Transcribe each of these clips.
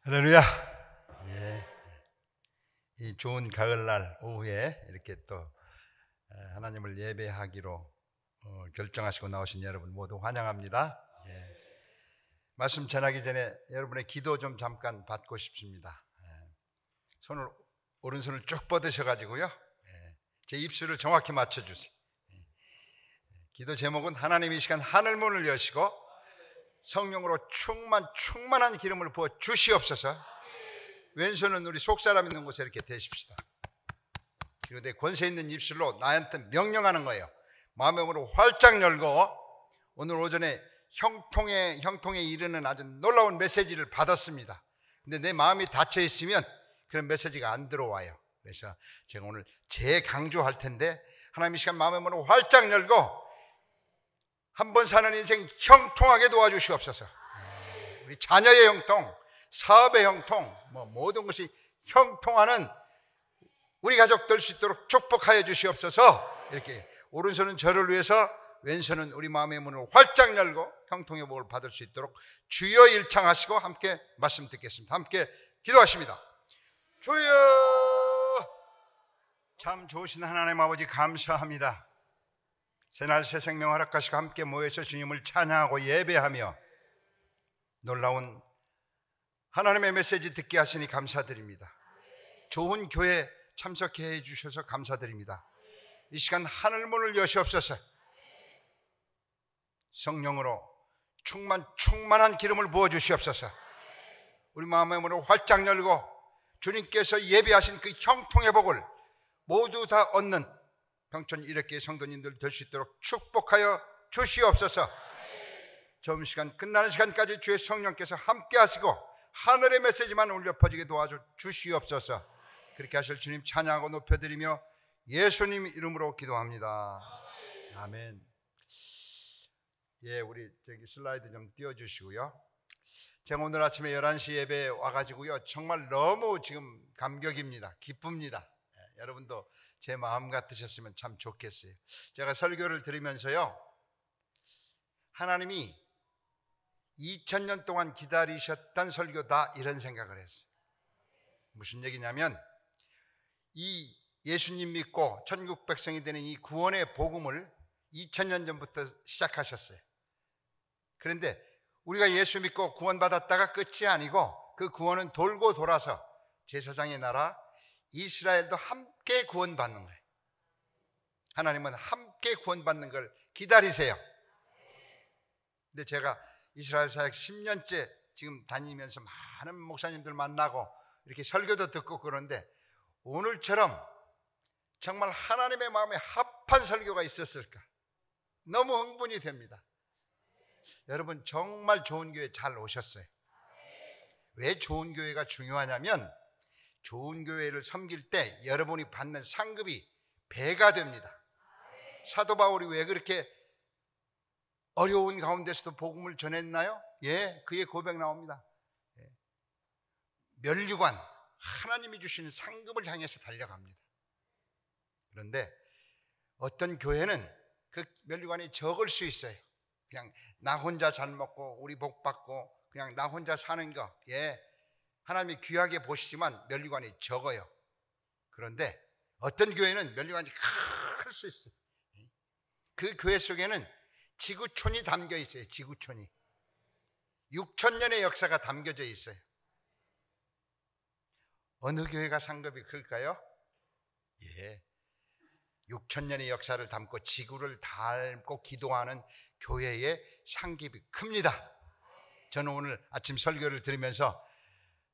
할렐루야. 예. 이 좋은 가을날 오후에 이렇게 또 하나님을 예배하기로 결정하시고 나오신 여러분 모두 환영합니다. 예. 말씀 전하기 전에 여러분의 기도 좀 잠깐 받고 싶습니다. 손을 오른손을 쭉 뻗으셔가지고요, 제 입술을 정확히 맞춰주세요. 기도 제목은 하나님 이 시간 하늘문을 여시고 성령으로 충만한 기름을 부어 주시옵소서. 왼손은 우리 속사람 있는 곳에 이렇게 대십시다. 그리고 내 권세 있는 입술로 나한테 명령하는 거예요. 마음의 문을 활짝 열고 오늘 오전에 형통에 이르는 아주 놀라운 메시지를 받았습니다. 근데 내 마음이 닫혀 있으면 그런 메시지가 안 들어와요. 그래서 제가 오늘 재강조할 텐데 하나님 이 시간 마음의 문을 활짝 열고 한번 사는 인생 형통하게 도와주시옵소서. 우리 자녀의 형통, 사업의 형통, 모든 것이 형통하는 우리 가족 될 수 있도록 축복하여 주시옵소서. 이렇게 오른손은 저를 위해서, 왼손은 우리 마음의 문을 활짝 열고 형통의 복을 받을 수 있도록 주여 일창하시고 함께 말씀 듣겠습니다. 함께 기도하십니다. 주여, 참 좋으신 하나님 아버지 감사합니다. 새날 새 생명 허락하시고 함께 모여서 주님을 찬양하고 예배하며 놀라운 하나님의 메시지 듣게 하시니 감사드립니다. 좋은 교회 참석해 주셔서 감사드립니다. 이 시간 하늘문을 여시옵소서. 성령으로 충만한 기름을 부어 주시옵소서. 우리 마음의 문을 활짝 열고 주님께서 예비하신 그 형통의 복을 모두 다 얻는 평촌 이렇게 성도님들 될 수 있도록 축복하여 주시옵소서. 점심시간 끝나는 시간까지 주의 성령께서 함께 하시고 하늘의 메시지만 울려 퍼지게 도와줘 주시옵소서. 그렇게 하실 주님 찬양하고 높여드리며 예수님 이름으로 기도합니다. 아멘. 예, 우리 저기 슬라이드 좀 띄워주시고요. 제가 오늘 아침에 11시 예배에 와가지고요, 정말 너무 지금 감격입니다. 기쁩니다. 여러분도 제 마음 같으셨으면 참 좋겠어요. 제가 설교를 들으면서요, 하나님이 2000년 동안 기다리셨던 설교다 이런 생각을 했어요. 무슨 얘기냐면 이 예수님 믿고 천국 백성이 되는 이 구원의 복음을 2000년 전부터 시작하셨어요. 그런데 우리가 예수 믿고 구원받았다가 끝이 아니고 그 구원은 돌고 돌아서 제사장의 나라 이스라엘도 함께 구원받는 거예요. 하나님은 함께 구원받는 걸 기다리세요. 근데 제가 이스라엘 사역 10년째 지금 다니면서 많은 목사님들 만나고 이렇게 설교도 듣고 그러는데 오늘처럼 정말 하나님의 마음에 합한 설교가 있었을까? 너무 흥분이 됩니다. 여러분 정말 좋은 교회 잘 오셨어요. 왜 좋은 교회가 중요하냐면 좋은 교회를 섬길 때 여러분이 받는 상급이 배가 됩니다. 사도 바울이 왜 그렇게 어려운 가운데서도 복음을 전했나요? 예, 그의 고백 나옵니다. 면류관, 하나님이 주시는 상급을 향해서 달려갑니다. 그런데 어떤 교회는 그 면류관이 적을 수 있어요. 그냥 나 혼자 잘 먹고 우리 복 받고 그냥 나 혼자 사는 거, 예, 하나님이 귀하게 보시지만 면류관이 적어요. 그런데 어떤 교회는 면류관이 클 수 있어요. 그 교회 속에는 지구촌이 담겨 있어요. 지구촌이 6000년의 역사가 담겨져 있어요. 어느 교회가 상급이 클까요? 예, 6000년의 역사를 담고 지구를 닮고 기도하는 교회의 상급이 큽니다. 저는 오늘 아침 설교를 들으면서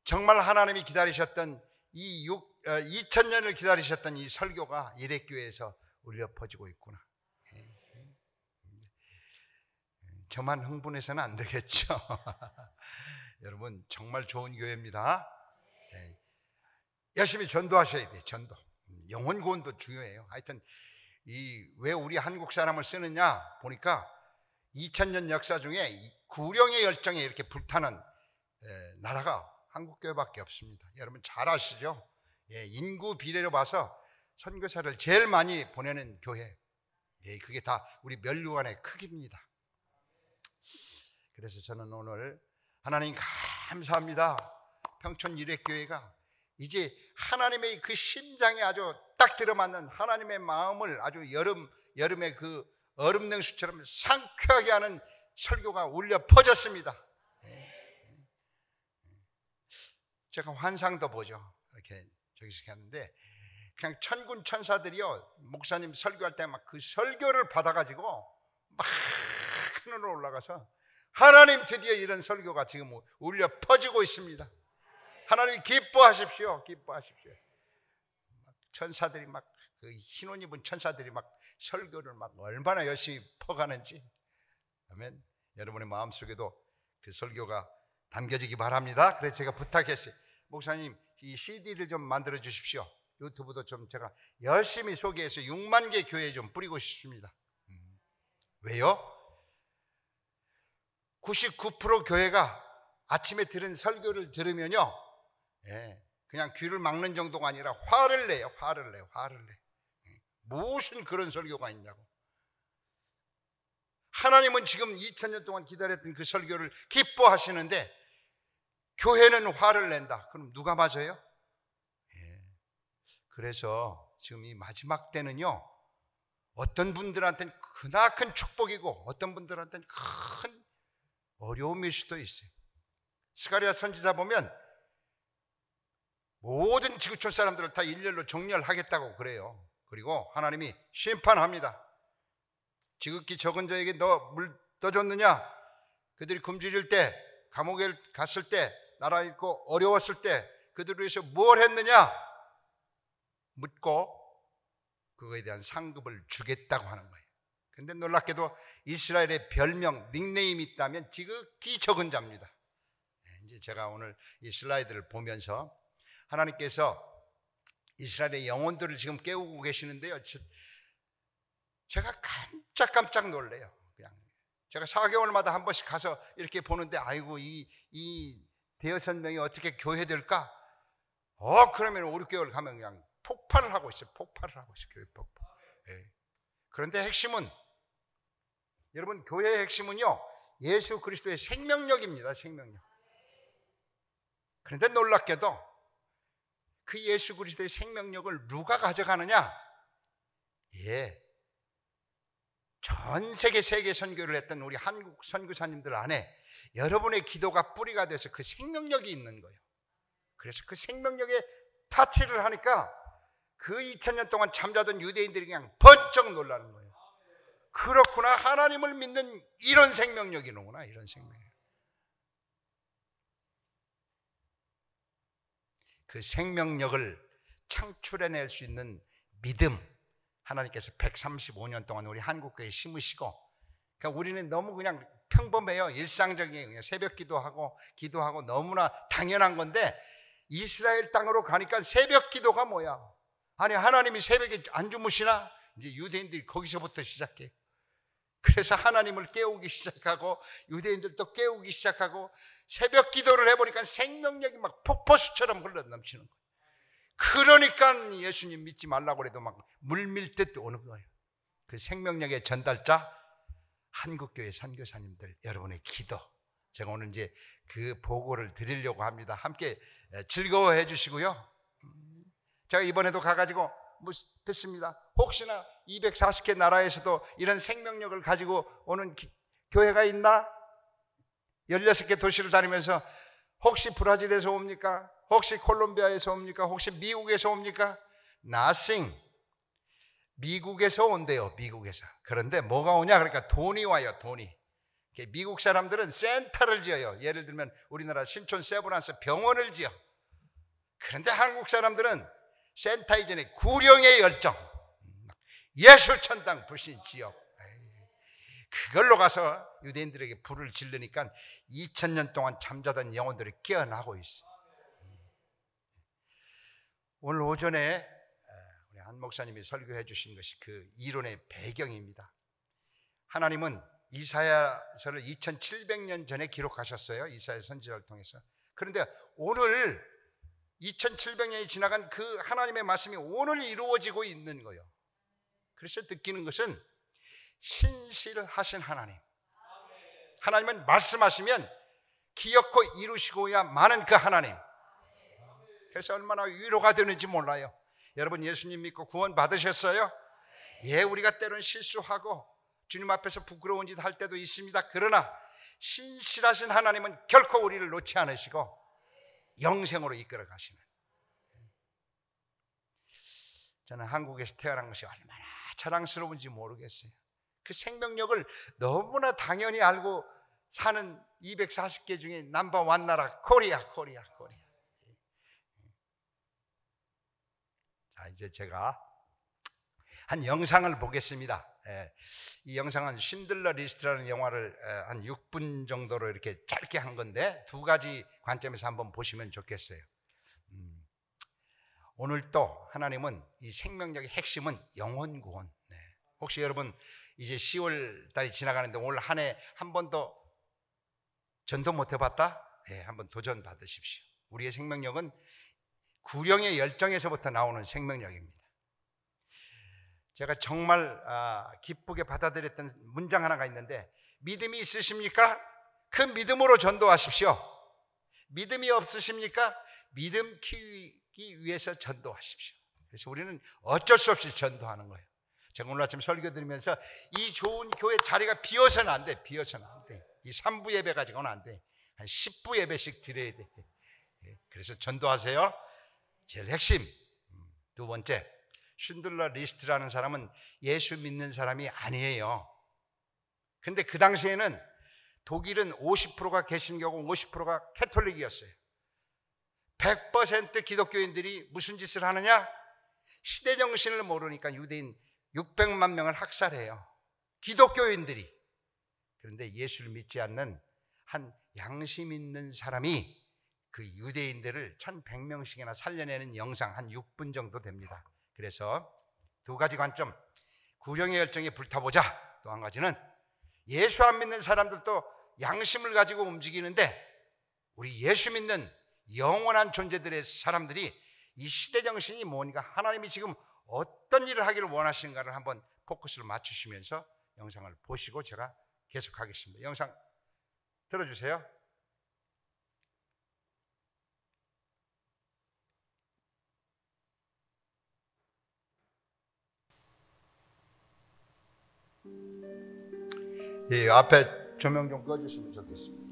정말 하나님이 기다리셨던 2000년을 기다리셨던 이 설교가 이레교회에서 울려 퍼지고 있구나. 저만 흥분해서는 안 되겠죠. 여러분 정말 좋은 교회입니다. 열심히 전도하셔야 돼요. 전도, 영혼 구원도 중요해요. 하여튼 왜 우리 한국 사람을 쓰느냐 보니까 2000년 역사 중에 구령의 열정에 이렇게 불타는 나라가 한국교회밖에 없습니다. 여러분 잘 아시죠? 예, 인구 비례로 봐서 선교사를 제일 많이 보내는 교회, 예, 그게 다 우리 면류관의 크기입니다. 그래서 저는 오늘 하나님 감사합니다. 평촌 일회교회가 이제 하나님의 그 심장에 아주 딱 들어맞는 하나님의 마음을 아주 여름의 그 얼음 냉수처럼 상쾌하게 하는 설교가 울려 퍼졌습니다. 제가 환상도 보죠. 이렇게 저기서 하는데 그냥 천군 천사들이요 목사님 설교할 때 막 그 설교를 받아가지고 막 하늘로 올라가서 하나님 드디어 이런 설교가 지금 울려 퍼지고 있습니다. 하나님 기뻐하십시오. 기뻐하십시오. 천사들이 막 그 흰옷 입은 천사들이 막 설교를 막 얼마나 열심히 퍼가는지. 아멘. 여러분의 마음속에도 그 설교가 담겨지기 바랍니다. 그래서 제가 부탁했어요. 목사님 이 CD를 좀 만들어 주십시오. 유튜브도 좀 제가 열심히 소개해서 6만 개 교회에 좀 뿌리고 싶습니다. 왜요? 99% 교회가 아침에 들은 설교를 들으면요, 그냥 귀를 막는 정도가 아니라 화를 내요. 화를 내요. 무슨 그런 설교가 있냐고. 하나님은 지금 2000년 동안 기다렸던 그 설교를 기뻐하시는데 교회는 화를 낸다. 그럼 누가 맞아요? 그래서 지금 이 마지막 때는요, 어떤 분들한테는 크나큰 축복이고 어떤 분들한테는 큰 어려움일 수도 있어요. 스가랴 선지자 보면 모든 지구촌 사람들을 다 일렬로 정렬하겠다고 그래요. 그리고 하나님이 심판합니다. 지극히 적은 자에게 너 물 떠줬느냐? 그들이 굶주릴 때, 감옥에 갔을 때, 나라 잃고 어려웠을 때 그들을 위해서 뭘 했느냐? 묻고 그거에 대한 상급을 주겠다고 하는 거예요. 그런데 놀랍게도 이스라엘의 별명, 닉네임이 있다면 지극히 적은 자입니다. 이제 제가 오늘 이 슬라이드를 보면서 하나님께서 이스라엘의 영혼들을 지금 깨우고 계시는데요, 제가 깜짝 놀래요. 그냥 제가 4개월마다 한 번씩 가서 이렇게 보는데, 아이고 이 대여섯 명이 어떻게 교회될까? 그러면 5, 6개월 가면 그냥 폭발을 하고 있어요. 교회 폭발. 그런데 핵심은, 여러분, 교회의 핵심은요, 예수 그리스도의 생명력입니다. 생명력. 그런데 놀랍게도 그 예수 그리스도의 생명력을 누가 가져가느냐? 전 세계 선교를 했던 우리 한국 선교사님들 안에 여러분의 기도가 뿌리가 돼서 그 생명력이 있는 거예요. 그래서 그 생명력에 타치를 하니까 그 2000년 동안 잠자던 유대인들이 그냥 번쩍 놀라는 거예요. 그렇구나, 하나님을 믿는 이런 생명력이구나, 이런 생명력. 그 생명력을 창출해낼 수 있는 믿음, 하나님께서 135년 동안 우리 한국교회에 심으시고, 그러니까 우리는 너무 그냥 평범해요. 일상적인, 그냥 새벽 기도하고 너무나 당연한 건데, 이스라엘 땅으로 가니까 새벽 기도가 뭐야? 아니, 하나님이 새벽에 안 주무시나? 이제 유대인들이 거기서부터 시작해요. 그래서 하나님을 깨우기 시작하고 유대인들도 깨우기 시작하고 새벽 기도를 해보니까 생명력이 막 폭포수처럼 흘러넘치는 거예요. 그러니까 예수님 믿지 말라고 해도 막 물밀듯 오는 거예요. 그 생명력의 전달자 한국교회 선교사님들, 여러분의 기도, 제가 오늘 이제 그 보고를 드리려고 합니다. 함께 즐거워해 주시고요. 제가 이번에도 가가지고 듣습니다. 혹시나 240개 나라에서도 이런 생명력을 가지고 오는 교회가 있나? 16개 도시를 다니면서 혹시 브라질에서 옵니까? 혹시 콜롬비아에서 옵니까? 혹시 미국에서 옵니까? Nothing. 미국에서 온대요. 미국에서. 그런데 뭐가 오냐? 그러니까 돈이 와요. 돈이. 미국 사람들은 센터를 지어요. 예를 들면 우리나라 신촌 세브란스 병원을 지어. 그런데 한국 사람들은 센터 이전에 구령의 열정, 예술천당 불신 지역, 그걸로 가서 유대인들에게 불을 지르니까 2000년 동안 잠자던 영혼들이 깨어나고 있어. 오늘 오전에 우리 한 목사님이 설교해 주신 것이 그 이론의 배경입니다. 하나님은 이사야서를 2700년 전에 기록하셨어요. 이사야 선지자를 통해서. 그런데 오늘 2700년이 지나간 그 하나님의 말씀이 오늘 이루어지고 있는 거예요. 그래서 느끼는 것은 신실하신 하나님. 하나님은 말씀하시면 기어코 이루시고야 마는 그 하나님. 해서 얼마나 위로가 되는지 몰라요. 여러분 예수님 믿고 구원 받으셨어요? 예, 우리가 때로는 실수하고 주님 앞에서 부끄러운 짓 할 때도 있습니다. 그러나 신실하신 하나님은 결코 우리를 놓지 않으시고 영생으로 이끌어 가시는, 저는 한국에서 태어난 것이 얼마나 자랑스러운지 모르겠어요. 그 생명력을 너무나 당연히 알고 사는 240개 중에 넘버1 나라 코리아. 자, 이제 제가 한 영상을 보겠습니다. 이 영상은 쉰들러 리스트라는 영화를 한 6분 정도로 이렇게 짧게 한 건데 두 가지 관점에서 한번 보시면 좋겠어요. 오늘 또 하나님은 이 생명력의 핵심은 영혼 구원. 혹시 여러분 이제 10월 달이 지나가는데 올 한 해 한 번도 전도 못 해봤다? 한번 도전 받으십시오. 우리의 생명력은 구령의 열정에서부터 나오는 생명력입니다. 제가 정말 기쁘게 받아들였던 문장 하나가 있는데, 믿음이 있으십니까? 그 믿음으로 전도하십시오. 믿음이 없으십니까? 믿음 키우기 위해서 전도하십시오. 그래서 우리는 어쩔 수 없이 전도하는 거예요. 제가 오늘 아침 설교 드리면서 이 좋은 교회 자리가 비어서는 안 돼. 이 3부 예배 가지고는 안 돼. 한 10부 예배씩 드려야 돼. 그래서 전도하세요. 제일 핵심. 두 번째, 쉰들러 리스트라는 사람은 예수 믿는 사람이 아니에요. 근데 그 당시에는 독일은 50%가 개신교고 50%가 캐톨릭이었어요. 100% 기독교인들이 무슨 짓을 하느냐? 시대 정신을 모르니까 유대인 600만 명을 학살해요. 기독교인들이. 그런데 예수를 믿지 않는 한 양심 있는 사람이 그 유대인들을 1100명씩이나 살려내는 영상 한 6분 정도 됩니다. 그래서 두 가지 관점, 구령의 열정에 불타보자. 또 한 가지는 예수 안 믿는 사람들도 양심을 가지고 움직이는데 우리 예수 믿는 영원한 존재들의 사람들이 이 시대 정신이 뭐니까, 하나님이 지금 어떤 일을 하기를 원하시는가를 한번 포커스를 맞추시면서 영상을 보시고 제가 계속하겠습니다. 영상 들어주세요. 예, 앞에 조명 좀 꺼주시면 좋겠습니다.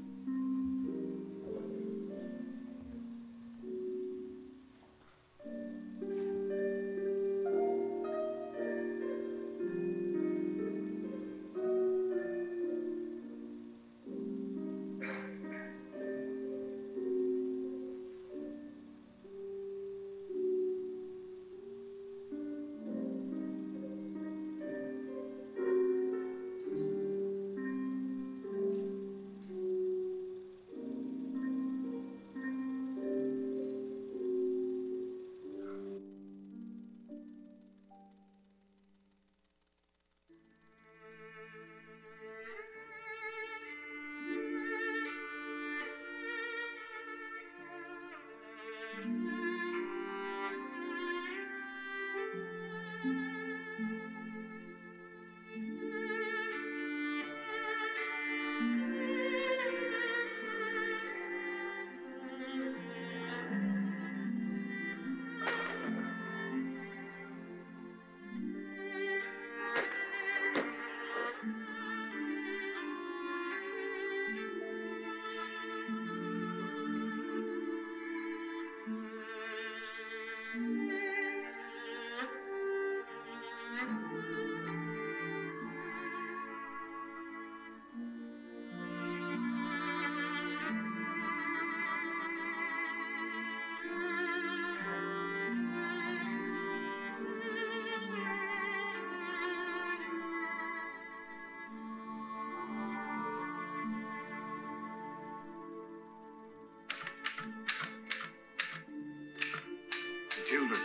Children,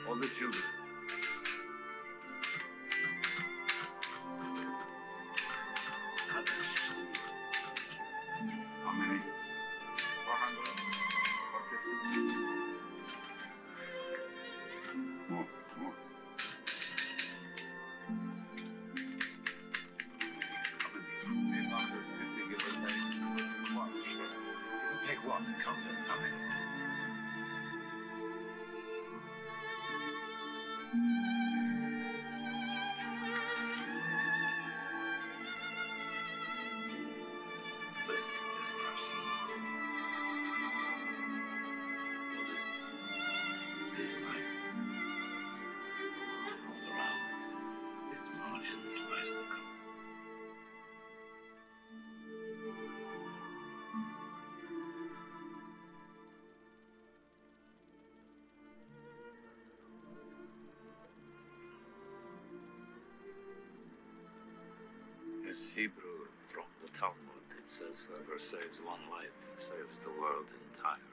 all the children. How many? 400? 450? More. How many? 850, give or take. One. Take one. Count them. How many? Hebrew from the Talmud. It says, whoever saves one life saves the world entire.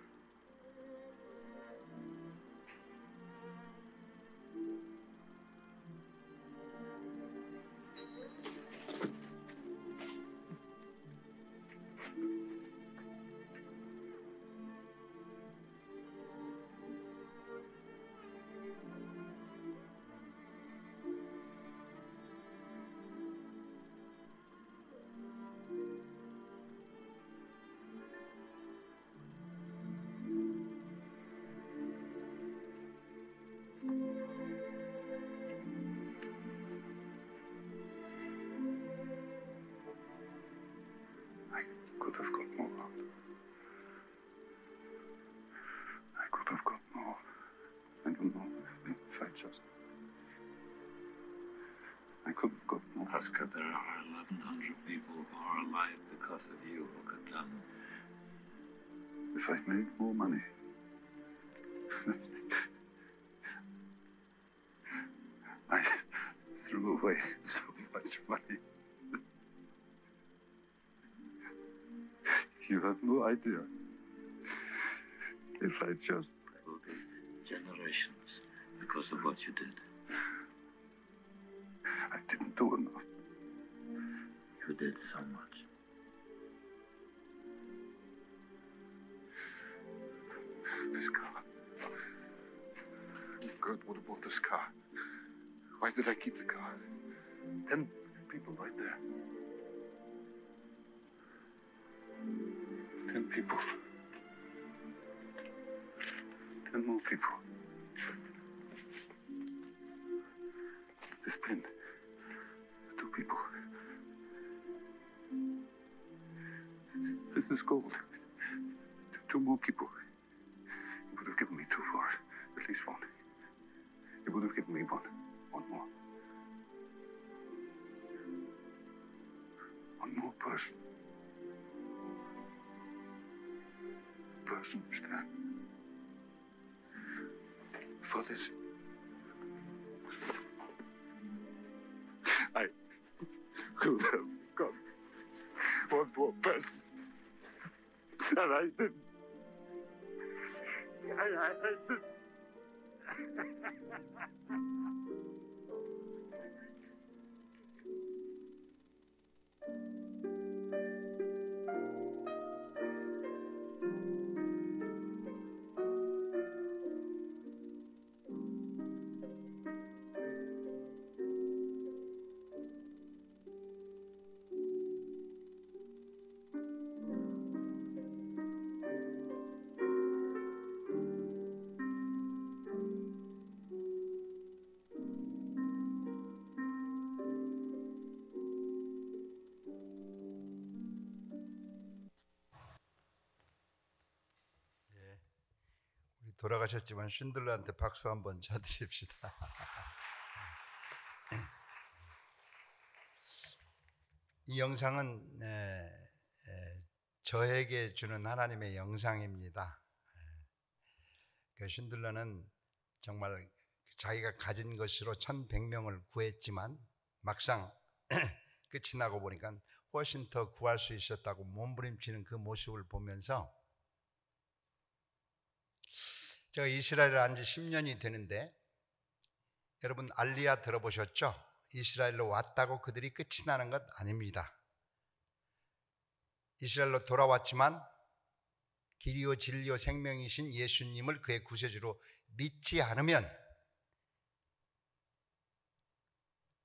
I could have got more out. I could have got more. I don't know if I just... I could have got more. Oscar, there are 1,100 people who are alive because of you. Look at them. If I'd made more money. I threw away so much money. You have no idea. If I just... There will be generations because of what you did. I didn't do enough. You did so much. This car. Kurt would have bought this car. Why did I keep the car? 10 people right there. 10 people. 10 more people. This pin. 2 people. This is gold. 2 more people. He would have given me 2 for it. At least 1. He would have given me 1. 1 more. 1 more person. Person, Stan. For this. I could have got 1 more person. And I didn't. I didn't. 돌아가셨지만 쉰들러한테 박수 한번 쳐드립시다. 이 영상은 저에게 주는 하나님의 영상입니다. 그 쉰들러는 정말 자기가 가진 것으로 1,100명을 구했지만 막상 끝이 나고 보니까 훨씬 더 구할 수 있었다고 몸부림치는 그 모습을 보면서 제가 이스라엘에 온 지 10년이 되는데 여러분 알리야 들어보셨죠? 이스라엘로 왔다고 그들이 끝이 나는 것 아닙니다. 이스라엘로 돌아왔지만 길이요 진리요 생명이신 예수님을 그의 구세주로 믿지 않으면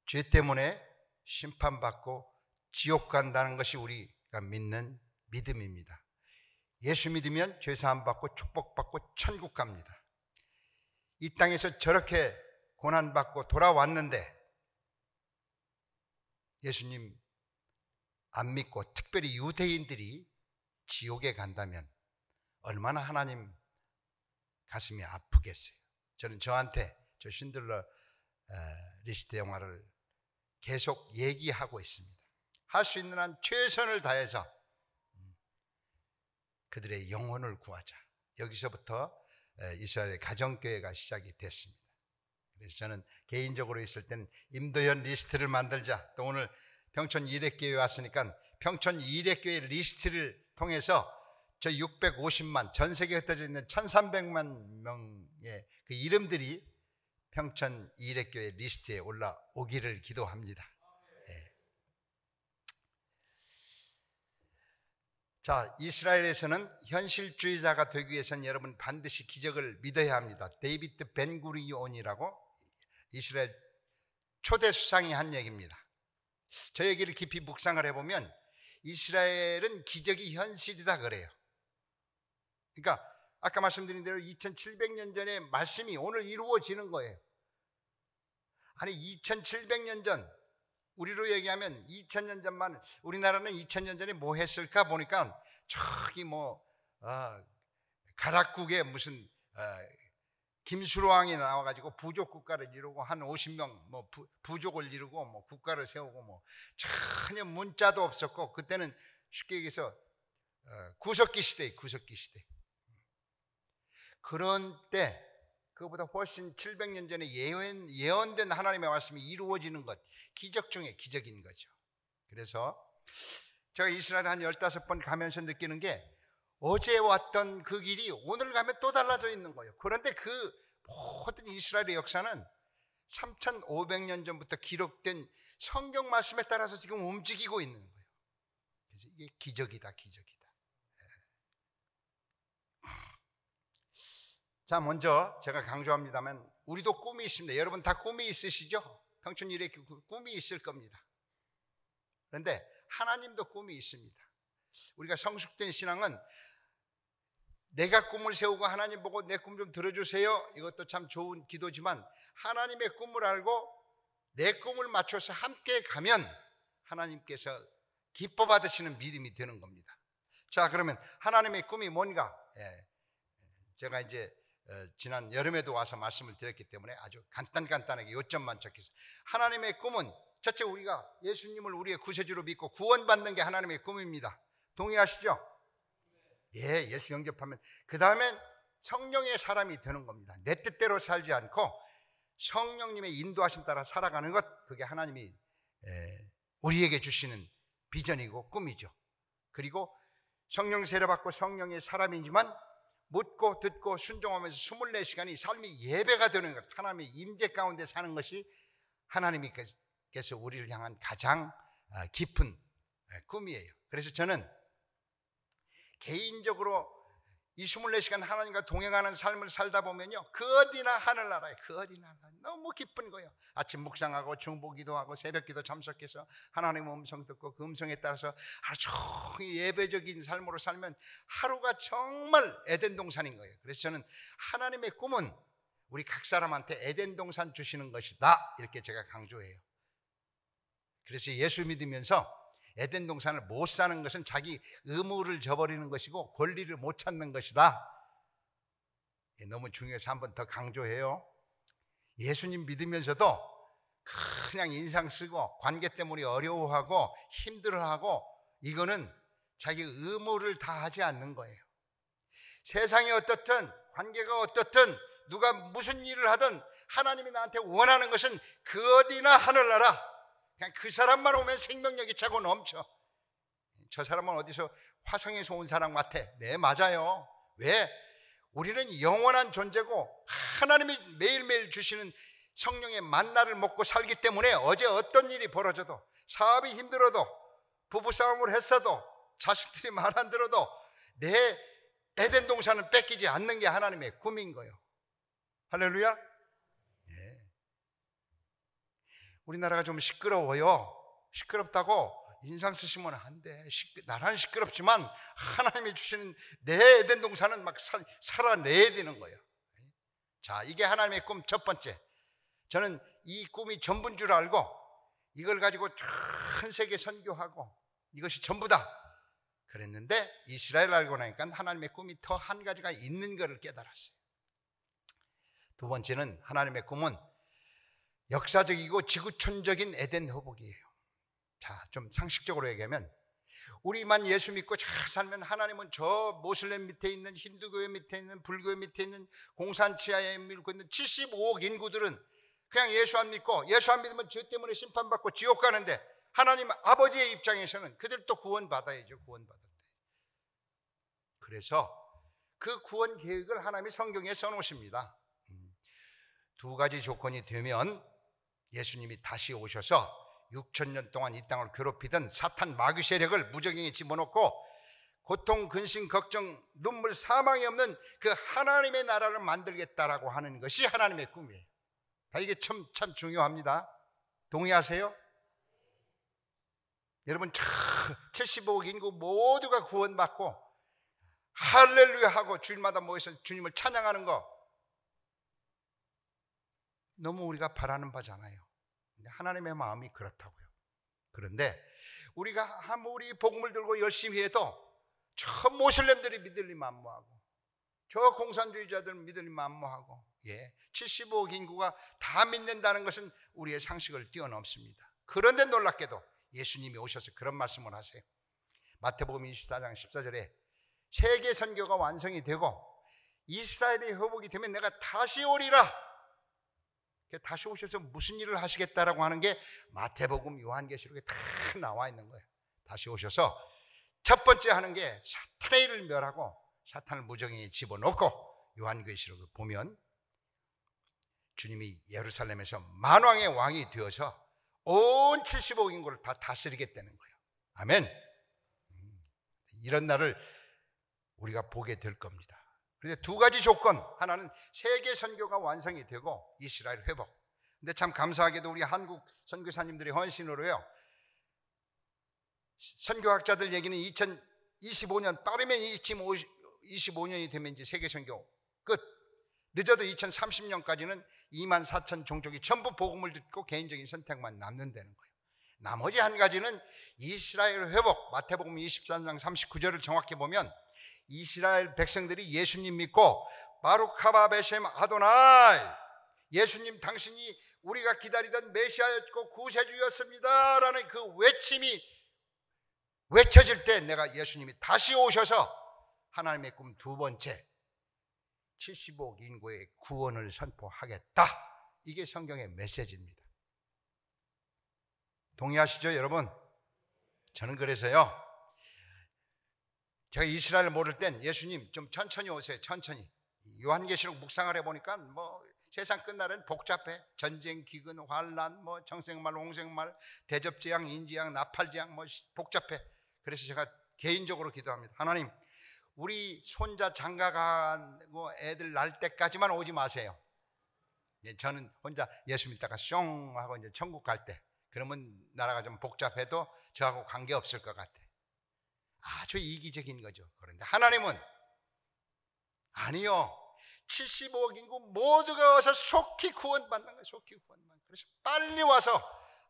죄 때문에 심판받고 지옥 간다는 것이 우리가 믿는 믿음입니다. 예수 믿으면 죄사함 받고 축복받고 천국 갑니다. 이 땅에서 저렇게 고난받고 돌아왔는데 예수님 안 믿고 특별히 유대인들이 지옥에 간다면 얼마나 하나님 가슴이 아프겠어요. 저는 저한테 저 쉰들러 리스트 영화를 계속 얘기하고 있습니다. 할 수 있는 한 최선을 다해서 그들의 영혼을 구하자. 여기서부터 이스라엘 가정교회가 시작이 됐습니다. 그래서 저는 개인적으로 있을 때는 임도현 리스트를 만들자. 또 오늘 평촌 이례교회 왔으니까 평촌 이례교회 리스트를 통해서 저 650만, 전 세계에 흩어져 있는 1300만 명의 그 이름들이 평촌 이례교회 리스트에 올라오기를 기도합니다. 예. 자, 이스라엘에서는 현실주의자가 되기 위해서는 여러분 반드시 기적을 믿어야 합니다. 데이비드 벤구리온이라고 이스라엘 초대 수상이 한 얘기입니다. 저 얘기를 깊이 묵상을 해보면 이스라엘은 기적이 현실이다 그래요. 그러니까 아까 말씀드린 대로 2700년 전의 말씀이 오늘 이루어지는 거예요. 아니 2700년 전, 우리로 얘기하면 2000년 전만, 우리나라는 2000년 전에 뭐 했을까 보니까 저기 가락국에 무슨 김수로왕이 나와가지고 부족 국가를 이루고 한 50명 뭐 부족을 이루고 뭐 국가를 세우고 뭐 전혀 문자도 없었고, 그때는 쉽게 얘기해서 구석기 시대. 그런 때 그거보다 훨씬 700년 전에 예언된 하나님의 말씀이 이루어지는 것, 기적 중에 기적인 거죠. 그래서 제가 이스라엘 한 15번 가면서 느끼는 게 어제 왔던 그 길이 오늘 가면 또 달라져 있는 거예요. 그런데 그 모든 이스라엘의 역사는 3500년 전부터 기록된 성경 말씀에 따라서 지금 움직이고 있는 거예요. 그래서 이게 기적이다. 자, 먼저 제가 강조합니다만 우리도 꿈이 있습니다. 여러분 다 꿈이 있으시죠? 평촌 일에 꿈이 있을 겁니다. 그런데 하나님도 꿈이 있습니다. 우리가 성숙된 신앙은 내가 꿈을 세우고 하나님 보고 내 꿈 좀 들어주세요, 이것도 참 좋은 기도지만 하나님의 꿈을 알고 내 꿈을 맞춰서 함께 가면 하나님께서 기뻐 받으시는 믿음이 되는 겁니다. 자, 그러면 하나님의 꿈이 뭔가? 제가 이제 지난 여름에도 와서 말씀을 드렸기 때문에 아주 간단하게 요점만 적혀서, 하나님의 꿈은 첫째, 우리가 예수님을 우리의 구세주로 믿고 구원받는 게 하나님의 꿈입니다. 동의하시죠? 예, 예수 영접하면 그 다음엔 성령의 사람이 되는 겁니다. 내 뜻대로 살지 않고 성령님의 인도하심 따라 살아가는 것, 그게 하나님이 우리에게 주시는 비전이고 꿈이죠. 그리고 성령 세례받고 성령의 사람이지만 묻고 듣고 순종하면서 24시간이 삶이 예배가 되는 것, 하나님의 임재 가운데 사는 것이 하나님께서 우리를 향한 가장 깊은 꿈이에요. 그래서 저는 개인적으로 이 24시간 하나님과 동행하는 삶을 살다 보면요, 그 어디나 하늘나라에, 그 어디나 너무 기쁜 거예요. 아침 묵상하고 중보기도하고 새벽기도 참석해서 하나님의 음성 듣고 그 음성에 따라서 하루 종일 예배적인 삶으로 살면 하루가 정말 에덴 동산인 거예요. 그래서 저는 하나님의 꿈은 우리 각 사람한테 에덴 동산 주시는 것이다, 이렇게 제가 강조해요. 그래서 예수 믿으면서 에덴 동산을 못 사는 것은 자기 의무를 저버리는 것이고 권리를 못 찾는 것이다. 너무 중요해서 한 번 더 강조해요. 예수님 믿으면서도 그냥 인상 쓰고 관계 때문에 어려워하고 힘들어하고, 이거는 자기 의무를 다하지 않는 거예요. 세상이 어떻든 관계가 어떻든 누가 무슨 일을 하든 하나님이 나한테 원하는 것은 그 어디나 하늘나라, 그냥 그 사람만 오면 생명력이 차고 넘쳐. 저 사람은 어디서 화성에서 온 사람 같아. 네, 맞아요. 왜? 우리는 영원한 존재고 하나님이 매일매일 주시는 성령의 만나를 먹고 살기 때문에 어제 어떤 일이 벌어져도, 사업이 힘들어도, 부부싸움을 했어도, 자식들이 말 안 들어도 내 에덴 동산은 뺏기지 않는 게 하나님의 꿈인 거예요. 할렐루야. 우리나라가 좀 시끄러워요. 시끄럽다고 인상 쓰시면 안 돼. 나라는 시끄럽지만 하나님이 주시는 내 에덴 동산은 막 살아내야 되는 거예요. 자, 이게 하나님의 꿈 첫 번째. 저는 이 꿈이 전부인 줄 알고 이걸 가지고 전 세계 선교하고 이것이 전부다 그랬는데, 이스라엘 알고 나니까 하나님의 꿈이 더 한 가지가 있는 것을 깨달았어요. 두 번째는 하나님의 꿈은 역사적이고 지구촌적인 에덴 회복이에요. 자, 좀 상식적으로 얘기하면 우리만 예수 믿고 잘 살면 하나님은 저 모슬렘 밑에 있는, 힌두교회 밑에 있는, 불교회 밑에 있는, 공산치하에 밀고 있는 75억 인구들은 그냥 예수 안 믿고, 예수 안 믿으면 죄 때문에 심판받고 지옥 가는데 하나님 아버지의 입장에서는 그들도 구원받아야죠. 구원받을 때. 그래서 그 구원 계획을 하나님이 성경에 써놓으십니다. 두 가지 조건이 되면 예수님이 다시 오셔서 6,000년 동안 이 땅을 괴롭히던 사탄 마귀 세력을 무적행에 집어넣고 고통, 근심, 걱정, 눈물, 사망이 없는 그 하나님의 나라를 만들겠다라고 하는 것이 하나님의 꿈이에요. 이게 참 중요합니다. 동의하세요? 여러분 75억 인구 모두가 구원받고 할렐루야 하고 주일마다 모여서 주님을 찬양하는 거 너무 우리가 바라는 바잖아요. 하나님의 마음이 그렇다고요. 그런데 우리가 아무리 복음을 들고 열심히 해도 저 모슬렘들이 믿을리 만무하고 저 공산주의자들은 믿을리 만무하고 75억 인구가 다 믿는다는 것은 우리의 상식을 뛰어넘습니다. 그런데 놀랍게도 예수님이 오셔서 그런 말씀을 하세요. 마태복음 24장 14절에 세계 선교가 완성이 되고 이스라엘이 회복이 되면 내가 다시 오리라. 다시 오셔서 무슨 일을 하시겠다라고 하는 게 마태복음, 요한계시록에 다 나와 있는 거예요. 다시 오셔서 첫 번째 하는 게 사탄의 일을 멸하고 사탄을 무정에 집어넣고 요한계시록을 보면 주님이 예루살렘에서 만왕의 왕이 되어서 온 75억 인구를 다 다스리겠다는 거예요. 아멘. 이런 날을 우리가 보게 될 겁니다. 그런데 두 가지 조건, 하나는 세계 선교가 완성이 되고 이스라엘 회복. 근데 참 감사하게도 우리 한국 선교사님들의 헌신으로요, 선교학자들 얘기는 2025년 빠르면 25년이 되면 이제 세계 선교 끝. 늦어도 2030년까지는 24,000 종족이 전부 복음을 듣고 개인적인 선택만 남는다는 거예요. 나머지 한 가지는 이스라엘 회복. 마태복음 24장 39절을 정확히 보면 이스라엘 백성들이 예수님 믿고 바룩하바 베셈 아도나이, 예수님 당신이 우리가 기다리던 메시아였고 구세주였습니다 라는 그 외침이 외쳐질 때 내가 예수님이 다시 오셔서 하나님의 꿈 두 번째 75억 인구의 구원을 선포하겠다. 이게 성경의 메시지입니다. 동의하시죠 여러분? 저는 그래서요, 제가 이스라엘 모를 땐 예수님 좀 천천히 오세요. 천천히. 요한계시록 묵상을 해보니까 뭐 세상 끝날은 복잡해. 전쟁, 기근, 환란, 뭐 정생말, 홍생말, 대접재앙, 인지양, 나팔재앙, 뭐 복잡해. 그래서 제가 개인적으로 기도합니다. 하나님, 우리 손자 장가가고 애들 날 때까지만 오지 마세요. 저는 혼자 예수 믿다가 숑 하고 이제 천국 갈 때, 그러면 나라가 좀 복잡해도 저하고 관계 없을 것 같아. 아주 이기적인 거죠. 그런데 하나님은 아니요, 75억 인구 모두가 와서 속히 구원받는 거예요. 속히 구원받는 거예요. 그래서 빨리 와서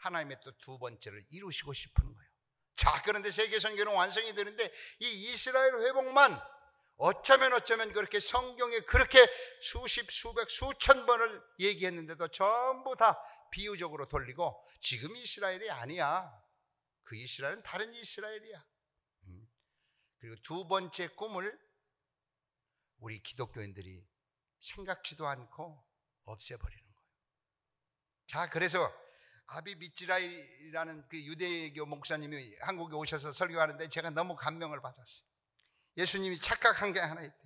하나님의 또 두 번째를 이루시고 싶은 거예요. 자, 그런데 세계 선교는 완성이 되는데 이 이스라엘 회복만 어쩌면 그렇게 성경에 그렇게 수십, 수백, 수천 번을 얘기했는데도 전부 다 비유적으로 돌리고 지금 이스라엘이 아니야. 그 이스라엘은 다른 이스라엘이야. 그리고 두 번째 꿈을 우리 기독교인들이 생각지도 않고 없애버리는 거예요. 자, 그래서 아비 미츠라이라는 그 유대교 목사님이 한국에 오셔서 설교하는데 제가 너무 감명을 받았어요. 예수님이 착각한 게 하나 있대.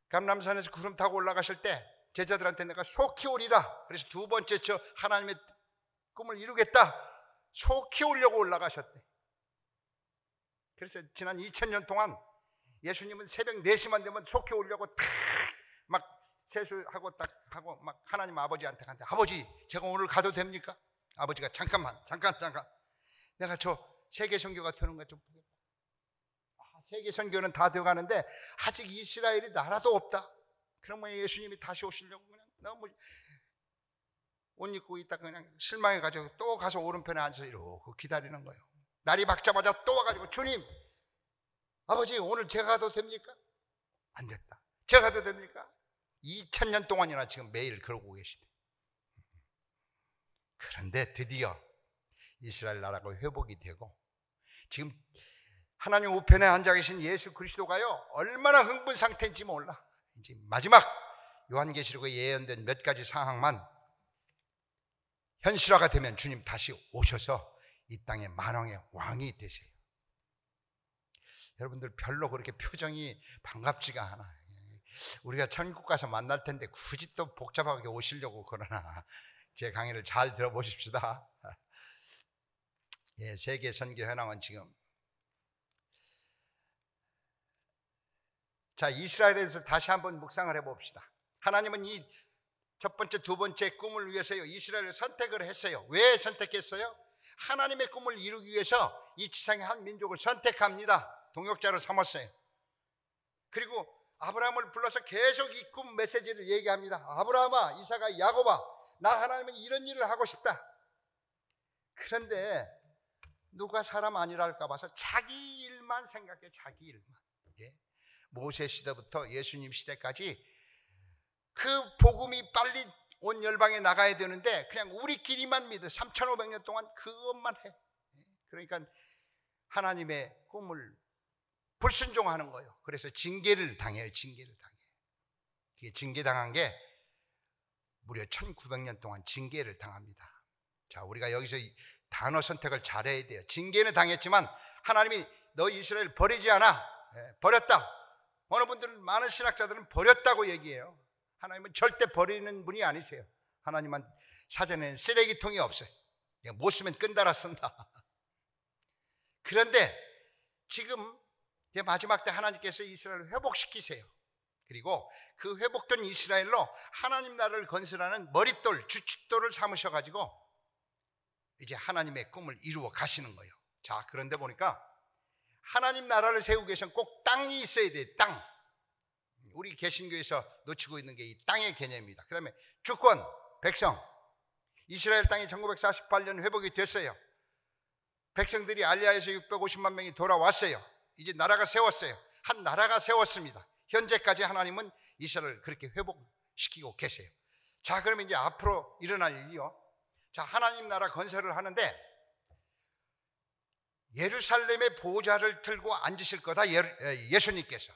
감람산에서 구름 타고 올라가실 때 제자들한테 내가 속히 오리라. 그래서 두 번째 저 하나님의 꿈을 이루겠다. 속히 오려고 올라가셨대. 그래서 지난 2000년 동안 예수님은 새벽 4시만 되면 속히 오려고 탁 막 세수하고 딱 하고 막 하나님 아버지한테 간대. 아버지, 제가 오늘 가도 됩니까? 아버지가 잠깐 내가 저 세계 선교가 되는 거 좀 보겠다. 세계 선교는 다 되어가는데 아직 이스라엘이 나라도 없다. 그러면 예수님이 다시 오시려고 그냥 너무 옷 입고 있다 그냥 실망해가지고 또 가서 오른편에 앉아서 이러고 기다리는 거예요. 날이 밝자마자 또 와가지고 주님, 아버지 오늘 제가 가도 됩니까? 안 됐다. 제가 가도 됩니까? 2000년 동안이나 지금 매일 그러고 계시대. 그런데 드디어 이스라엘 나라가 회복이 되고 지금 하나님 우편에 앉아 계신 예수 그리스도가요 얼마나 흥분 상태인지 몰라. 이제 마지막 요한계시록에 예언된 몇 가지 상황만 현실화가 되면 주님 다시 오셔서 이 땅의 만왕의 왕이 되세요. 여러분들 별로 그렇게 표정이 반갑지가 않아요. 우리가 천국 가서 만날 텐데 굳이 또 복잡하게 오시려고 그러나 제 강의를 잘 들어보십시다. 예, 세계 선교 현황은 지금 자, 이스라엘에서 다시 한번 묵상을 해봅시다. 하나님은 이 첫 번째, 두 번째 꿈을 위해서요, 이스라엘을 선택을 했어요. 왜 선택했어요? 하나님의 꿈을 이루기 위해서 이 지상의 한 민족을 선택합니다. 동역자로 삼았어요. 그리고 아브라함을 불러서 계속 이 꿈 메시지를 얘기합니다. 아브라함아, 이삭아, 야곱아, 나 하나님은 이런 일을 하고 싶다. 그런데 누가 사람 아니랄까 봐서 자기 일만 생각해. 자기 일만. 예? 모세 시대부터 예수님 시대까지 그 복음이 빨리 온 열방에 나가야 되는데 그냥 우리끼리만 믿어. 3,500년 동안 그것만 해. 그러니까 하나님의 꿈을 불순종하는 거예요. 그래서 징계를 당해요. 징계를 당해요. 징계당한 게 무려 1900년 동안 징계를 당합니다. 자, 우리가 여기서 이 단어 선택을 잘해야 돼요. 징계는 당했지만 하나님이 너 이스라엘 버리지 않아. 버렸다. 어느 분들은, 많은 신학자들은 버렸다고 얘기해요. 하나님은 절대 버리는 분이 아니세요. 하나님은 사전에는 쓰레기통이 없어요. 그냥 못 쓰면 끈달아 쓴다. 그런데 지금 이제 마지막 때 하나님께서 이스라엘을 회복시키세요. 그리고 그 회복된 이스라엘로 하나님 나라를 건설하는 머릿돌, 주춧돌을 삼으셔가지고 이제 하나님의 꿈을 이루어 가시는 거예요. 자, 그런데 보니까 하나님 나라를 세우기 위해서는 꼭 땅이 있어야 돼요. 땅. 우리 개신교에서 놓치고 있는 게 이 땅의 개념입니다. 그 다음에 주권, 백성. 이스라엘 땅이 1948년 회복이 됐어요. 백성들이 알리아에서 650만 명이 돌아왔어요. 이제 나라가 세웠어요. 한 나라가 세웠습니다. 현재까지 하나님은 이스라엘을 그렇게 회복시키고 계세요. 자, 그러면 이제 앞으로 일어날 일이요. 자, 하나님 나라 건설을 하는데 예루살렘의 보좌를 들고 앉으실 거다, 예수님께서.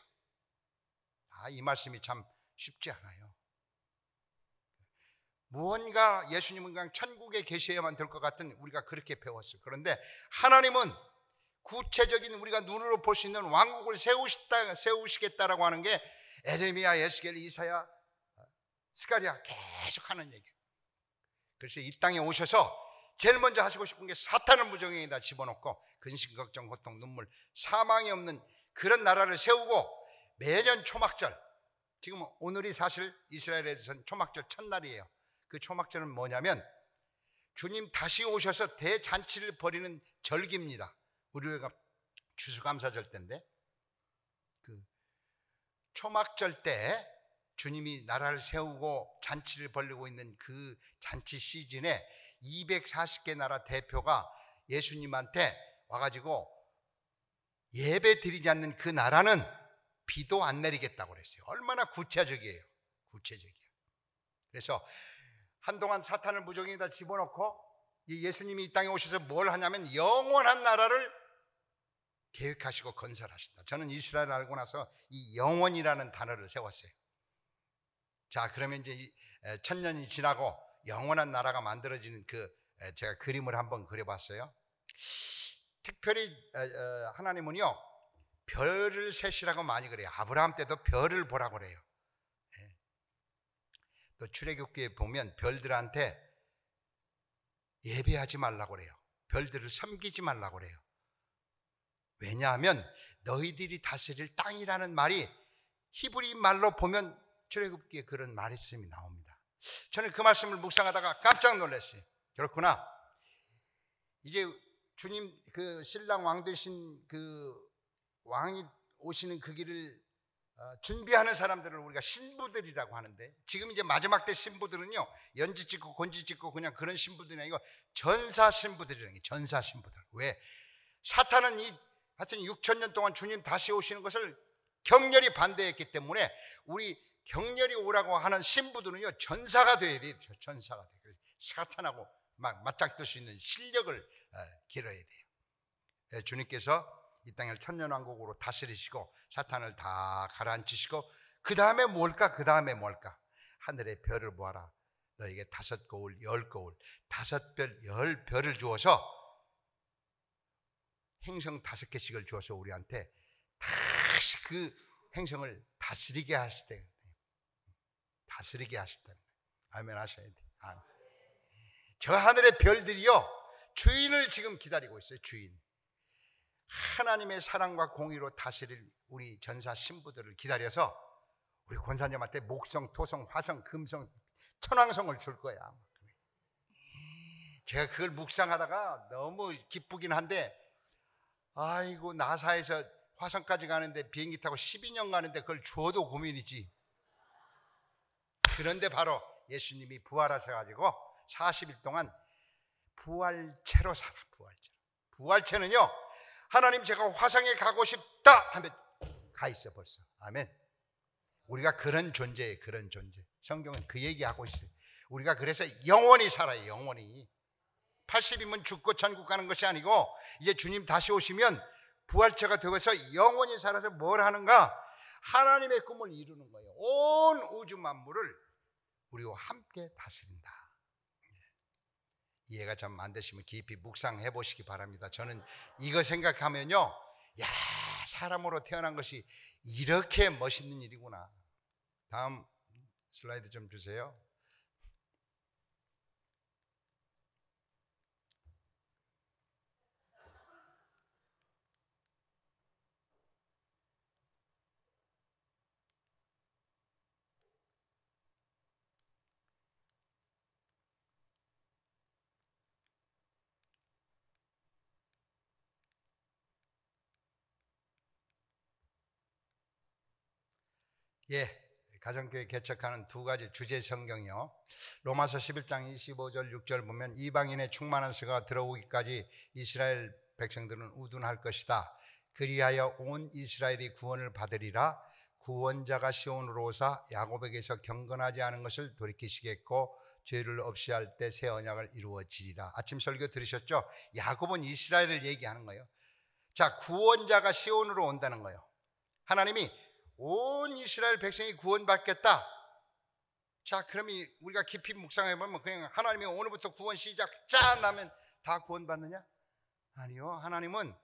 이 말씀이 참 쉽지 않아요. 무언가 예수님은 그냥 천국에 계셔야만 될 것 같은 우리가 그렇게 배웠어요. 그런데 하나님은 구체적인 우리가 눈으로 볼 수 있는 왕국을 세우시겠다라고 하는 게 에레미야, 에스겔, 이사야, 스가랴 계속 하는 얘기예요. 그래서 이 땅에 오셔서 제일 먼저 하시고 싶은 게 사탄을 무정에다 집어넣고 근심, 걱정, 고통, 눈물, 사망이 없는 그런 나라를 세우고 매년 초막절, 지금 오늘이 사실 이스라엘에서는 초막절 첫날이에요. 그 초막절은 뭐냐면 주님 다시 오셔서 대잔치를 벌이는 절기입니다. 우리가 추수감사절 때인데 그 초막절 때 주님이 나라를 세우고 잔치를 벌이고 있는 그 잔치 시즌에 240개 나라 대표가 예수님한테 와가지고 예배 드리지 않는 그 나라는 비도 안 내리겠다고 그랬어요. 얼마나 구체적이에요. 구체적이에요. 그래서 한동안 사탄을 무정에다 집어넣고 예수님이 이 땅에 오셔서 뭘 하냐면 영원한 나라를 계획하시고 건설하신다. 저는 이스라엘 알고 나서 이 영원이라는 단어를 세웠어요. 자, 그러면 이제 1000년이 지나고 영원한 나라가 만들어지는 제가 그림을 한번 그려봤어요. 특별히 하나님은요 별을 세시라고 많이 그래요. 아브라함 때도 별을 보라고 그래요. 또 출애굽기에 보면 별들한테 예배하지 말라고 그래요. 별들을 섬기지 말라고 그래요. 왜냐하면 너희들이 다스릴 땅이라는 말이 히브리 말로 보면 출애굽기에 그런 말씀이 나옵니다. 저는 그 말씀을 묵상하다가 깜짝 놀랐어요. 그렇구나. 이제 주님 그 신랑 왕 되신 그 왕이 오시는 그 길을 준비하는 사람들을 우리가 신부들이라고 하는데, 지금 이제 마지막 때 신부들은요 연지 찍고 건지 찍고 그냥 그런 신부들이 아니고 전사 신부들이라는 게, 전사 신부들. 왜? 사탄은 하여튼 6,000년 동안 주님 다시 오시는 것을 격렬히 반대했기 때문에 우리 격렬히 오라고 하는 신부들은요 전사가 돼야 돼요. 전사가 돼요. 사탄하고 막 맞짱뜰 수 있는 실력을 길어야 돼요. 주님께서 이 땅을 천년왕국으로 다스리시고 사탄을 다 가라앉히시고 그 다음에 뭘까? 그 다음에 뭘까? 하늘의 별을 보아라. 너에게 5 거울, 10 거울, 5별, 10별을 주어서 행성 5개씩을 주어서 우리한테 다시 그 행성을 다스리게 하시대. 다스리게 하시다. 아멘 하셔야 돼. 아멘. 저 하늘의 별들이요, 주인을 지금 기다리고 있어요. 주인. 하나님의 사랑과 공의로 다스릴 우리 전사 신부들을 기다려서 우리 권사님한테 목성, 토성, 화성, 금성, 천왕성을 줄 거야. 제가 그걸 묵상하다가 너무 기쁘긴 한데, 아이고, 나사에서 화성까지 가는데 비행기 타고 12년 가는데 그걸 줘도 고민이지. 그런데 바로 예수님이 부활하셔가지고 40일 동안 부활체로 살아. 부활체는요, 하나님 제가 화성에 가고 싶다 하면 가 있어 벌써. 아멘. 우리가 그런 존재예요. 그런 존재. 성경은 그 얘기하고 있어요. 우리가 그래서 영원히 살아요. 영원히. 80이면 죽고 천국 가는 것이 아니고, 이제 주님 다시 오시면 부활체가 되어서 영원히 살아서 뭘 하는가? 하나님의 꿈을 이루는 거예요. 온 우주 만물을 우리와 함께 다스린다. 이해가 좀 안 되시면 깊이 묵상해 보시기 바랍니다. 저는 이거 생각하면요, 야, 사람으로 태어난 것이 이렇게 멋있는 일이구나. 다음 슬라이드 좀 주세요. 예, 가정교회 개척하는 두 가지 주제 성경이요. 로마서 11장 25절 6절 보면 이방인의 충만한 수가 들어오기까지 이스라엘 백성들은 우둔할 것이다. 그리하여 온 이스라엘이 구원을 받으리라. 구원자가 시온으로 오사 야곱에게서 경건하지 않은 것을 돌이키시겠고 죄를 없이 할 때 새 언약을 이루어지리라. 아침 설교 들으셨죠? 야곱은 이스라엘을 얘기하는 거예요. 자, 구원자가 시온으로 온다는 거예요. 하나님이 온 이스라엘 백성이 구원받겠다. 자, 그러면 우리가 깊이 묵상해보면 그냥 하나님이 오늘부터 구원 시작 짠 하면 다 구원받느냐? 아니요. 하나님은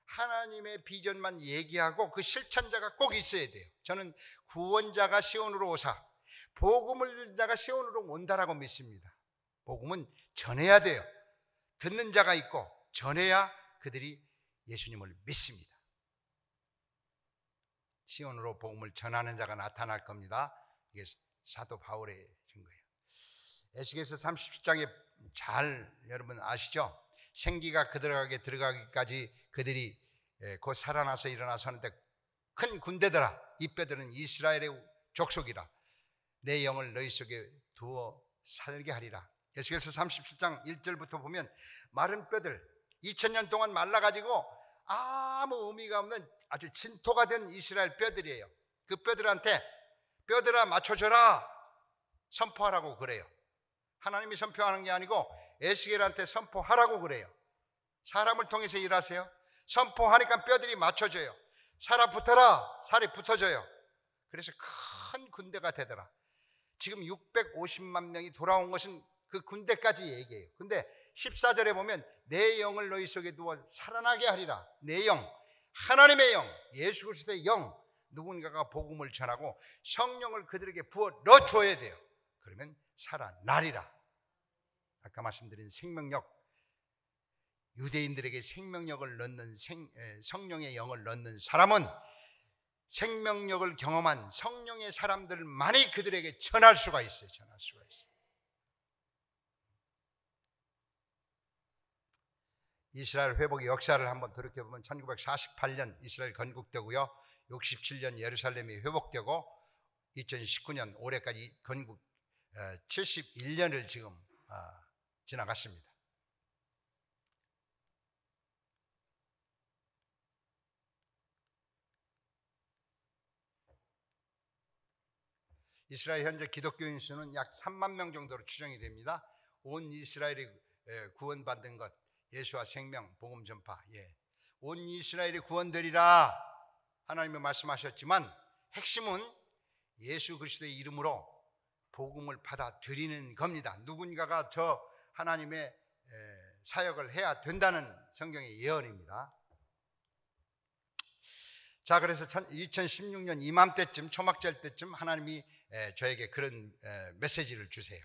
하나님의 비전만 얘기하고 그 실천자가 꼭 있어야 돼요. 저는 구원자가 시온으로 오사, 복음을 듣는 자가 시온으로 온다라고 믿습니다. 복음은 전해야 돼요. 듣는 자가 있고 전해야 그들이 예수님을 믿습니다. 시온으로 복음을 전하는 자가 나타날 겁니다. 이게 사도 바울의 증거예요. 에스겔서 37장에 잘 여러분 아시죠? 생기가 그들에게 들어가기까지 그들이 곧 살아나서 일어나서는데 큰 군대들아, 이 뼈들은 이스라엘의 족속이라 내 영을 너희 속에 두어 살게 하리라. 에스겔서 37장 1절부터 보면 마른 뼈들 2000년 동안 말라가지고 아무 의미가 없는 아주 진토가 된 이스라엘 뼈들이에요. 그 뼈들한테 뼈들아 맞춰줘라 선포하라고 그래요. 하나님이 선포하는 게 아니고 에스겔한테 선포하라고 그래요. 사람을 통해서 일하세요. 선포하니까 뼈들이 맞춰져요. 살아 붙어라, 살이 붙어져요. 그래서 큰 군대가 되더라. 지금 650만 명이 돌아온 것은 그 군대까지 얘기해요. 근데 14절에 보면 내 영을 너희 속에 두어 살아나게 하리라. 내 영, 하나님의 영, 예수 그리스도의 영, 누군가가 복음을 전하고 성령을 그들에게 부어 넣어줘야 돼요. 그러면 살아나리라. 아까 말씀드린 생명력, 유대인들에게 생명력을 넣는 성령의 영을 넣는 사람은 생명력을 경험한 성령의 사람들만이 그들에게 전할 수가 있어요. 전할 수가 있어요. 이스라엘 회복의 역사를 한번 돌이켜보면 1948년 이스라엘 건국되고요, 67년 예루살렘이 회복되고 2019년 올해까지 건국 71년을 지금 지나갔습니다. 이스라엘 현재 기독교인 수는 약 3만 명 정도로 추정이 됩니다. 온 이스라엘이 구원받은 것, 예수와 생명, 복음 전파, 온 이스라엘이 구원되리라 하나님이 말씀하셨지만 핵심은 예수 그리스도의 이름으로 복음을 받아들이는 겁니다. 누군가가 저 하나님의 사역을 해야 된다는 성경의 예언입니다. 자, 그래서 2016년 이맘때쯤, 초막절 때쯤 하나님이 저에게 그런 메시지를 주세요.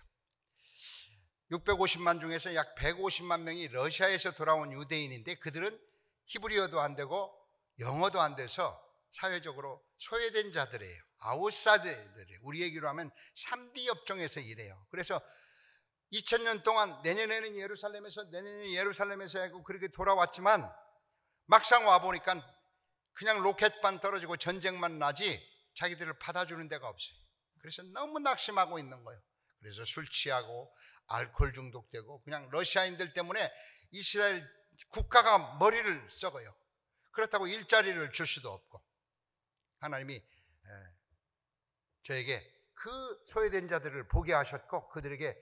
650만 중에서 약 150만 명이 러시아에서 돌아온 유대인인데 그들은 히브리어도 안 되고 영어도 안 돼서 사회적으로 소외된 자들이에요. 아웃사이더들이에요. 우리 얘기로 하면 3D 업종에서 일해요. 그래서 2000년 동안 내년에는 예루살렘에서 하고 그렇게 돌아왔지만 막상 와보니까 그냥 로켓만 떨어지고 전쟁만 나지 자기들을 받아주는 데가 없어요. 그래서 너무 낙심하고 있는 거예요. 그래서 술 취하고 알코올 중독되고 그냥 러시아인들 때문에 이스라엘 국가가 머리를 썩어요. 그렇다고 일자리를 줄 수도 없고 하나님이 저에게 그 소외된 자들을 보게 하셨고 그들에게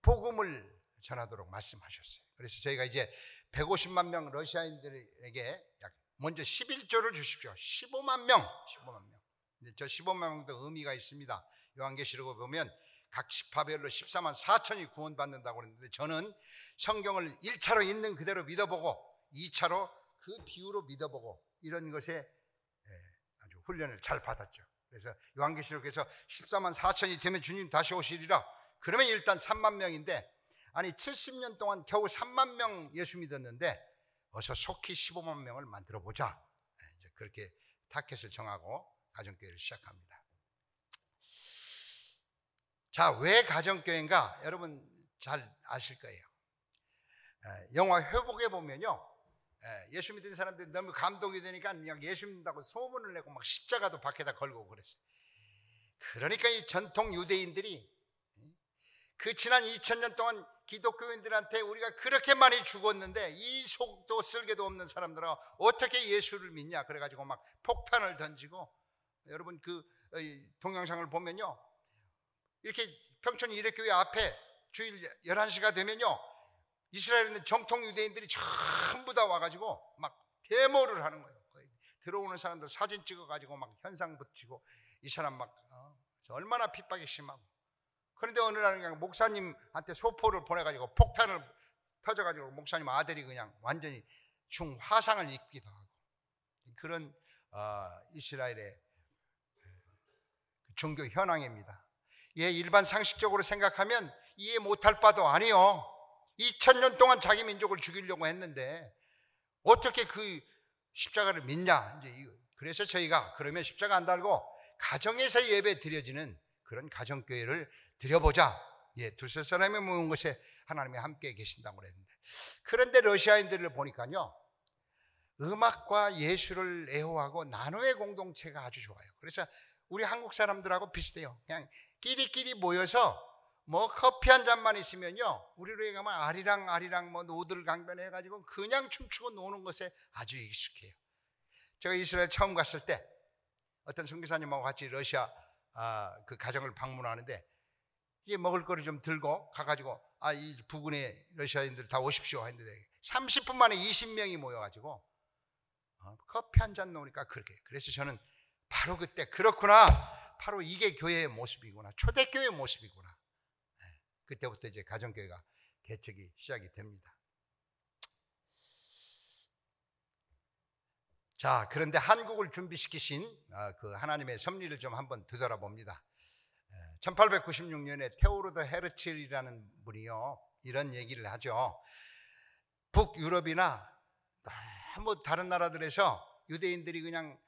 복음을 전하도록 말씀하셨어요. 그래서 저희가 이제 150만 명 러시아인들에게 먼저 11조를 주십시오. 15만 명. 근데 저 15만 명도 의미가 있습니다. 요한계시록을 보면 각 지파별로 14만 4천이 구원받는다고 그랬는데 저는 성경을 1차로 있는 그대로 믿어보고 2차로 그 비유로 믿어보고 이런 것에 아주 훈련을 잘 받았죠. 그래서 요한계시록에서 14만 4천이 되면 주님 다시 오시리라. 그러면 일단 3만 명인데 아니 70년 동안 겨우 3만 명 예수 믿었는데 어서 속히 15만 명을 만들어 보자. 이제 그렇게 타켓을 정하고 가정교회를 시작합니다. 자, 왜 가정교회인가? 여러분 잘 아실 거예요. 영화 회복에 보면요, 예수 믿는 사람들이 너무 감동이 되니까 그냥 예수 믿는다고 소문을 내고 막 십자가도 밖에다 걸고 그랬어요. 그러니까 이 전통 유대인들이 그 지난 2000년 동안 기독교인들한테 우리가 그렇게 많이 죽었는데 이 속도 쓸개도 없는 사람들은 어떻게 예수를 믿냐 그래가지고 막 폭탄을 던지고, 여러분 그 동영상을 보면요, 이렇게 평촌 이레교회 앞에 주일 11시가 되면요 이스라엘에 있는 정통 유대인들이 전부 다 와가지고 막 데모를 하는 거예요. 들어오는 사람들 사진 찍어가지고 막 현상 붙이고 이 사람 막 얼마나 핍박이 심하고. 그런데 어느 날 그냥 목사님한테 소포를 보내가지고 폭탄을 터져가지고 목사님 아들이 그냥 완전히 중화상을 입기도 하고, 그런 이스라엘의 종교 현황입니다. 예, 일반 상식적으로 생각하면 이해 못할 바도 아니요. 2000년 동안 자기 민족을 죽이려고 했는데 어떻게 그 십자가를 믿냐. 이제 그래서 저희가 그러면 십자가 안 달고 가정에서 예배 드려지는 그런 가정교회를 드려보자. 예, 두세 사람이 모은 것에 하나님이 함께 계신다고 그랬는데, 그런데 러시아인들을 보니까요 음악과 예술을 애호하고 나눔의 공동체가 아주 좋아요. 그래서 우리 한국 사람들하고 비슷해요. 그냥 끼리끼리 모여서 뭐 커피 한 잔만 있으면요 우리로 얘기하면 아리랑 뭐 노들 강변해가지고 그냥 춤추고 노는 것에 아주 익숙해요. 제가 이스라엘 처음 갔을 때 어떤 선교사님하고 같이 러시아 그 가정을 방문하는데 이제 먹을 거를 좀 들고 가가지고 이 부근에 러시아인들 다 오십시오 했는데 30분 만에 20명이 모여가지고 커피 한 잔 놓으니까 그렇게. 그래서 저는 바로 그때 그렇구나, 바로 이게 교회의 모습이구나, 초대교회의 모습이구나. 그때부터 이제 가정교회가 개척이 시작이 됩니다. 자, 그런데 한국을 준비시키신 그 하나님의 섭리를 좀 한번 되돌아봅니다. 1896년에 테오도르 헤르츠리라는 분이요 이런 얘기를 하죠. 북유럽이나 너무 다른 나라들에서 유대인들이 그냥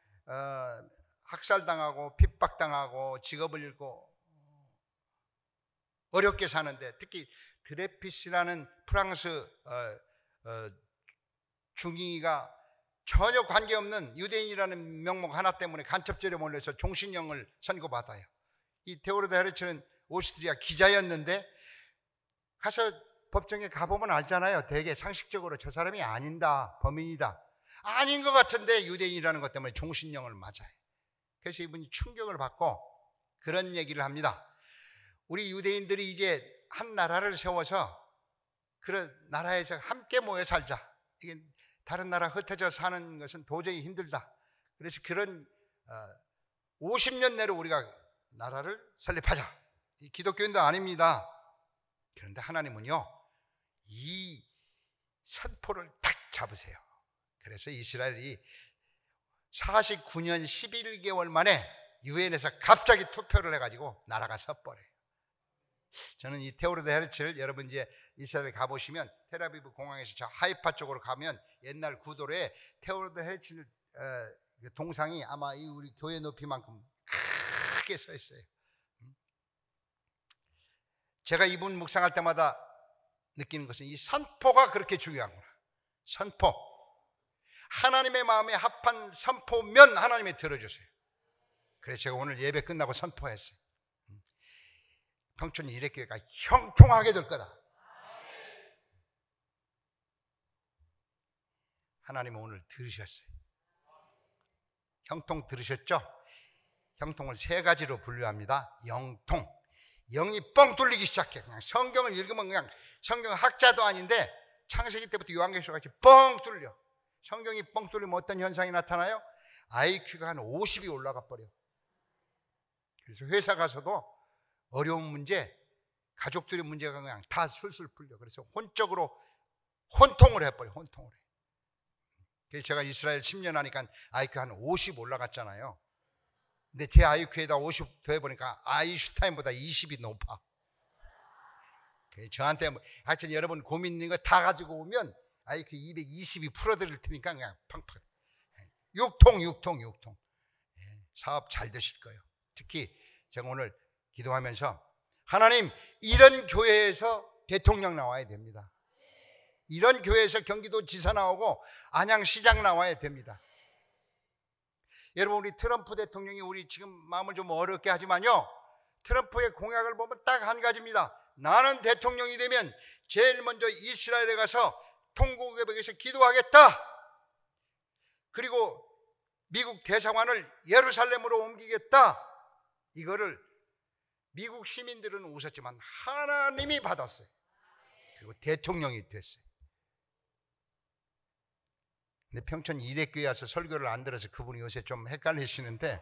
학살당하고 핍박당하고 직업을 잃고 어렵게 사는데, 특히 드레피스라는 프랑스 중위가 전혀 관계없는 유대인이라는 명목 하나 때문에 간첩죄에 몰려서 종신형을 선고받아요. 이 테오도르 헤르츠는 오스트리아 기자였는데 가서 법정에 가보면 알잖아요. 되게 상식적으로 저 사람이 아닌다, 범인이다, 아닌 것 같은데 유대인이라는 것 때문에 종신형을 맞아요. 그래서 이분이 충격을 받고 그런 얘기를 합니다. 우리 유대인들이 이제 한 나라를 세워서 그런 나라에서 함께 모여 살자. 이게 다른 나라 흩어져 사는 것은 도저히 힘들다. 그래서 그런 50년 내로 우리가 나라를 설립하자. 이 기독교인도 아닙니다. 그런데 하나님은요 이 선포를 탁 잡으세요. 그래서 이스라엘이 49년 11개월 만에 유엔에서 갑자기 투표를 해가지고 나라가 서버려요. 저는 이 테오도르 헤르츠를 여러분 이제 이스라엘에 가보시면 텔아비브 공항에서 저 하이파 쪽으로 가면 옛날 구도로에 테오도르 헤르츠 동상이 아마 이 우리 교회 높이만큼 크게 서 있어요. 제가 이분 묵상할 때마다 느끼는 것은 이 선포가 그렇게 중요하구나. 선포. 하나님의 마음에 합한 선포면 하나님이 들어주세요. 그래서 제가 오늘 예배 끝나고 선포했어요. 평촌 이래교회가 형통하게 될 거다. 하나님은 오늘 들으셨어요. 형통 들으셨죠? 형통을 세 가지로 분류합니다. 영통. 영이 뻥 뚫리기 시작해. 그냥 성경을 읽으면 그냥 성경 학자도 아닌데 창세기 때부터 요한계시록 같이 뻥 뚫려. 성경이 뻥 뚫리면 어떤 현상이 나타나요? IQ가 한 50이 올라가 버려. 그래서 회사 가서도 어려운 문제, 가족들의 문제가 그냥 다 술술 풀려. 그래서 혼적으로 혼통을 해버려. 혼통을 해. 그래서 제가 이스라엘 10년 하니까 IQ 한 50 올라갔잖아요. 근데 제 IQ에다 50 더해보니까 아인슈타인보다 20이 높아. 저한테 하여튼 여러분 고민 있는 거 다 가지고 오면 IQ 220이 풀어드릴 테니까 그냥 팡팡. 육통. 사업 잘 되실 거예요. 특히 제가 오늘 기도하면서 하나님, 이런 교회에서 대통령 나와야 됩니다. 이런 교회에서 경기도 지사 나오고 안양시장 나와야 됩니다. 여러분, 우리 트럼프 대통령이 우리 지금 마음을 좀 어렵게 하지만요, 트럼프의 공약을 보면 딱 한 가지입니다. 나는 대통령이 되면 제일 먼저 이스라엘에 가서 통곡에서 기도하겠다. 그리고 미국 대사관을 예루살렘으로 옮기겠다. 이거를 미국 시민들은 웃었지만 하나님이 받았어요. 그리고 대통령이 됐어요. 근데 평촌 이래교회 와서 설교를 안 들어서 그분이 요새 좀 헷갈리시는데,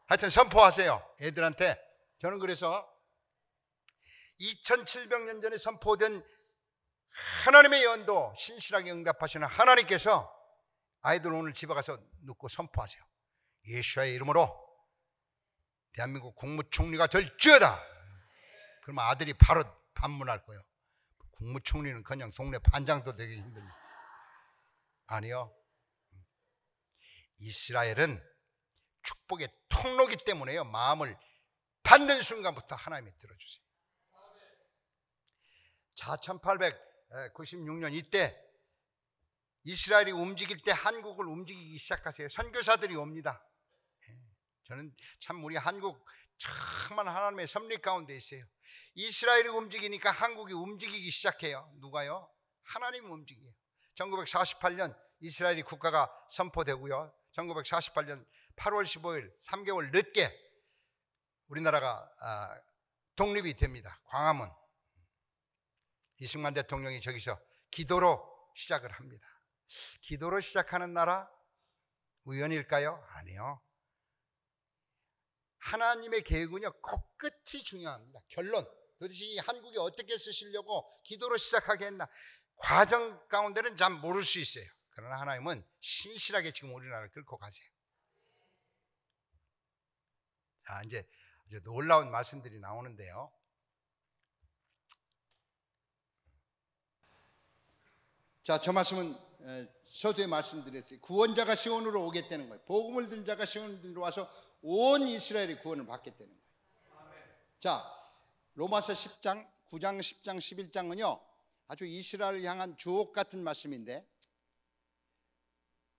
하여튼 선포하세요. 애들한테. 저는 그래서 2700년 전에 선포된 하나님의 연도 신실하게 응답하시는 하나님께서 아이들 오늘 집에 가서 눕고 선포하세요. 예수의 이름으로 대한민국 국무총리가 될지어다. 그러면 아들이 바로 반문할 거예요. 국무총리는 그냥 동네 반장도 되기 힘듭니다. 아니요. 이스라엘은 축복의 통로기 때문에요. 마음을 받는 순간부터 하나님이 들어주세요. 자, 1896년 이때 이스라엘이 움직일 때 한국을 움직이기 시작하세요. 선교사들이 옵니다. 저는 참 우리 한국 정말 하나님의 섭리 가운데 있어요. 이스라엘이 움직이니까 한국이 움직이기 시작해요. 누가요? 하나님이 움직여요. 1948년 이스라엘이 국가가 선포되고요. 1948년 8월 15일 3개월 늦게 우리나라가 독립이 됩니다. 광화문. 이승만 대통령이 저기서 기도로 시작을 합니다. 기도로 시작하는 나라 우연일까요? 아니요. 하나님의 계획은요, 끝이 중요합니다. 결론. 도대체 이 한국이 어떻게 쓰시려고 기도로 시작하게 했나? 과정 가운데는 잘 모를 수 있어요. 그러나 하나님은 신실하게 지금 우리나라를 끌고 가세요. 자, 이제 아주 놀라운 말씀들이 나오는데요. 자, 저 말씀은 서두에 말씀드렸어요. 구원자가 시온으로 오겠다는 거예요. 복음을 든 자가 시온으로 와서 온 이스라엘이 구원을 받겠다는 거예요. 자, 로마서 10장, 9장, 10장, 11장은요 아주 이스라엘을 향한 주옥 같은 말씀인데,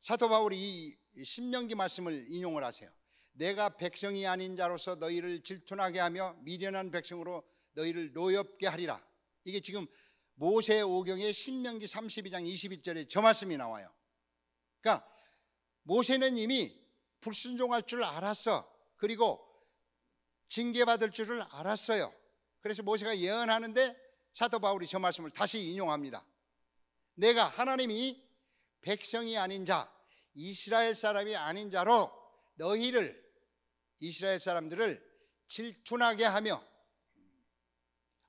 사도 바울이 이 신명기 말씀을 인용을 하세요. 내가 백성이 아닌 자로서 너희를 질투나게 하며 미련한 백성으로 너희를 노엽게 하리라. 이게 지금 모세 오경의 신명기 32장 21절에 저 말씀이 나와요. 그러니까 모세는 이미 불순종할 줄 알았어. 그리고 징계받을 줄을 알았어요. 그래서 모세가 예언하는데 사도 바울이 저 말씀을 다시 인용합니다. 내가 하나님이 백성이 아닌 자, 이스라엘 사람이 아닌 자로 너희를, 이스라엘 사람들을 질투나게 하며,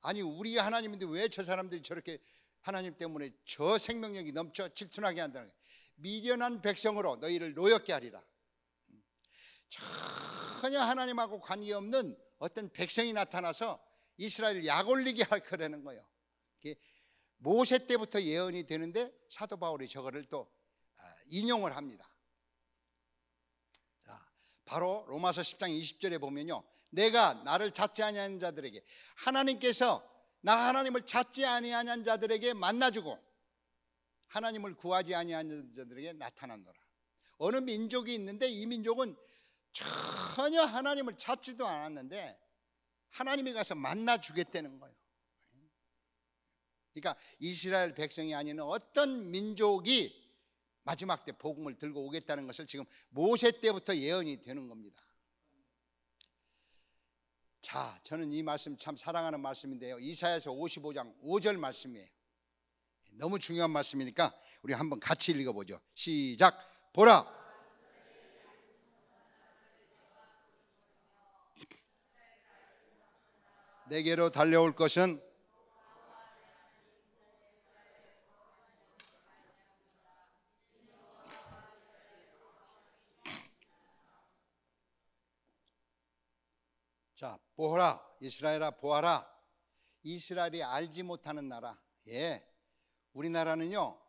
아니 우리 하나님인데 왜 저 사람들이 저렇게 하나님 때문에 저 생명력이 넘쳐 질투나게 한다는 거예요. 미련한 백성으로 너희를 노엽게 하리라. 전혀 하나님하고 관계없는 어떤 백성이 나타나서 이스라엘 약올리게 할 거라는 거예요. 모세 때부터 예언이 되는데 사도 바울이 저거를 또 인용을 합니다. 자, 바로 로마서 10장 20절에 보면요, 내가 나를 찾지 아니하는 자들에게, 하나님께서 나 하나님을 찾지 아니하는 자들에게 만나주고 하나님을 구하지 아니하는 자들에게 나타났노라. 어느 민족이 있는데 이 민족은 전혀 하나님을 찾지도 않았는데 하나님이 가서 만나주겠다는 거예요. 그러니까 이스라엘 백성이 아닌 어떤 민족이 마지막 때 복음을 들고 오겠다는 것을 지금 모세 때부터 예언이 되는 겁니다. 자, 저는 이 말씀 참 사랑하는 말씀인데요, 이사야서 55장 5절 말씀이에요. 너무 중요한 말씀이니까 우리 한번 같이 읽어보죠. 시작. 보라, 내게로 달려올 것은 자, 보라, 이스라엘아 보아라. 이스라엘이 알지 못하는 나라. 예, 우리나라는요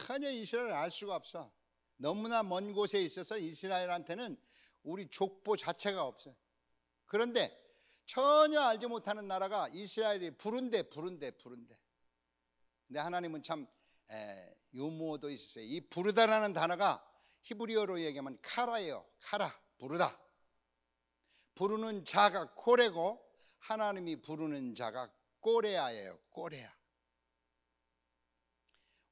전혀 이스라엘을 알 수가 없어. 너무나 먼 곳에 있어서 이스라엘한테는 우리 족보 자체가 없어요. 그런데 전혀 알지 못하는 나라가 이스라엘이 부른데. 근데 하나님은 참 유머도 있었어요. 이 부르다라는 단어가 히브리어로 얘기하면 카라예요. 카라, 부르다. 부르는 자가 코레고 하나님이 부르는 자가 꼬레아예요. 꼬레아.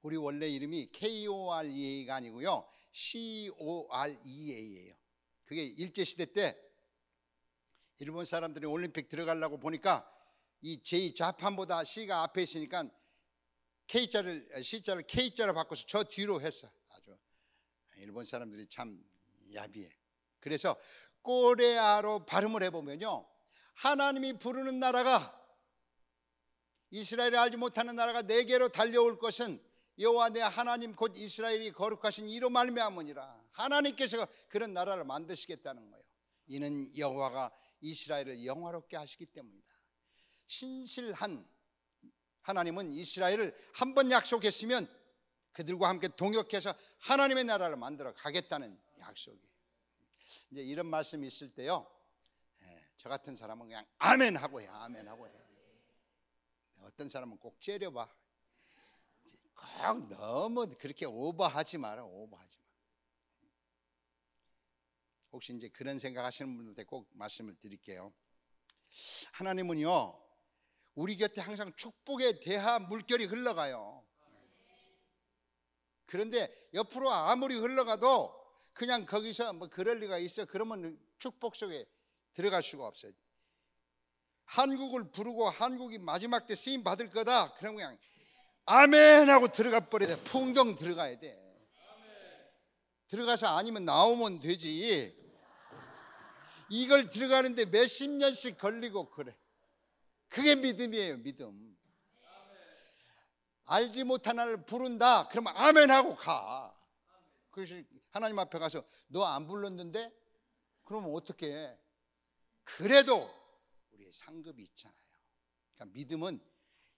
우리 원래 이름이 KOREA가 아니고요, COREA예요. 그게 일제시대 때 일본 사람들이 올림픽 들어가려고 보니까 이 J 자판보다 C가 앞에 있으니까 C자를 K자로 바꿔서 저 뒤로 했어. 아주 일본 사람들이 참 야비해. 그래서 꼬레아로 발음을 해보면요, 하나님이 부르는 나라가, 이스라엘이 알지 못하는 나라가 내게로 달려올 것은 여호와 내 하나님 곧 이스라엘이 거룩하신 이로 말미암으니라. 하나님께서 그런 나라를 만드시겠다는 거예요. 이는 여호와가 이스라엘을 영화롭게 하시기 때문이다. 신실한 하나님은 이스라엘을 한 번 약속했으면 그들과 함께 동역해서 하나님의 나라를 만들어 가겠다는 약속이에요. 이제 이런 말씀이 있을 때요, 저 같은 사람은 그냥 아멘 하고 해. 아멘 하고 해. 어떤 사람은 꼭 째려봐. 꼭 너무 그렇게 오버하지 마라. 오버하지 마. 혹시 이제 그런 생각하시는 분들한테 꼭 말씀을 드릴게요. 하나님은요 우리 곁에 항상 축복의 대하 물결이 흘러가요. 그런데 옆으로 아무리 흘러가도 그냥 거기서 뭐 그럴 리가 있어. 그러면 축복 속에 들어갈 수가 없어요. 한국을 부르고 한국이 마지막 때 쓰임 받을 거다. 그러면 그냥 아멘 하고 들어가 버려야 돼. 풍덩 들어가야 돼. 들어가서 아니면 나오면 되지. 이걸 들어가는데 몇십 년씩 걸리고 그래. 그게 믿음이에요. 믿음. 알지 못한 하나를 부른다. 그러면 아멘 하고 가. 그래서 하나님 앞에 가서 너 안 불렀는데? 그러면 어떻게 해? 그래도 우리의 상급이 있잖아요. 그러니까 믿음은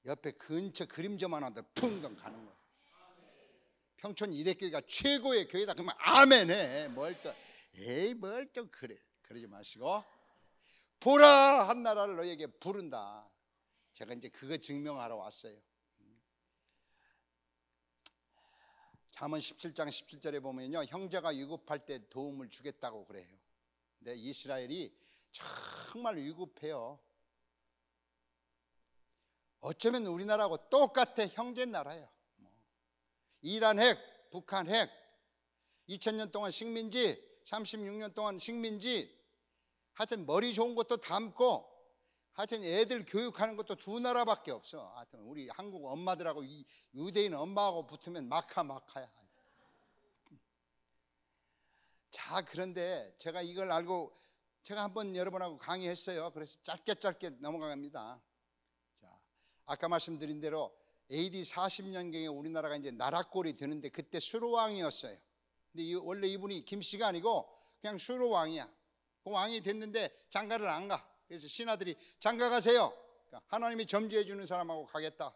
옆에 근처 그림자만 하다 풍덩 가는 거예요. 평촌 일회교회가 최고의 교회다. 그러면 아멘 해. 뭘 또 그래. 그러지 마시고 보라, 한 나라를 너에게 부른다. 제가 이제 그거 증명하러 왔어요. 잠언 17장 17절에 보면요, 형제가 위급할 때 도움을 주겠다고 그래요. 근데 이스라엘이 정말 위급해요. 어쩌면 우리나라하고 똑같아. 형제 나라예요. 이란 핵, 북한 핵, 2000년 동안 식민지, 36년 동안 식민지, 하여튼 머리 좋은 것도 담고, 하여튼 애들 교육하는 것도 두 나라밖에 없어. 하여튼 우리 한국 엄마들하고 이 유대인 엄마하고 붙으면 마카야. 자, 그런데 제가 이걸 알고 제가 한번 여러분하고 강의했어요. 그래서 짧게 넘어갑니다. 자, 아까 말씀드린 대로 AD 40년경에 우리나라가 이제 나라꼴이 되는데 그때 수로왕이었어요. 근데 원래 이분이 김씨가 아니고 그냥 수로왕이야. 그 왕이 됐는데 장가를 안 가. 그래서 신하들이 장가 가세요. 그러니까 하나님이 점지해 주는 사람하고 가겠다.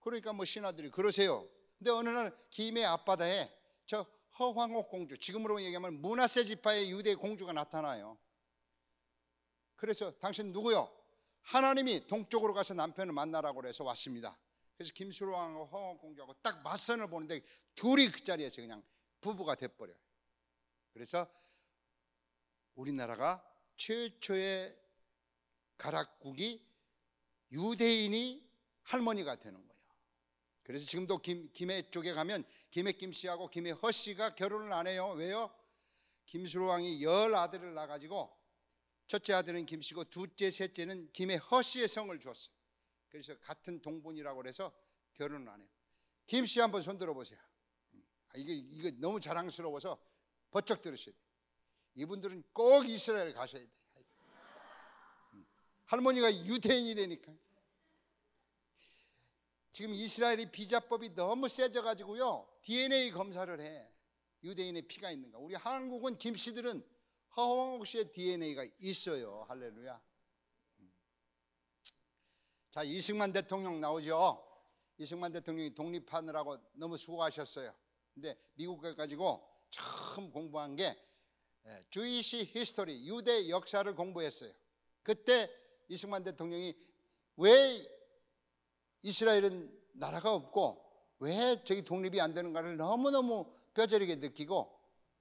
그러니까 뭐 신하들이 그러세요. 근데 어느 날 김해 앞바다에 저 허황옥 공주, 지금으로 얘기하면 므낫세 지파의 유대 공주가 나타나요. 그래서 당신 누구요? 하나님이 동쪽으로 가서 남편을 만나라고 해서 왔습니다. 그래서 김수로왕하고 허황옥 공주하고 딱 맞선을 보는데 둘이 그 자리에서 그냥 부부가 돼버려요. 그래서 우리나라가 최초의 가락국이 유대인이 할머니가 되는 거예요. 그래서 지금도 김해 쪽에 가면 김해 김씨하고 김해 허씨가 결혼을 안 해요. 왜요? 김수로왕이 10아들을 낳아가지고 첫째 아들은 김씨고 둘째, 셋째는 김해 허씨의 성을 줬어요. 그래서 같은 동분이라고 해서 결혼을 안 해요. 김씨 한번 손 들어보세요. 이거 너무 자랑스러워서 버쩍 들으셔야 돼요. 이분들은 꼭 이스라엘 가셔야 돼요. 할머니가 유대인이라니까. 지금 이스라엘이 비자법이 너무 세져가지고요, DNA 검사를 해. 유대인의 피가 있는가. 우리 한국은 김씨들은 허황옥 씨의 DNA가 있어요. 할렐루야. 자, 이승만 대통령 나오죠. 이승만 대통령이 독립하느라고 너무 수고하셨어요. 근데 미국에 가지고 처음 공부한 게 주이시 히스토리, 유대 역사를 공부했어요. 그때 이승만 대통령이 왜 이스라엘은 나라가 없고 왜 저기 독립이 안 되는가를 너무너무 뼈저리게 느끼고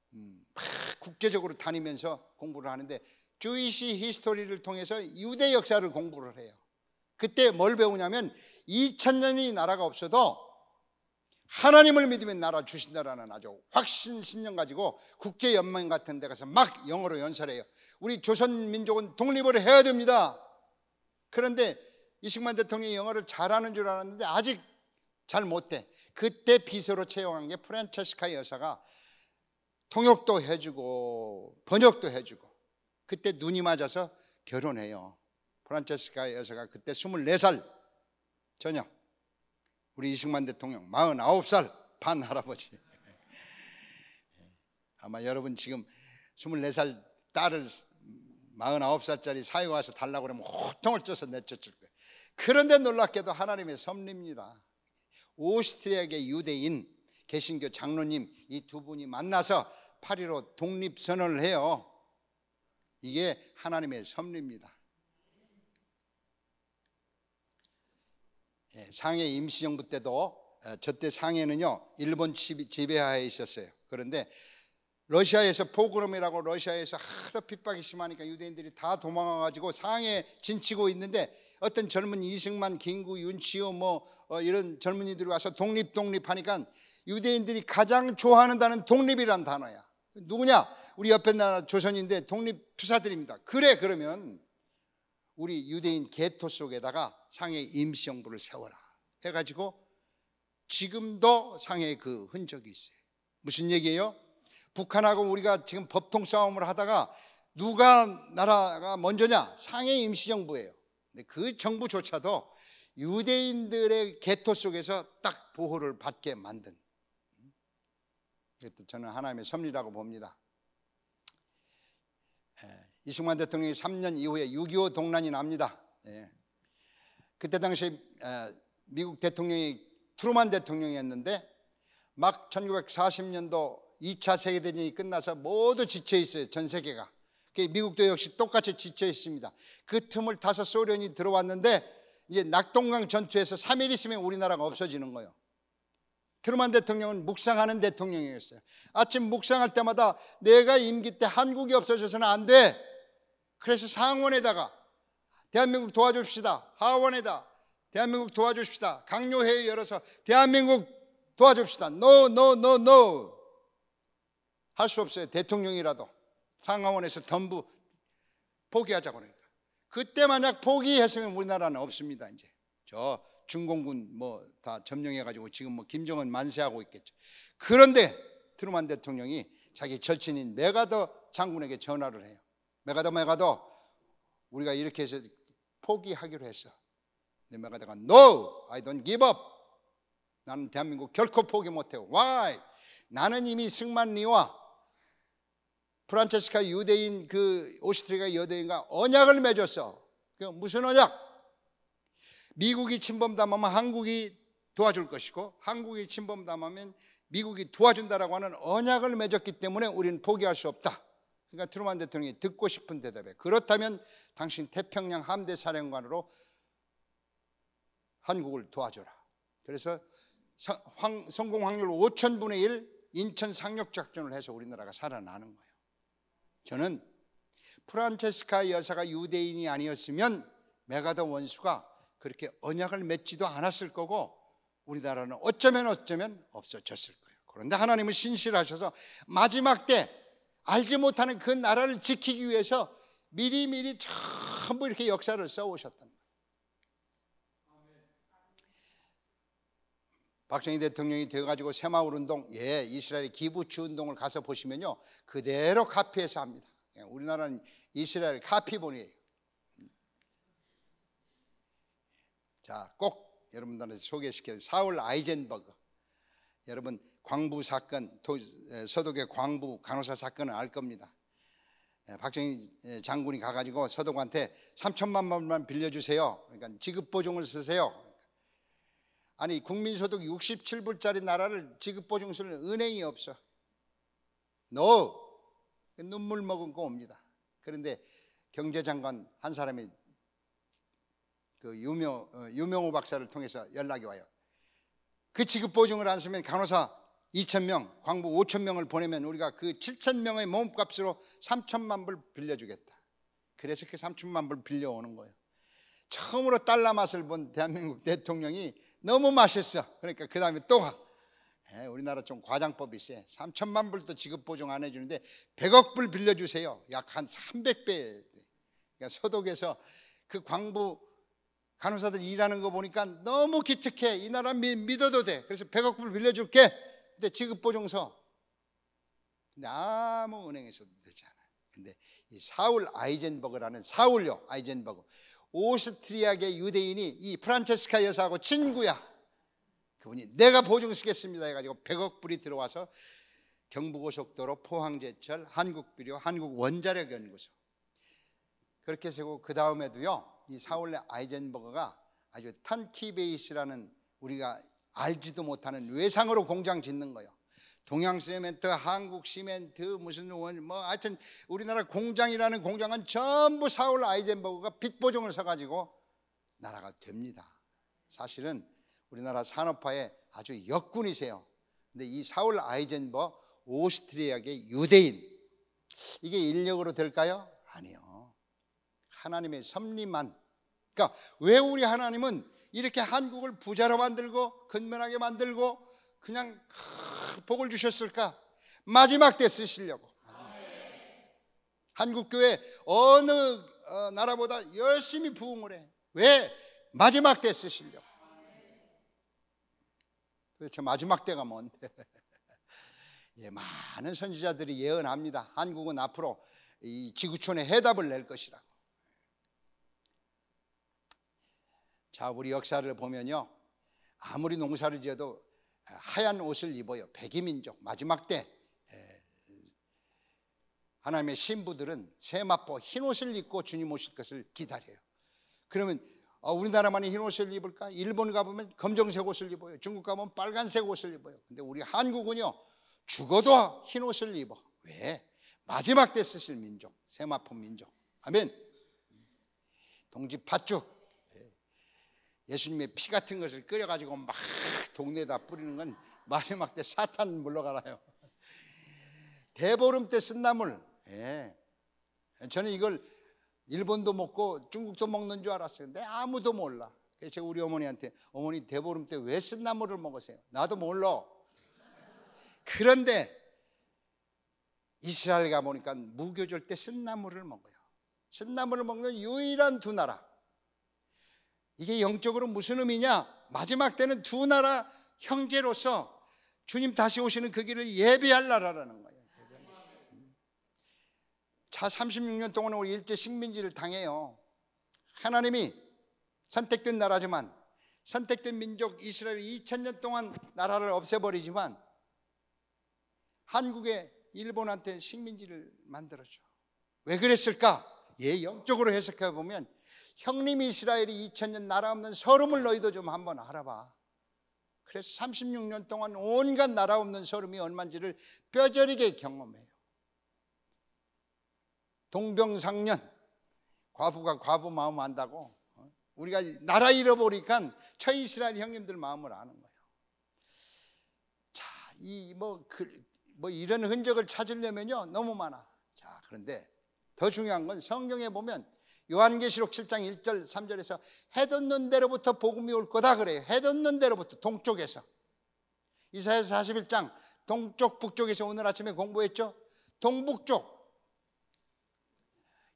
막 국제적으로 다니면서 공부를 하는데 주이시 히스토리를 통해서 유대 역사를 공부를 해요. 그때 뭘 배우냐면 2000년이 나라가 없어도 하나님을 믿으면 나라 주신다라는 아주 확신 신념 가지고 국제연맹 같은 데 가서 막 영어로 연설해요. 우리 조선민족은 독립을 해야 됩니다. 그런데 이승만 대통령이 영어를 잘하는 줄 알았는데 아직 잘 못해. 그때 비서로 채용한 게 프란체스카 여사가 통역도 해주고 번역도 해주고, 그때 눈이 맞아서 결혼해요. 프란체스카 여사가 그때 24살 저녁, 우리 이승만 대통령 49살 반 할아버지. 아마 여러분 지금 24살 딸을 49살짜리 사회가 와서 달라고 그러면 호통을 쳐서 내쫓을 거예요. 그런데 놀랍게도 하나님의 섭리입니다. 오스트리아계 유대인 개신교 장로님 이 두 분이 만나서 8.15 독립선언을 해요. 이게 하나님의 섭리입니다. 상해 임시정부 때도 저때 상해는요 일본 지배하에 있었어요. 그런데 러시아에서 포그롬이라고 러시아에서 하도 핍박이 심하니까 유대인들이 다 도망와가지고 상해에 진치고 있는데 어떤 젊은 이승만, 김구, 윤치호 이런 젊은이들이 와서 독립하니까 유대인들이 가장 좋아하는 단어는 독립이란 단어야. 누구냐? 우리 옆에 나라 조선인데 독립 투사들입니다. 그래, 그러면 우리 유대인 게토 속에다가 상해 임시정부를 세워라 해가지고 지금도 상해에 그 흔적이 있어요. 무슨 얘기예요? 북한하고 우리가 지금 법통 싸움을 하다가 누가 나라가 먼저냐? 상해 임시정부예요. 근데 그 정부조차도 유대인들의 게토 속에서 딱 보호를 받게 만든, 이것도 저는 하나님의 섭리라고 봅니다. 이승만 대통령이 3년 이후에 6.25 동란이 납니다. 그때 당시 미국 대통령이 트루만 대통령이었는데 막 1940년도 2차 세계대전이 끝나서 모두 지쳐 있어요. 전 세계가. 미국도 역시 똑같이 지쳐 있습니다. 그 틈을 타서 소련이 들어왔는데 이제 낙동강 전투에서 3일 있으면 우리나라가 없어지는 거예요. 트루만 대통령은 묵상하는 대통령이었어요. 아침 묵상할 때마다 내가 임기 때 한국이 없어져서는 안 돼. 그래서 상원에다가 대한민국 도와줍시다, 하원에다 대한민국 도와줍시다, 강요회의 열어서 대한민국 도와줍시다. No. 할 수 없어요. 대통령이라도 상하원에서 전부 포기하자고 그러니까. 그때 만약 포기했으면 우리나라는 없습니다. 이제 저 중공군 다 점령해가지고 지금 김정은 만세하고 있겠죠. 그런데 트루만 대통령이 자기 절친인 메가더 장군에게 전화를 해요. 메가더 우리가 이렇게 해서 포기하기로 했어. 근데 메가더가 No, I don't give up. 나는 대한민국 결코 포기 못해요. Why? 나는 이미 승만리와 프란체스카 유대인 그 오스트리아 유대인과 언약을 맺었어. 그 무슨 언약? 미국이 침범당하면 한국이 도와줄 것이고 한국이 침범당하면 미국이 도와준다라고 하는 언약을 맺었기 때문에 우리는 포기할 수 없다. 그러니까 트루만 대통령이 듣고 싶은 대답에 그렇다면 당신 태평양 함대 사령관으로 한국을 도와줘라. 그래서 성공 확률 5,000분의 1 인천 상륙작전을 해서 우리나라가 살아나는 거예요. 저는 프란체스카 여사가 유대인이 아니었으면 메가더 원수가 그렇게 언약을 맺지도 않았을 거고 우리나라는 어쩌면 없어졌을 거예요. 그런데 하나님은 신실하셔서 마지막 때 알지 못하는 그 나라를 지키기 위해서 미리미리 전부 이렇게 역사를 써오셨단 말이에요. 박정희 대통령이 돼가지고 새마을 운동, 이스라엘 기부치 운동을 가서 보시면요, 그대로 카피해서 합니다. 우리나라는 이스라엘 카피본이에요. 자, 꼭 여러분들한테 소개시켜요. 사울 아이젠버거. 여러분 광부 사건, 서독의 광부 간호사 사건을 알 겁니다. 박정희 장군이 가가지고 서독한테 3천만 원만 빌려주세요. 그러니까 지급보증을 쓰세요. 아니 국민소득 67불짜리 나라를 지급보증 쓸 은행이 없어. 눈물 머금고 옵니다. 그런데 경제장관 한 사람이 그 유명호 박사를 통해서 연락이 와요. 그 지급보증을 안 쓰면 간호사 2,000명, 광부 5,000명을 보내면 우리가 그 7,000명의 몸값으로 3천만 불 빌려주겠다. 그래서 그 3천만 불 빌려오는 거예요. 처음으로 달러 맛을 본 대한민국 대통령이 너무 맛있어. 그러니까 그 다음에 또 가. 우리나라 좀 과장법이 있어요. 3천만 불도 지급보증 안 해주는데 100억 불 빌려주세요. 약 한 300배. 그러니까 서독에서 그 광부 간호사들 일하는 거 보니까 너무 기특해. 이 나라 믿어도 돼. 그래서 100억 불 빌려줄게. 근데 지급보증서. 근데 아무 은행에서도 되지 않아요. 근데 이 사울 아이젠버거라는 사울요 아이젠버거, 오스트리아계 유대인이 이 프란체스카 여사하고 친구야. 그분이 내가 보증 쓰겠습니다 해가지고 100억 불이 들어와서 경부고속도로, 포항제철, 한국비료, 한국원자력연구소 그렇게 세고, 그 다음에도요 이 사울 아이젠버거가 아주 턴키 베이스라는 우리가 알지도 못하는 외상으로 공장 짓는 거예요. 동양시멘트, 한국시멘트, 무슨 하여튼 우리나라 공장이라는 공장은 전부 사울 아이젠버거가 빚보증을 서가지고 나라가 됩니다. 사실은 우리나라 산업화에 아주 역군이세요. 근데 이 사울 아이젠버거 오스트리아계 유대인, 이게 인력으로 될까요? 아니요. 하나님의 섭리만. 그러니까 왜 우리 하나님은 이렇게 한국을 부자로 만들고 건면하게 만들고 그냥 복을 주셨을까? 마지막 때 쓰시려고. 한국교회 어느 나라보다 열심히 부흥을 해. 왜? 마지막 때 쓰시려고. 도대체 마지막 때가 뭔데? 많은 선지자들이 예언합니다. 한국은 앞으로 이 지구촌에 해답을 낼 것이라고. 자, 우리 역사를 보면요, 아무리 농사를 지어도 하얀 옷을 입어요. 백이민족. 마지막 때 하나님의 신부들은 세마포 흰 옷을 입고 주님 오실 것을 기다려요. 그러면 우리나라만이 흰 옷을 입을까? 일본 가보면 검정색 옷을 입어요. 중국 가보면 빨간색 옷을 입어요. 근데 우리 한국은요, 죽어도 흰 옷을 입어. 왜? 마지막 때 쓰실 민족, 세마포 민족. 아멘. 동지팥죽, 예수님의 피 같은 것을 끓여가지고 막 동네에다 뿌리는 건 마지막 때 사탄 물러가라요. 대보름 때 쓴 나물. 저는 이걸 일본도 먹고 중국도 먹는 줄 알았어요. 근데 아무도 몰라. 그래서 제가 우리 어머니한테, 어머니 대보름 때 왜 쓴 나물을 먹으세요? 나도 몰라. 그런데 이스라엘 가보니까 무교절 때 쓴 나물을 먹어요. 쓴 나물을 먹는 유일한 두 나라. 이게 영적으로 무슨 의미냐? 마지막 때는 두 나라 형제로서 주님 다시 오시는 그 길을 예배할 나라라는 거예요. 자, 36년 동안 우리 일제 식민지를 당해요. 하나님이 선택된 나라지만, 선택된 민족 이스라엘이 2000년 동안 나라를 없애버리지만, 한국의 일본한테 식민지를 만들었죠. 왜 그랬을까? 영적으로 해석해 보면 형님 이스라엘이 2000년 나라 없는 서름을 너희도 좀 한번 알아봐. 그래서 36년 동안 온갖 나라 없는 서름이 얼마인지를 뼈저리게 경험해요. 동병상련, 과부가 과부 마음 안다고. 우리가 나라 잃어버리니까 처이스라엘 형님들 마음을 아는 거예요. 자, 이런 흔적을 찾으려면요 너무 많아. 자, 그런데 더 중요한 건 성경에 보면 요한계시록 7장 1절 3절에서 해돋는 데로부터 복음이 올 거다 그래요. 해돋는 데로부터, 동쪽에서. 이사야서 41장 동쪽 북쪽에서 오늘 아침에 공부했죠. 동북쪽.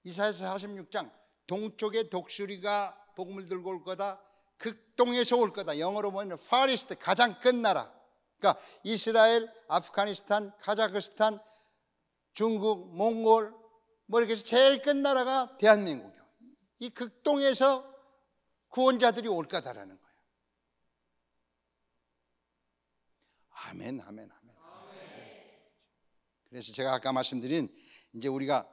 이사야서 46장 동쪽에 독수리가 복음을 들고 올 거다. 극동에서 올 거다. 영어로 보면 파리스트, 가장 끝 나라. 그러니까 이스라엘, 아프가니스탄, 카자흐스탄, 중국, 몽골 이렇게 해서 제일 끝 나라가 대한민국이요. 이 극동에서 구원자들이 올 거다라는 거예요. 아멘, 아멘, 아멘. 그래서 제가 아까 말씀드린 이제 우리가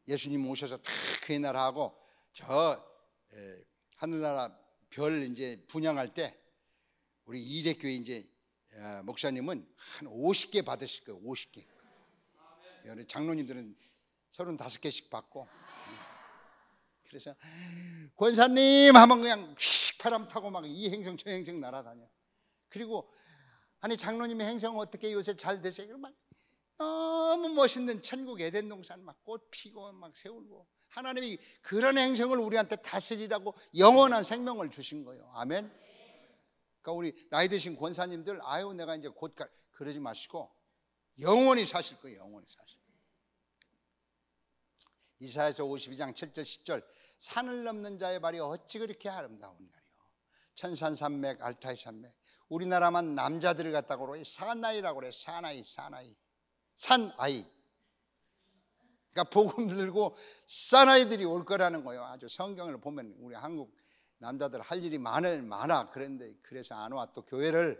예수님 오셔서 다 그의 나라하고 저 하늘나라 별 이제 분양할 때 우리 이대교회 이제 목사님은 한 50개 받으실 거예요. 50개. 우리 장로님들은 35개씩 받고. 그래서 권사님 하면 그냥 휙 바람 타고 막 이 행성 저 행성 날아다녀. 그리고 아니 장로님의 행성 어떻게 요새 잘 되세요? 그러면 너무 멋있는 천국 에덴 동산 막 꽃 피고 막 세울고 하나님이 그런 행성을 우리한테 다스리라고 영원한 생명을 주신 거예요. 아멘. 그러니까 우리 나이 드신 권사님들 아유 내가 이제 곧 그러지 마시고 영원히 사실 거예요. 영원히 사실. 이사야서 52장 7절 10절 산을 넘는 자의 발이 어찌 그렇게 아름다운가요. 천산산맥 알타이 산맥. 우리나라만 남자들을 갖다가 그래 사나이라고 그래. 사나이 산아이. 그러니까 복음 들고 사나이들이 올 거라는 거예요. 아주 성경을 보면 우리 한국 남자들 할 일이 많아. 그런데 그래서 안 와. 또 교회를.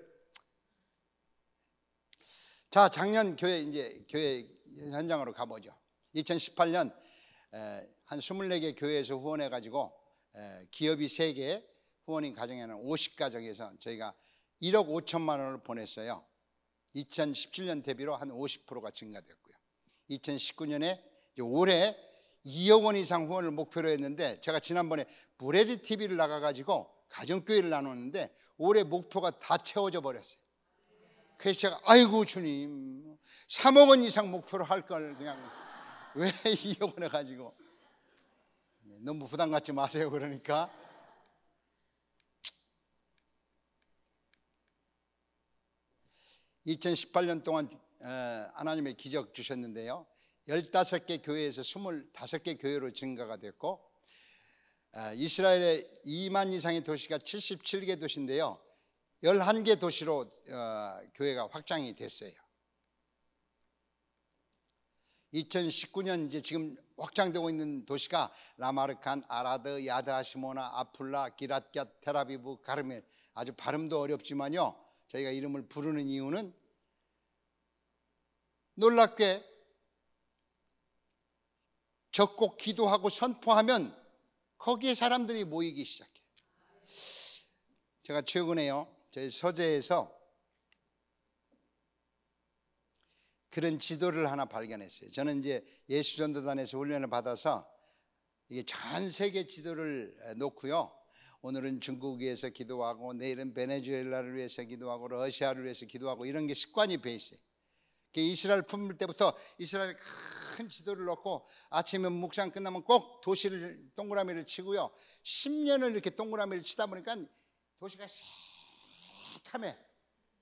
자, 작년 교회 현장으로 가보죠. 2018년 한 24개 교회에서 후원해 가지고 기업이 3개, 후원인 가정에는 50가정에서 저희가 1억 5천만 원을 보냈어요. 2017년 대비로 한 50%가 증가됐고요. 2019년에 올해 2억 원 이상 후원을 목표로 했는데 제가 지난번에 브레디 TV를 나가가지고 가정교회를 나눴는데 올해 목표가 다 채워져 버렸어요. 그래서 제가 아이고 주님 3억 원 이상 목표로 할 걸 그냥 왜 2억 원 해가지고. 너무 부담 갖지 마세요. 그러니까 (2018년) 동안 하나님의 기적 주셨는데요 15개 교회에서 25개 교회로 증가가 됐고 이스라엘의 2만 이상의 도시가 77개 도시인데요 11개 도시로 교회가 확장이 됐어요. 2019년 이제 지금 확장되고 있는 도시가 라마르칸, 아라드, 야드하시모나, 아플라, 기랏갓, 텔아비브, 가르멜. 아주 발음도 어렵지만요 저희가 이름을 부르는 이유는 놀랍게 적고 기도하고 선포하면 거기에 사람들이 모이기 시작해요. 제가 최근에요 저희 서재에서 그런 지도를 하나 발견했어요. 저는 이제 예수전도단에서 훈련을 받아서 이게 전 세계 지도를 놓고요. 오늘은 중국에서 기도하고 내일은 베네수엘라를 위해서 기도하고 러시아를 위해서 기도하고 이런 게 습관이 배 있어요. 이스라엘 품을 때부터 이스라엘 큰 지도를 놓고 아침에 묵상 끝나면 꼭 도시를 동그라미를 치고요. 10년을 이렇게 동그라미를 치다 보니까 도시가 새카매.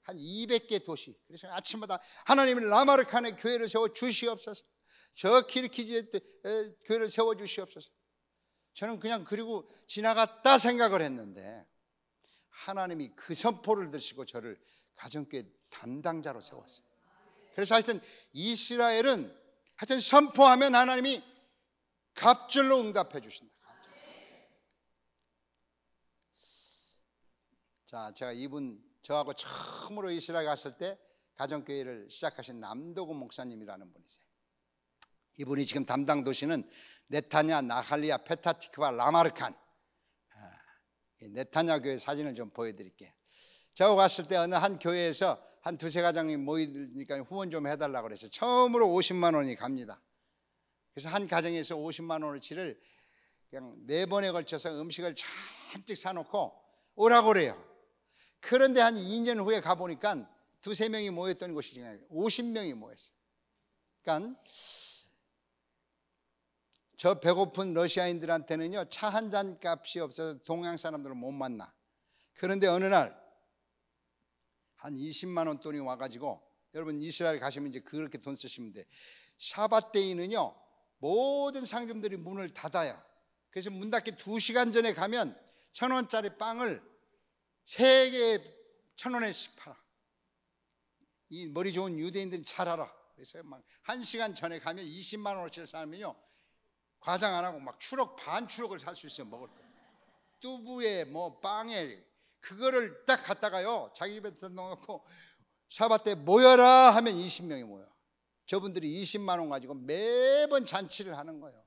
한 200개 도시. 그래서 아침마다 하나님은 라마르칸에 교회를 세워 주시옵소서. 저 키르키즈에 교회를 세워 주시옵소서. 저는 그냥 그리고 지나갔다 생각을 했는데 하나님이 그 선포를 드시고 저를 가정교회 담당자로 세웠어요. 그래서 하여튼 이스라엘은 하여튼 선포하면 하나님이 갑절로 응답해 주신다. 자, 제가 저하고 처음으로 이스라엘 갔을 때 가정교회를 시작하신 남도구 목사님이라는 분이세요. 이분이 지금 담당 도시는 네타냐, 나할리아, 페타티크와 라마르칸. 네타냐 교회 사진을 좀 보여드릴게요. 저 갔을 때 어느 한 교회에서 한 두세 가정이 모이니까 후원 좀 해달라고 그래서 처음으로 50만 원이 갑니다. 그래서 한 가정에서 50만 원어치를 그냥 4번에 걸쳐서 음식을 잔뜩 사놓고 오라고 그래요. 그런데 한 2년 후에 가보니까 두세 명이 모였던 곳이 지금 50명이 모였어요. 그러니까 저 배고픈 러시아인들한테는요, 차 한 잔 값이 없어서 동양 사람들은 못 만나. 그런데 어느 날 한 20만 원 돈이 와가지고, 여러분 이스라엘 가시면 이제 그렇게 돈 쓰시면 돼. 샤밧 데이는요 모든 상점들이 문을 닫아요. 그래서 문 닫기 2시간 전에 가면 1,000원짜리 빵을 3개 1,000원에씩 팔아. 이 머리 좋은 유대인들은 잘 알아. 그래서 막 1시간 전에 가면 20만 원어치를 사면요, 과장 안 하고 막 추럭 반 추럭을 살 수 있어요. 먹을 거. 뚜부에 뭐 빵에 그거를 딱 갖다가요 자기 집에 넣어놓고 샤밧 때 모여라 하면 20명이 모여. 저분들이 20만 원 가지고 매번 잔치를 하는 거예요.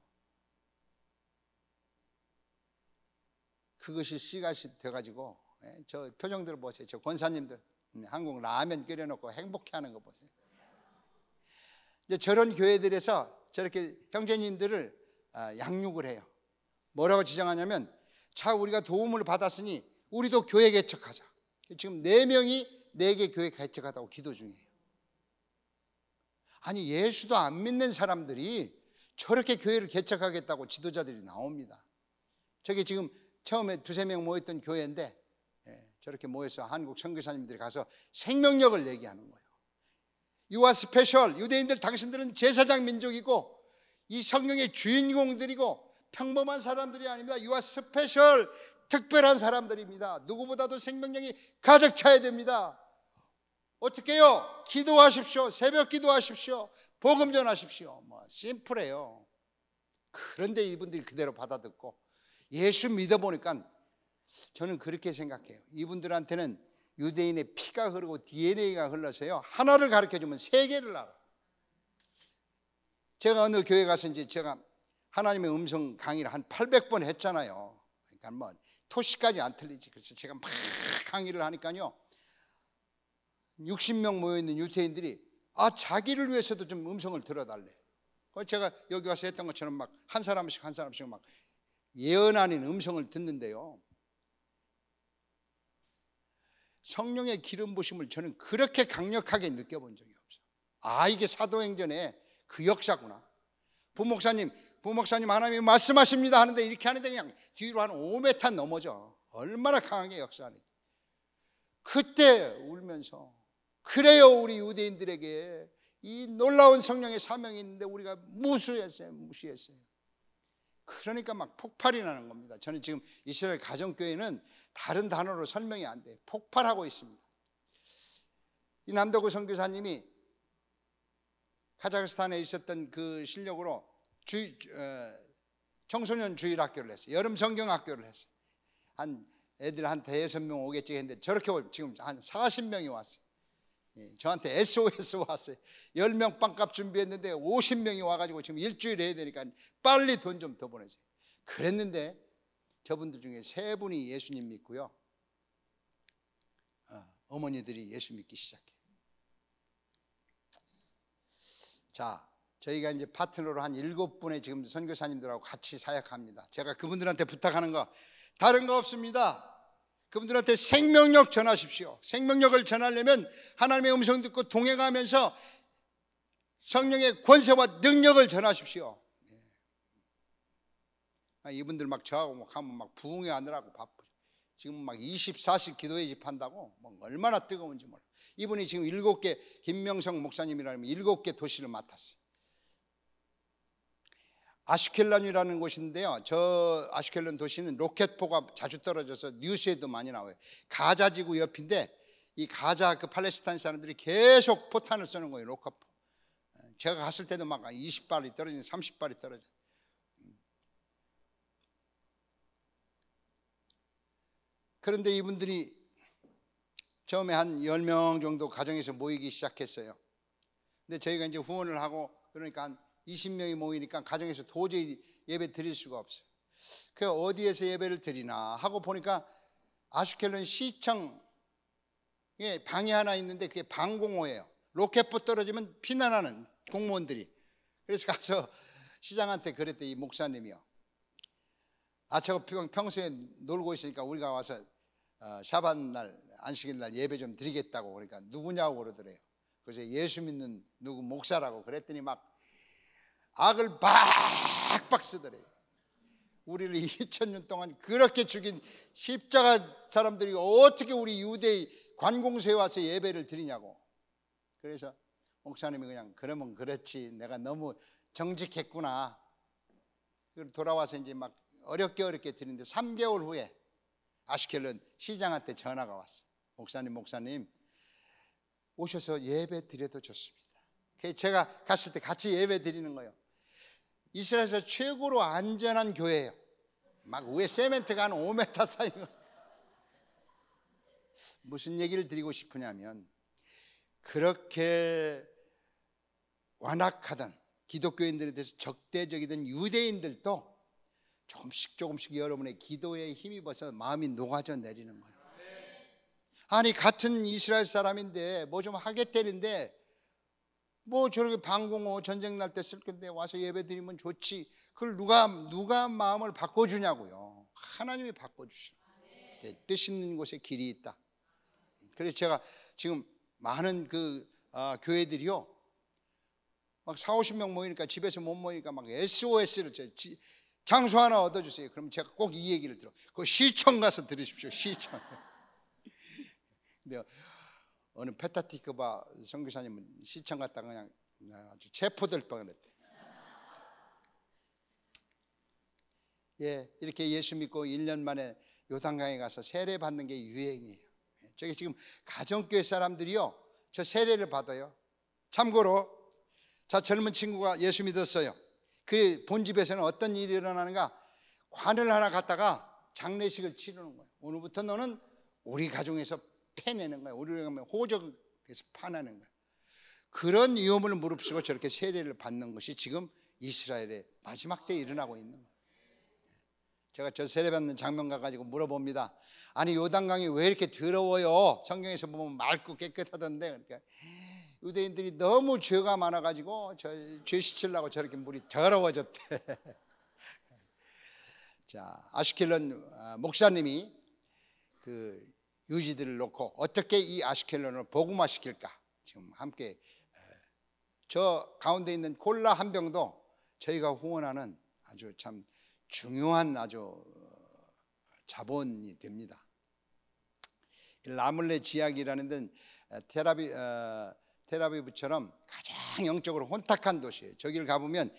그것이 씨앗이 돼가지고, 저 표정들 보세요. 저 권사님들 한국 라면 끓여놓고 행복해하는 거 보세요. 이제 저런 교회들에서 저렇게 형제님들을 양육을 해요. 뭐라고 지정하냐면, 자 우리가 도움을 받았으니 우리도 교회 개척하자. 지금 4명이 4개 교회 개척하다고 기도 중이에요. 아니 예수도 안 믿는 사람들이 저렇게 교회를 개척하겠다고 지도자들이 나옵니다. 저게 지금 처음에 2-3명 모였던 교회인데, 저렇게 모여서 한국 선교사님들이 가서 생명력을 얘기하는 거예요. You are special. 유대인들 당신들은 제사장 민족이고 이 성령의 주인공들이고 평범한 사람들이 아닙니다. You are special. 특별한 사람들입니다. 누구보다도 생명력이 가득 차야 됩니다. 어떻게 해요? 기도하십시오. 새벽 기도하십시오. 복음 전하십시오. 뭐 심플해요. 그런데 이분들이 그대로 받아듣고 예수 믿어보니까 저는 그렇게 생각해요. 이분들한테는 유대인의 피가 흐르고 DNA가 흘러서요, 하나를 가르쳐주면 3개를 알아. 제가 어느 교회 가서 이제 제가 하나님의 음성 강의를 한 800번 했잖아요. 그러니까 뭐 토시까지 안 틀리지. 그래서 제가 막 강의를 하니까요, 60명 모여있는 유대인들이 자기를 위해서도 좀 음성을 들어달래. 제가 여기 와서 했던 것처럼 막 한 사람씩 막 예언 아닌 음성을 듣는데요, 성령의 기름 부심을 저는 그렇게 강력하게 느껴본 적이 없어요. 이게 사도행전의 그 역사구나. 부목사님 하나님이 말씀하십니다 하는데 이렇게 하는데 그냥 뒤로 한 5m 넘어져. 얼마나 강하게 역사하는지. 그때 울면서, 그래요 우리 유대인들에게 이 놀라운 성령의 사명이 있는데 우리가 무시했어요. 그러니까 막 폭발이 나는 겁니다. 저는 지금 이스라엘 가정교회는 다른 단어로 설명이 안 돼요. 폭발하고 있습니다. 이 남도구 선교사님이 카자흐스탄에 있었던 그 실력으로 청소년 주일학교를 했어요. 여름 성경학교를 했어요. 애들 한 5명 오겠지 했는데 저렇게 지금 한 40명이 왔어요. 저한테 SOS 왔어요. 10명 빵값 준비했는데 50명이 와가지고 지금 일주일 해야 되니까 빨리 돈 좀 더 보내세요. 그랬는데 저분들 중에 3분이 예수님 믿고요, 어머니들이 예수 믿기 시작해요. 자, 저희가 이제 파트너로 한 7분의 지금 선교사님들하고 같이 사역합니다. 제가 그분들한테 부탁하는 거 다른 거 없습니다. 그분들한테 생명력 전하십시오. 생명력을 전하려면 하나님의 음성 듣고 동행하면서 성령의 권세와 능력을 전하십시오. 이분들 막 저하고 막 하면 막 부흥회하느라고 바쁘죠. 지금 막 24시 기도회 집한다고 뭐 얼마나 뜨거운지 몰라. 이분이 지금 7개, 김명성 목사님이라면 7개 도시를 맡았어요. 아슈켈론이라는 곳인데요, 저 아슈켈론 도시는 로켓포가 자주 떨어져서 뉴스에도 많이 나와요. 가자 지구 옆인데 이 가자 그 팔레스타인 사람들이 계속 포탄을 쏘는 거예요. 로켓포. 제가 갔을 때도 막 20발이 떨어지는 30발이 떨어져. 그런데 이분들이 처음에 한 10명 정도 가정에서 모이기 시작했어요. 근데 저희가 이제 후원을 하고 그러니까 한 20명이 모이니까 가정에서 도저히 예배 드릴 수가 없어요. 그 어디에서 예배를 드리나 하고 보니까 아슈켈론 시청에 방이 하나 있는데 그게 방공호예요. 로켓포 떨어지면 피난하는 공무원들이. 그래서 가서 시장한테 그랬대. 이 목사님이요, 저거 평소에 놀고 있으니까 우리가 와서 샤반 날 안식일 날 예배 좀 드리겠다고. 그러니까 누구냐고 그러더래요. 그래서 예수 믿는 누구 목사라고 그랬더니 막 악을 박박 쓰더래요. 우리를 2000년 동안 그렇게 죽인 십자가 사람들이 어떻게 우리 유대의 관공서에 와서 예배를 드리냐고. 그래서 목사님이 그냥 그러면 그렇지, 내가 너무 정직했구나. 돌아와서 이제 막 어렵게 드리는데 3개월 후에 아슈켈론 시장한테 전화가 왔어요. 목사님 오셔서 예배 드려도 좋습니다. 그래서 제가 갔을 때 같이 예배 드리는 거예요. 이스라엘에서 최고로 안전한 교회예요. 막 위에 세멘트가 한 5m 쌓이고. 무슨 얘기를 드리고 싶으냐면, 그렇게 완악하던 기독교인들에 대해서 적대적이던 유대인들도 조금씩 여러분의 기도에 힘입어서 마음이 녹아져 내리는 거예요. 아니, 같은 이스라엘 사람인데 뭐 좀 하겠다는데 뭐 저렇게 방공호 전쟁 날 때 쓸 건데 와서 예배 드리면 좋지. 그걸 누가 마음을 바꿔주냐고요. 하나님이 바꿔주시는. 뜻 있는 곳에 길이 있다. 그래서 제가 지금 많은 교회들이요, 막 40-50명 모이니까 집에서 못 모이니까 막 SOS를 장소 하나 얻어주세요. 그럼 제가 꼭 이 얘기를 들어. 그 시청 가서 들으십시오. 시청. 근데 어느 페타티크바 선교사님은 시청 갔다가 그냥 아주 체포될 뻔했대. 예, 이렇게 예수 믿고 1년 만에 요단강에 가서 세례 받는 게 유행이에요. 저기 지금 가정교회 사람들이요, 저 세례를 받아요. 참고로 젊은 친구가 예수 믿었어요. 그 본집에서는 어떤 일이 일어나는가? 관을 하나 갖다가 장례식을 치르는 거예요. 오늘부터 너는 우리 가정에서 패내는 거예요. 우리가 가면 호적에서 파내는 거예요. 그런 위험을 무릅쓰고 저렇게 세례를 받는 것이 지금 이스라엘의 마지막 때에 일어나고 있는 거예요. 제가 저 세례 받는 장면 가가지고 물어봅니다. 아니, 요단강이 왜 이렇게 더러워요? 성경에서 보면 맑고 깨끗하던데. 그러니까 유대인들이 너무 죄가 많아가지고 죄 씻으려고 저렇게 물이 더러워졌대. 자, 아슈켈론 목사님이 그 유지들을 놓고 어떻게 이 아슈켈론을 복음화시킬까? 지금 함께 저 가운데 있는 콜라 한 병도 저희가 후원하는 아주 참 중요한 아주 자본이 됩니다. 라물레 지역이라는 데는 테라비브처럼 가장 영적으로 혼탁한 도시예요. 저기를 가보면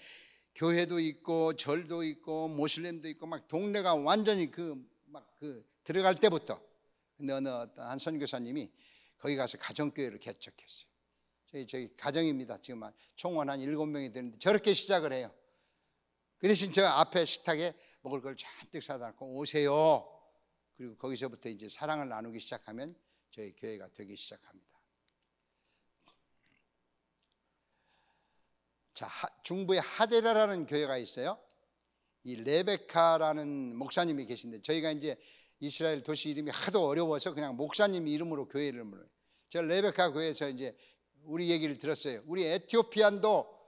교회도 있고 절도 있고 모슬렘도 있고 막 동네가 완전히 들어갈 때부터. 근데 어느 한 선교사님이 거기 가서 가정교회를 개척했어요. 저희 가정입니다. 지금 총원 한 7명이 되는데 저렇게 시작을 해요. 그 대신 저 앞에 식탁에 먹을 걸 잔뜩 사다 놓고 오세요. 그리고 거기서부터 이제 사랑을 나누기 시작하면 저희 교회가 되기 시작합니다. 자, 중부에 하데라라는 교회가 있어요. 이 레베카라는 목사님이 계신데, 저희가 이제 이스라엘 도시 이름이 하도 어려워서 그냥 목사님 이름으로 교회를 물어요. 저 레베카 교회에서 이제 우리 얘기를 들었어요. 우리 에티오피안도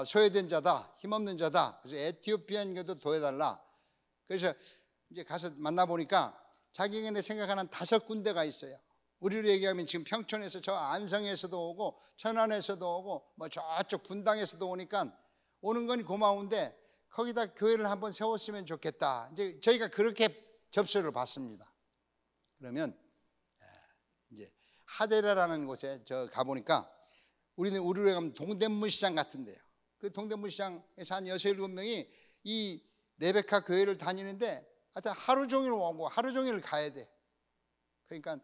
소외된 자다, 힘없는 자다. 그래서 에티오피안 교도 도와달라. 그래서 이제 가서 만나보니까 자기가 생각하는 5군데가 있어요. 우리로 얘기하면 지금 평촌에서 저 안성에서도 오고 천안에서도 오고 뭐 저쪽 분당에서도 오니까 오는 건 고마운데 거기다 교회를 한번 세웠으면 좋겠다. 이제 저희가 그렇게 접수를 받습니다. 그러면 이제 하데라라는 곳에 저 가보니까 우리로 가면 동대문 시장 같은데요. 그 동대문 시장에서 한 6-7명이 이 레베카 교회를 다니는데 하여튼 하루 종일 오고 하루 종일 가야 돼. 그러니까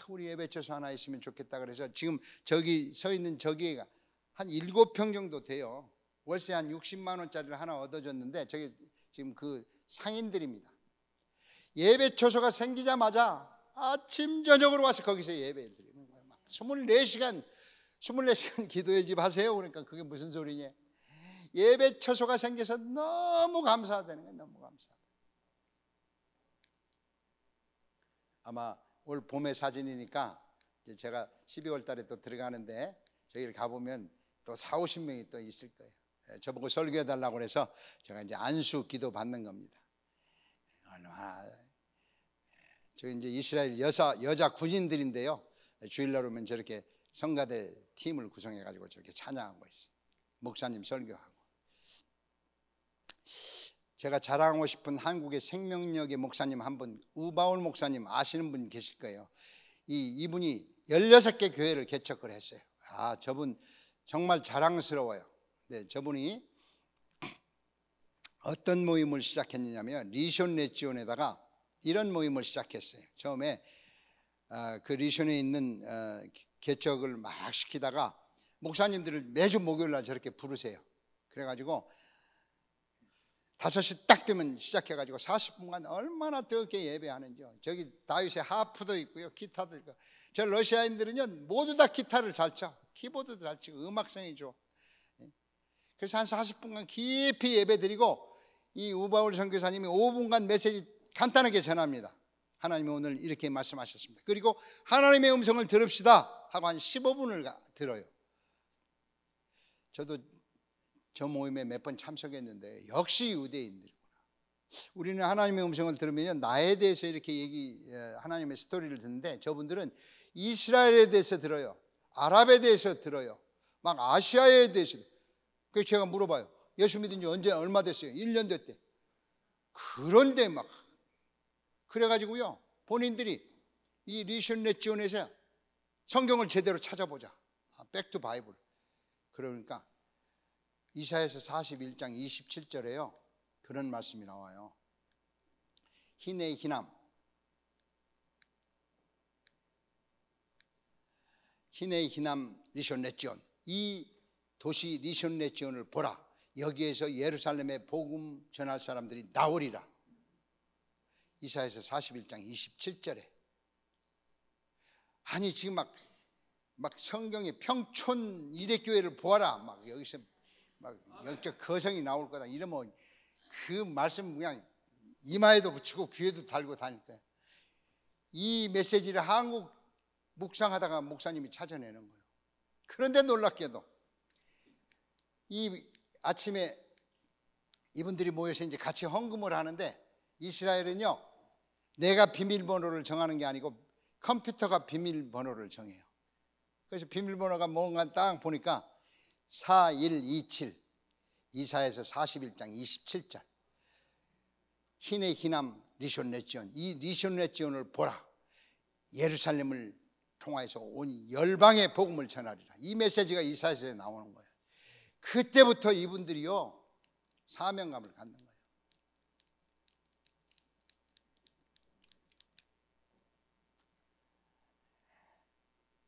우리 예배처소 하나 있으면 좋겠다. 그래서 지금 저기 서 있는 저기가 한 7평 정도 돼요. 월세 한 60만 원짜리를 하나 얻어줬는데 저기 지금 그 상인들입니다. 예배처소가 생기자마자 아침 저녁으로 와서 거기서 예배를 드리는 거예요. 막 24시간 기도의 집 하세요. 그러니까 그게 무슨 소리냐? 예배 처소가 생겨서 너무 감사하다는 거예요. 너무 감사하다. 아마 올 봄의 사진이니까 이제 제가 12월 달에 또 들어가는데 저기를 가보면 또 40-50명이 또 있을 거예요. 저보고 설교해 달라고 그래서 제가 이제 안수 기도 받는 겁니다. 저 이제 이스라엘 여자 군인들인데요. 주일날 오면 저렇게 성가대 팀을 구성해 가지고 저렇게 찬양하고 있어요. 목사님 설교하고. 제가 자랑하고 싶은 한국의 생명력의 목사님 한 분, 우바울 목사님 아시는 분 계실 거예요. 이분이 16개 교회를 개척을 했어요. 저분 정말 자랑스러워요. 네, 저분이 어떤 모임을 시작했느냐면 리숀 레지온에다가 이런 모임을 시작했어요. 처음에 그 리숀에 있는 개척을 막 시키다가 목사님들을 매주 목요일 날 저렇게 부르세요. 그래가지고 5시 딱 되면 시작해가지고 40분간 얼마나 뜨겁게 예배하는지요. 저기 다윗의 하프도 있고요, 기타도 있고. 저 러시아인들은요 모두 다 기타를 잘 쳐, 키보드도 잘 치고 음악성이 좋아. 그래서 한 40분간 깊이 예배드리고 이 우바울 선교사님이 5분간 메시지 간단하게 전합니다. 하나님이 오늘 이렇게 말씀하셨습니다. 그리고 하나님의 음성을 들읍시다 하고 한 15분을 들어요. 저도 저 모임에 몇 번 참석했는데 역시 유대인들이구나. 우리는 하나님의 음성을 들으면 나에 대해서 이렇게 하나님의 스토리를 듣는데 저분들은 이스라엘에 대해서 들어요. 아랍에 대해서 들어요. 막 아시아에 대해서. 그래서 제가 물어봐요. 예수 믿은 지 언제 얼마 됐어요? 1년 됐대. 그런데 막 그래가지고요 본인들이 이 리숀 레지온에서 성경을 제대로 찾아보자. 백투 바이블. 그러니까 이사야서 41장 27절에요 그런 말씀이 나와요. 희내 희남, 희내 희남 리숀 레지온, 이 도시 리숀 레지온을 보라. 여기에서 예루살렘에 복음 전할 사람들이 나오리라. 이사야서 41장 27절에. 아니 지금 막 성경에 평촌 이대교회를 보아라. 막 여기서 막 영적 거성이 나올 거다. 이러면 그 말씀 그냥 이마에도 붙이고 귀에도 달고 다닐 거야. 이 메시지를 한국 묵상하다가 목사님이 찾아내는 거예요. 그런데 놀랍게도 이 아침에 이분들이 모여서 이제 같이 헌금을 하는데 이스라엘은요 내가 비밀번호를 정하는 게 아니고 컴퓨터가 비밀번호를 정해요. 그래서 비밀번호가 뭔가 딱 보니까 4127 이사야서 41장 27절 희내 희남 리숀 레지온, 이 리숀 레지온을 보라. 예루살렘을 통하여서 온 열방의 복음을 전하리라. 이 메시지가 이사야서에 나오는 거예요. 그때부터 이분들이요 사명감을 갖는 거예요.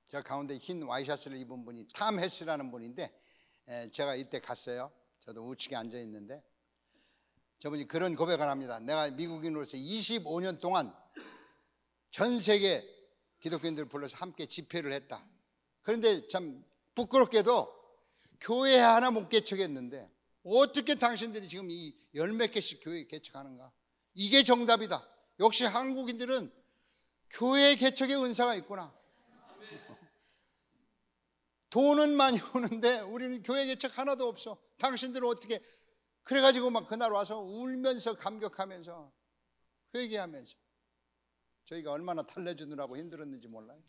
저 가운데 흰 와이셔츠를 입은 분이 탐 헤스라는 분인데 제가 이때 갔어요. 저도 우측에 앉아 있는데 저분이 그런 고백을 합니다. 내가 미국인으로서 25년 동안 전 세계 기독교인들을 불러서 함께 집회를 했다. 그런데 참 부끄럽게도 교회 하나 못 개척했는데 어떻게 당신들이 지금 이 10몇 개씩 교회 개척하는가? 이게 정답이다. 역시 한국인들은 교회 개척의 은사가 있구나. 돈은 많이 오는데 우리는 교회 개척 하나도 없어. 당신들은 어떻게. 그래가지고 막 그날 와서 울면서 감격하면서 회개하면서 저희가 얼마나 달래주느라고 힘들었는지 몰라요.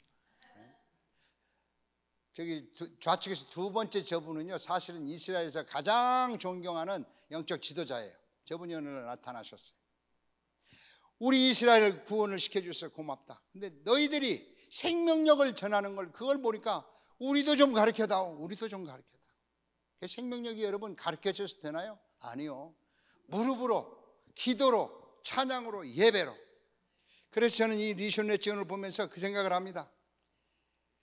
저기 좌측에서 두 번째 저분은요 사실은 이스라엘에서 가장 존경하는 영적 지도자예요. 저분이 오늘 나타나셨어요. 우리 이스라엘을 구원을 시켜줘서 고맙다. 근데 너희들이 생명력을 전하는 걸 그걸 보니까 우리도 좀 가르쳐다오. 우리도 좀 가르쳐다오. 생명력이 여러분 가르쳐줘서 되나요? 아니요. 무릎으로, 기도로, 찬양으로, 예배로. 그래서 저는 이 리숀 레지온을 보면서 그 생각을 합니다.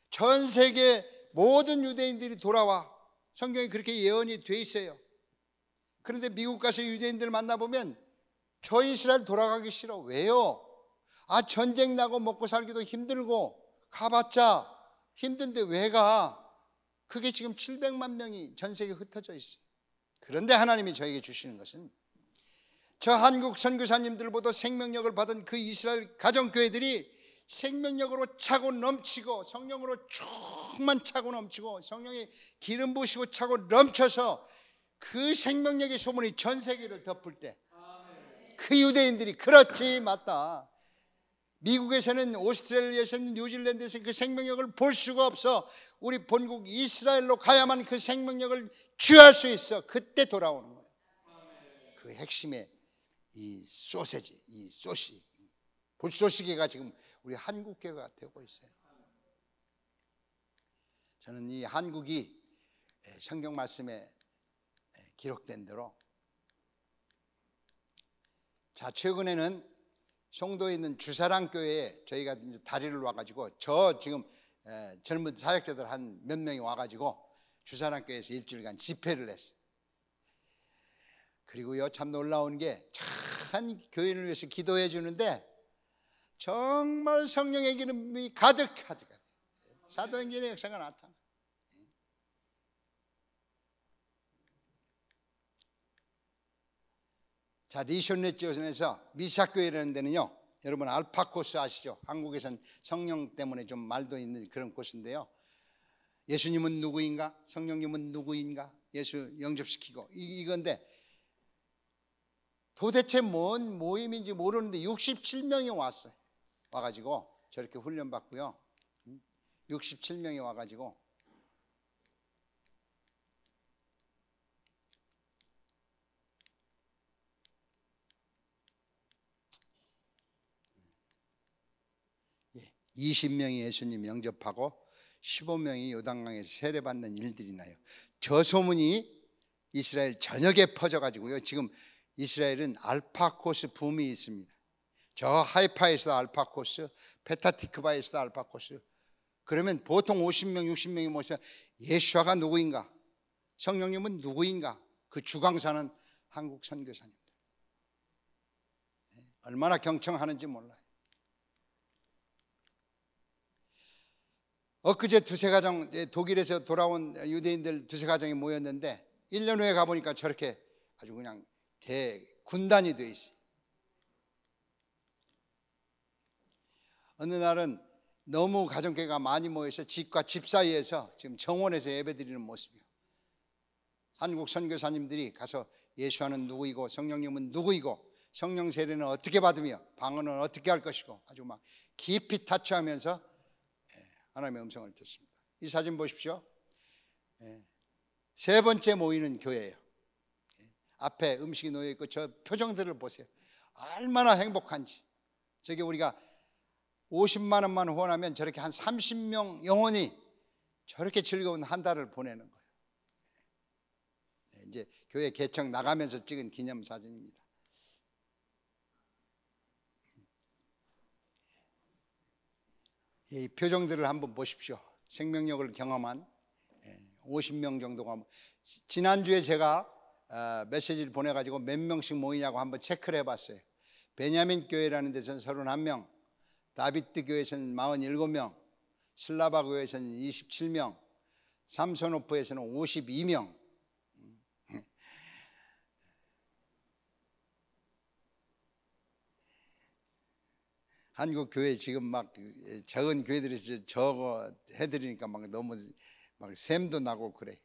전 세계 모든 유대인들이 돌아와. 성경에 그렇게 예언이 돼 있어요. 그런데 미국 가서 유대인들 만나보면 저 이스라엘 돌아가기 싫어. 왜요? 전쟁 나고 먹고 살기도 힘들고 가봤자 힘든데 왜 가? 그게 지금 700만 명이 전 세계에 흩어져 있어요. 그런데 하나님이 저에게 주시는 것은 저 한국 선교사님들보다 생명력을 받은 그 이스라엘 가정교회들이 생명력으로 차고 넘치고 성령으로 충만 차고 넘치고 성령의 기름 부으시고 차고 넘쳐서 그 생명력의 소문이 전 세계를 덮을 때 그 유대인들이 그렇지 맞다. 미국에서는 오스트레일리아에서는 뉴질랜드에서는 그 생명력을 볼 수가 없어. 우리 본국 이스라엘로 가야만 그 생명력을 취할 수 있어. 그때 돌아오는 거예요. 그 핵심의 이 소세지, 이 소시, 불소시개가 지금 우리 한국 교회가 되고 있어요. 저는 이 한국이 성경 말씀에 기록된 대로 최근에는 송도에 있는 주사랑 교회에 저희가 이제 다리를 와가지고 저 지금 젊은 사역자들 한 몇 명이 와가지고 주사랑 교회에서 일주일간 집회를 했어요. 그리고요 참 놀라운 게 참 교인을 위해서 기도해 주는데 정말 성령의 기름이 가득하더라. 사도행전의 역사가 나타나. 자, 리쇼네지온에서 미샤교회라는 데는요, 여러분 알파코스 아시죠? 한국에선 성령 때문에 좀 말도 있는 그런 곳인데요. 예수님은 누구인가? 성령님은 누구인가? 예수 영접시키고 이건데 도대체 뭔 모임인지 모르는데 67명이 왔어요. 와가지고 저렇게 훈련받고요. 67명이 와가지고 예, 20명이 예수님 영접하고 15명이 요단강에서 세례받는 일들이 나요. 저 소문이 이스라엘 전역에 퍼져가지고요. 지금 이스라엘은 알파코스 붐이 있습니다. 저 하이파에서도 알파코스, 페타티크바에서도 알파코스. 그러면 보통 50명, 60명이 모여서 예수아가 누구인가? 성령님은 누구인가? 그 주강사는 한국 선교사님들. 얼마나 경청하는지 몰라요. 엊그제 두세 가정, 독일에서 돌아온 유대인들 두세 가정이 모였는데 1년 후에 가보니까 저렇게 아주 그냥 대군단이 돼 있어요. 어느 날은 너무 가정교회가 많이 모여서 집과 집 사이에서 지금 정원에서 예배드리는 모습이에요. 한국 선교사님들이 가서 예수와는 누구이고 성령님은 누구이고 성령 세례는 어떻게 받으며 방언은 어떻게 할 것이고 아주 막 깊이 타치하면서 하나님의 음성을 듣습니다. 이 사진 보십시오. 세 번째 모이는 교회예요. 앞에 음식이 놓여 있고 저 표정들을 보세요. 얼마나 행복한지. 저게 우리가 50만 원만 후원하면 저렇게 한 30명 영혼이 저렇게 즐거운 한 달을 보내는 거예요. 이제 교회 개청 나가면서 찍은 기념사진입니다. 이 표정들을 한번 보십시오. 생명력을 경험한 50명 정도가. 지난주에 제가 메시지를 보내가지고 몇 명씩 모이냐고 한번 체크를 해봤어요. 베냐민 교회라는 데서는 31명, 다비드 교회에서는 47명, 슬라바 교회에서는 27명, 삼손오프에서는 52명. 한국 교회 지금 막 적은 교회들이 저거 해드리니까 막 너무 막 샘도 나고 그래.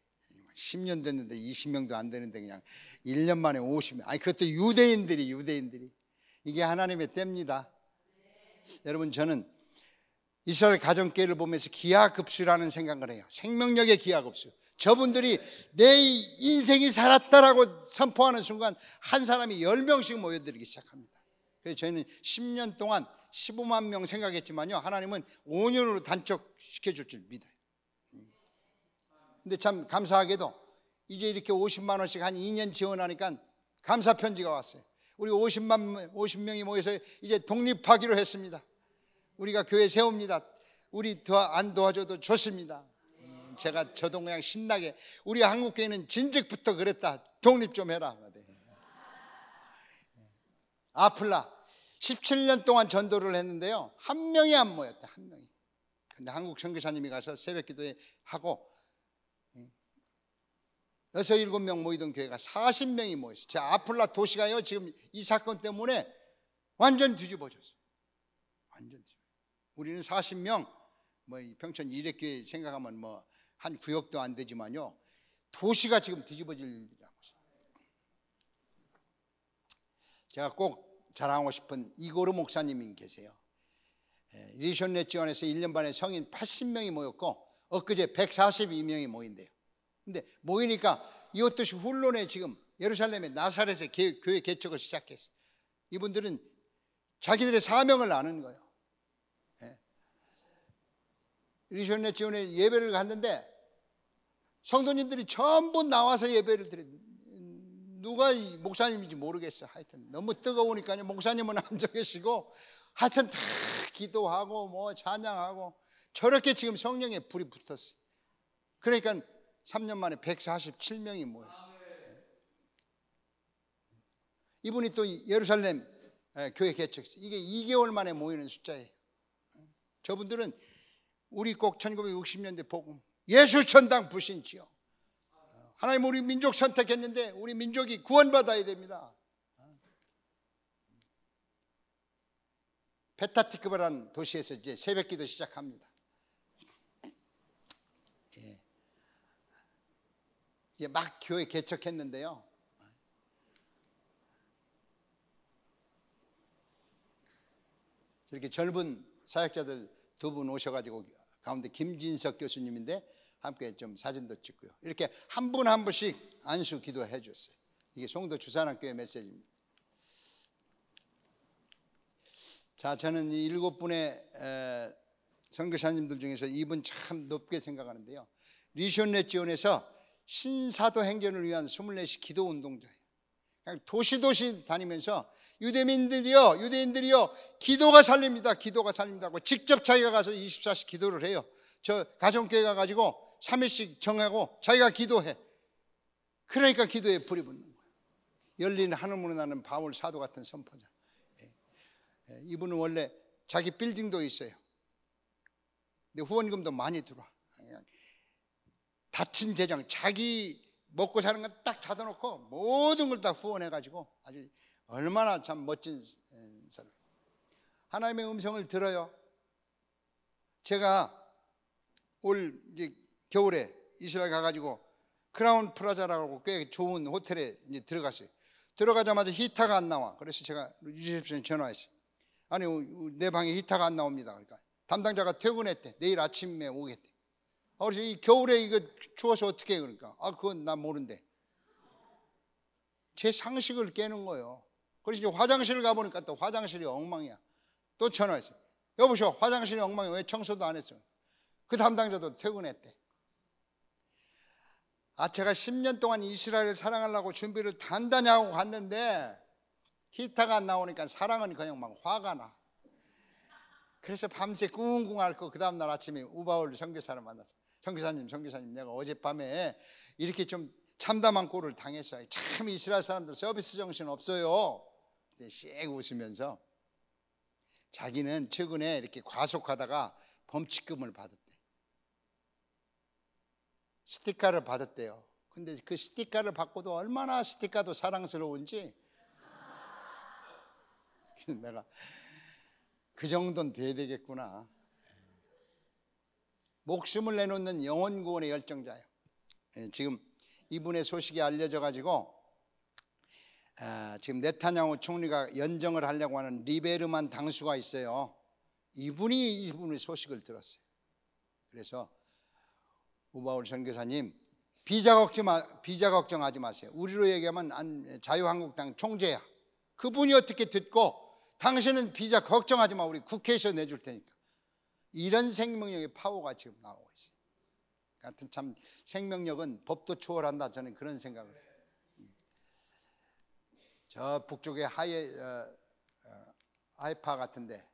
10년 됐는데 20명도 안 되는데 그냥 1년 만에 50명. 아니 그것도 유대인들이 이게 하나님의 때입니다. 여러분 저는 이스라엘 가정교회를 보면서 기하급수라는 생각을 해요. 생명력의 기하급수. 저분들이 내 인생이 살았다라고 선포하는 순간 한 사람이 10명씩 모여들기 시작합니다. 그래서 저희는 10년 동안 15만 명 생각했지만요, 하나님은 5년으로 단축시켜줄 줄 믿어요. 근데 참 감사하게도 이제 이렇게 50만 원씩 한 2년 지원하니까 감사 편지가 왔어요. 우리 50명이 모여서 이제 독립하기로 했습니다. 우리가 교회 세웁니다. 우리 안 도와줘도 좋습니다. 제가 저도 그냥 신나게, 우리 한국교회는 진즉부터 그랬다. 독립 좀 해라. 아플라. 17년 동안 전도를 했는데요, 한 명이 안 모였다. 한 명이. 근데 한국 선교사님이 가서 새벽 기도회 하고 6, 7명 모이던 교회가 40명이 모였어요. 제 아플라 도시가요, 지금 이 사건 때문에 완전 뒤집어졌어요. 완전 뒤집어졌어요. 우리는 40명, 뭐 평촌 이례교회 생각하면 뭐 한 구역도 안 되지만요, 도시가 지금 뒤집어질 일이라고 있어요. 제가 꼭 자랑하고 싶은 이고르 목사님이 계세요. 리션넷 지원에서 1년 반에 성인 80명이 모였고 엊그제 142명이 모인대요. 근데 모이니까 이웃도시 훌론에 지금 예루살렘의 나사렛에 교회 개척을 시작했어요. 이분들은 자기들의 사명을 아는 거예요. 리션넷 지원에 예배를 갔는데 성도님들이 전부 나와서 예배를 드려요. 누가 목사님인지 모르겠어. 하여튼 너무 뜨거우니까요, 목사님은 앉아 계시고 하여튼 다 기도하고 뭐 찬양하고, 저렇게 지금 성령의 불이 붙었어요. 그러니까 3년 만에 147명이 모여요. 이분이 또 예루살렘 교회 개척했어요. 이게 2개월 만에 모이는 숫자예요. 저분들은 우리 꼭 1960년대 복음, 예수 천당 불신지요. 하나님 우리 민족 선택했는데 우리 민족이 구원받아야 됩니다. 페타티크바라는 도시에서 이제 새벽기도 시작합니다. 이제 막 교회 개척했는데요, 이렇게 젊은 사역자들 2분 오셔가지고, 가운데 김진석 교수님인데 함께 좀 사진도 찍고요, 이렇게 한 분 한 분씩 안수 기도해 줬어요. 이게 송도 주산학교의 메시지입니다. 자, 저는 이 7분의 선교사님들 중에서 이분 참 높게 생각하는데요, 리션넷 지원에서 신사도 행전을 위한 24시 기도 운동자예요. 그냥 도시도시 다니면서 유대인들이요 기도가 살립니다, 기도가 살린다고 직접 자기가 가서 24시 기도를 해요. 저 가정교회 가가지고 3일씩 정하고 자기가 기도해. 그러니까 기도에 불이 붙는 거예요. 열린 하늘문으로 나는 바울 사도 같은 선포자. 이분은 원래 자기 빌딩도 있어요. 근데 후원금도 많이 들어와. 닫힌 재정, 자기 먹고 사는 건 딱 닫아놓고 모든 걸 다 후원해가지고 아주 얼마나 참 멋진 사람. 하나님의 음성을 들어요. 제가 올 이제 겨울에 이스라엘 가가지고 크라운 플라자라고 꽤 좋은 호텔에 이제 들어갔어요. 들어가자마자 히터가 안 나와. 그래서 제가 리셉션에 전화했어요. 아니, 내 방에 히터가 안 나옵니다. 그러니까 담당자가 퇴근했대. 내일 아침에 오겠대. 그래서 이 겨울에 이거 추워서 어떻게 해? 그러니까 그건 나 모른대. 제 상식을 깨는 거예요. 그래서 이제 화장실을 가보니까 또 화장실이 엉망이야. 또 전화했어요. 여보시오, 화장실이 엉망이야. 왜 청소도 안 했어? 그 담당자도 퇴근했대. 제가 10년 동안 이스라엘을 사랑하려고 준비를 단단히 하고 갔는데 히터가 안 나오니까 사랑은 그냥 막 화가 나. 그래서 밤새 꿍꿍 앓고 그 다음날 아침에 우바울 선교사를 만났어요. 선교사님, 내가 어젯밤에 이렇게 좀 참담한 꼴을 당했어요. 참 이스라엘 사람들 서비스 정신 없어요. 씩 웃으면서 자기는 최근에 이렇게 과속하다가 범칙금을 받았대. 스티커를 받았대요. 근데 그 스티커를 받고도 얼마나 스티커도 사랑스러운지 내가 그 정도는 돼야 되겠구나. 목숨을 내놓는 영혼 구원의 열정자예요. 지금 이분의 소식이 알려져 가지고 지금 네타냐후 총리가 연정을 하려고 하는 리베르만 당수가 있어요. 이분의 소식을 들었어요. 그래서 우바울 선교사님, 비자 걱정하지 마세요. 우리로 얘기하면 자유한국당 총재야. 그분이 어떻게 듣고 당신은 비자 걱정하지 마. 우리 국회에서 내줄 테니까. 이런 생명력의 파워가 지금 나오고 있어요. 하여튼 참 생명력은 법도 초월한다. 저는 그런 생각을 해요. 저 북쪽에 하이파 같은데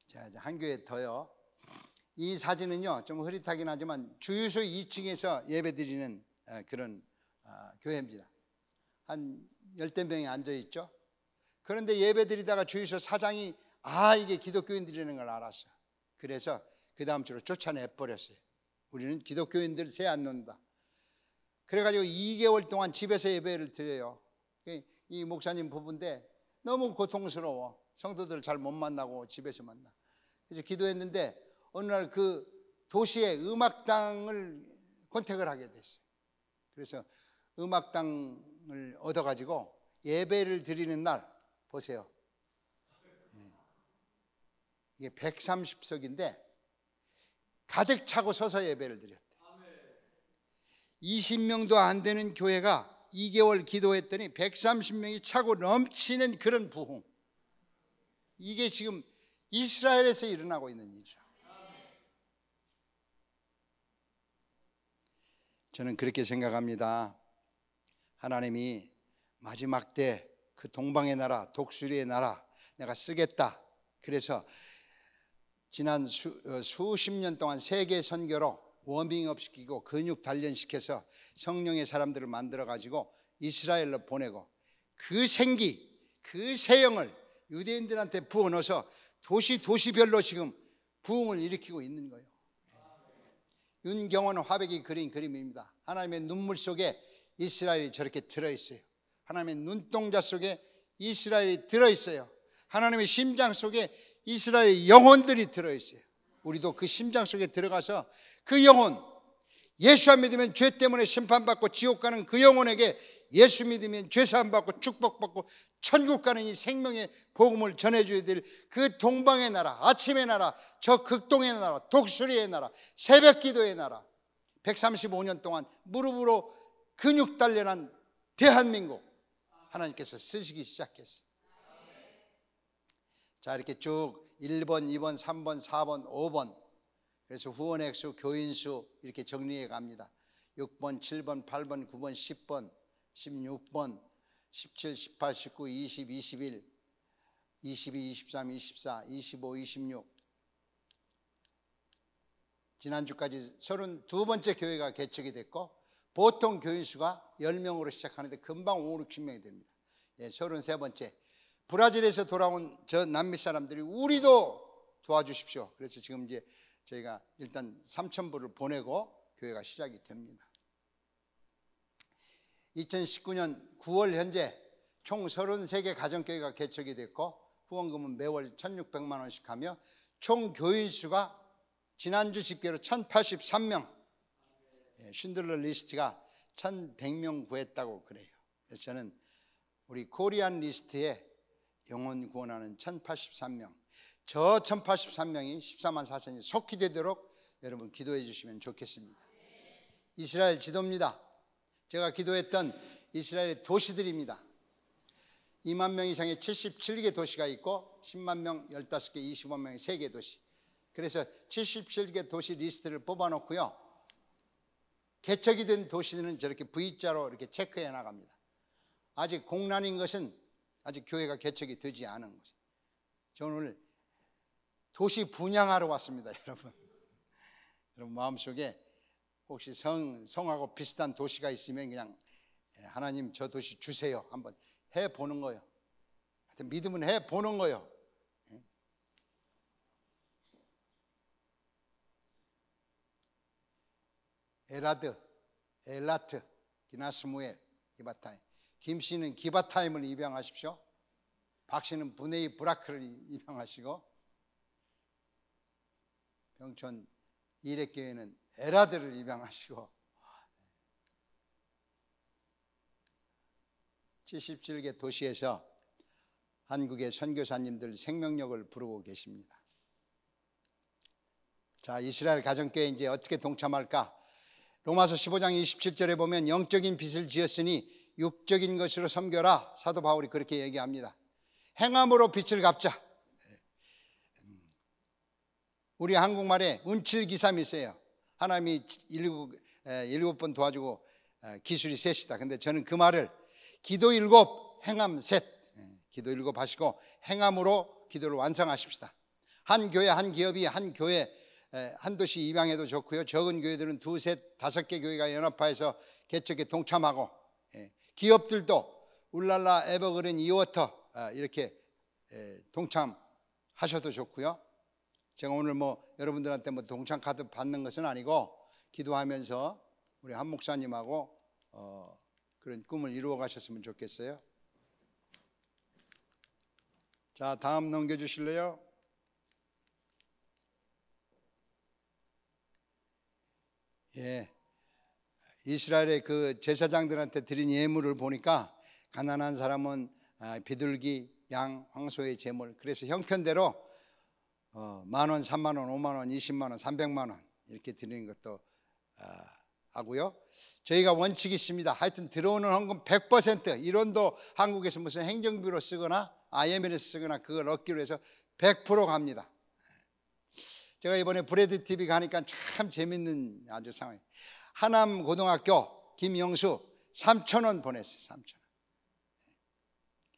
이제 한 교회 더요. 이 사진은요 좀 흐릿하긴 하지만 주유소 2층에서 예배드리는 그런 교회입니다. 한 10대 명이 앉아 있죠. 그런데 예배드리다가 주유소 사장이 이게 기독교인들이라는 걸 알았어. 그래서 그 다음 주로 쫓아내버렸어요. 우리는 기독교인들 새 안 놓는다. 그래가지고 2개월 동안 집에서 예배를 드려요. 이 목사님 부부인데 너무 고통스러워. 성도들 잘 못 만나고 집에서 만나. 그래서 기도했는데 어느 날 그 도시의 음악당을 컨택을 하게 됐어요. 그래서 음악당을 얻어가지고 예배를 드리는 날 보세요. 이게 130석인데 가득 차고 서서 예배를 드렸대. 20명도 안 되는 교회가 2개월 기도했더니 130명이 차고 넘치는 그런 부흥. 이게 지금 이스라엘에서 일어나고 있는 일이죠. 저는 그렇게 생각합니다. 하나님이 마지막 때 그 동방의 나라, 독수리의 나라 내가 쓰겠다. 그래서 지난 수십 년 동안 세계 선교로 워밍업 시키고 근육 단련시켜서 성령의 사람들을 만들어 가지고 이스라엘로 보내고 그 생기, 그 세영을 유대인들한테 부어 넣어서 도시별로 지금 부흥을 일으키고 있는 거예요. 윤경원 화백이 그린 그림입니다. 하나님의 눈물 속에 이스라엘이 저렇게 들어있어요. 하나님의 눈동자 속에 이스라엘이 들어있어요. 하나님의 심장 속에 이스라엘의 영혼들이 들어있어요. 우리도 그 심장 속에 들어가서 그 영혼, 예수 안 믿으면 죄 때문에 심판받고 지옥 가는 그 영혼에게 예수 믿으면 죄사함 받고 축복받고 천국 가는 이 생명의 복음을 전해줘야 될 그 동방의 나라, 아침의 나라, 저 극동의 나라, 독수리의 나라, 새벽 기도의 나라, 135년 동안 무릎으로 근육 단련한 대한민국 하나님께서 쓰시기 시작했어요. 자, 이렇게 쭉 1번, 2번, 3번, 4번, 5번, 그래서 후원 액수, 교인 수 이렇게 정리해 갑니다. 6번, 7번, 8번, 9번, 10번, 16번, 17, 18, 19, 20, 21, 22, 23, 24, 25, 26. 지난주까지 32번째 교회가 개척이 됐고 보통 교인 수가 10명으로 시작하는데 금방 5, 60명이 됩니다. 33번째. 브라질에서 돌아온 저 남미 사람들이 우리도 도와주십시오. 그래서 지금 이제 저희가 일단 3,000불을 보내고 교회가 시작이 됩니다. 2019년 9월 현재 총 33개 가정교회가 개척이 됐고 후원금은 매월 1,600만 원씩 하며 총 교인 수가 지난주 집계로 1,083명, 쉰들러 리스트가 1,100명 구했다고 그래요. 그래서 저는 우리 코리안 리스트에 영혼 구원하는 1,083명, 저 1,083명이 14만 4천이 속히 되도록 여러분 기도해 주시면 좋겠습니다. 이스라엘 지도입니다. 제가 기도했던 이스라엘의 도시들입니다. 2만 명 이상의 77개 도시가 있고 10만 명 15개, 25만 명의 3개 도시. 그래서 77개 도시 리스트를 뽑아놓고요. 개척이 된 도시들은 저렇게 V자로 이렇게 체크해 나갑니다. 아직 공란인 것은 아직 교회가 개척이 되지 않은 것이에요. 저는 오늘 도시 분양하러 왔습니다, 여러분. 여러분 마음속에 혹시 성하고 비슷한 도시가 있으면 그냥 하나님 저 도시 주세요. 한번 해보는 거예요. 하여튼 믿음은 해보는 거예요. 에라드, 엘라트, 기나스무엘, 기바타임. 김 씨는 기바타임을 입양하십시오. 박 씨는 브네이 브라크를 입양하시고 병천 이레교회는 에라드를 입양하시고 77개 도시에서 한국의 선교사님들 생명력을 부르고 계십니다. 자, 이스라엘 가정교회 이제 어떻게 동참할까? 로마서 15장 27절에 보면 영적인 빚을 지었으니 육적인 것으로 섬겨라. 사도 바울이 그렇게 얘기합니다. 행함으로 빚을 갚자. 우리 한국말에 운칠기삼이 있어요. 하나님이 7번 도와주고 기술이 셋이다. 근데 저는 그 말을 기도 7, 행함 셋. 기도 7 하시고 행함으로 기도를 완성하십시다. 한 교회, 한 기업이 한 교회, 한 도시 입양해도 좋고요. 적은 교회들은 2, 3, 5개 교회가 연합화해서 개척에 동참하고 기업들도 울랄라, 에버그린, 이워터 이렇게 동참하셔도 좋고요. 제가 오늘 여러분들한테 동참 카드 받는 것은 아니고 기도하면서 우리 한 목사님하고 그런 꿈을 이루어 가셨으면 좋겠어요. 자, 다음 넘겨주실래요? 예, 이스라엘의 그 제사장들한테 드린 예물을 보니까 가난한 사람은 비둘기, 양, 황소의 제물. 그래서 형편대로 10,000원, 30,000원, 50,000원, 200,000원, 300,000원 이렇게 드리는 것도 하고요. 저희가 원칙이 있습니다. 하여튼 들어오는 헌금 100%, 이론도 한국에서 무슨 행정비로 쓰거나 IML에서 쓰거나 그걸 얻기로 해서 100% 갑니다. 제가 이번에 브레드 TV 가니까 참 재밌는 아주 상황이에요. 하남 고등학교 김영수 3,000원 보냈어요.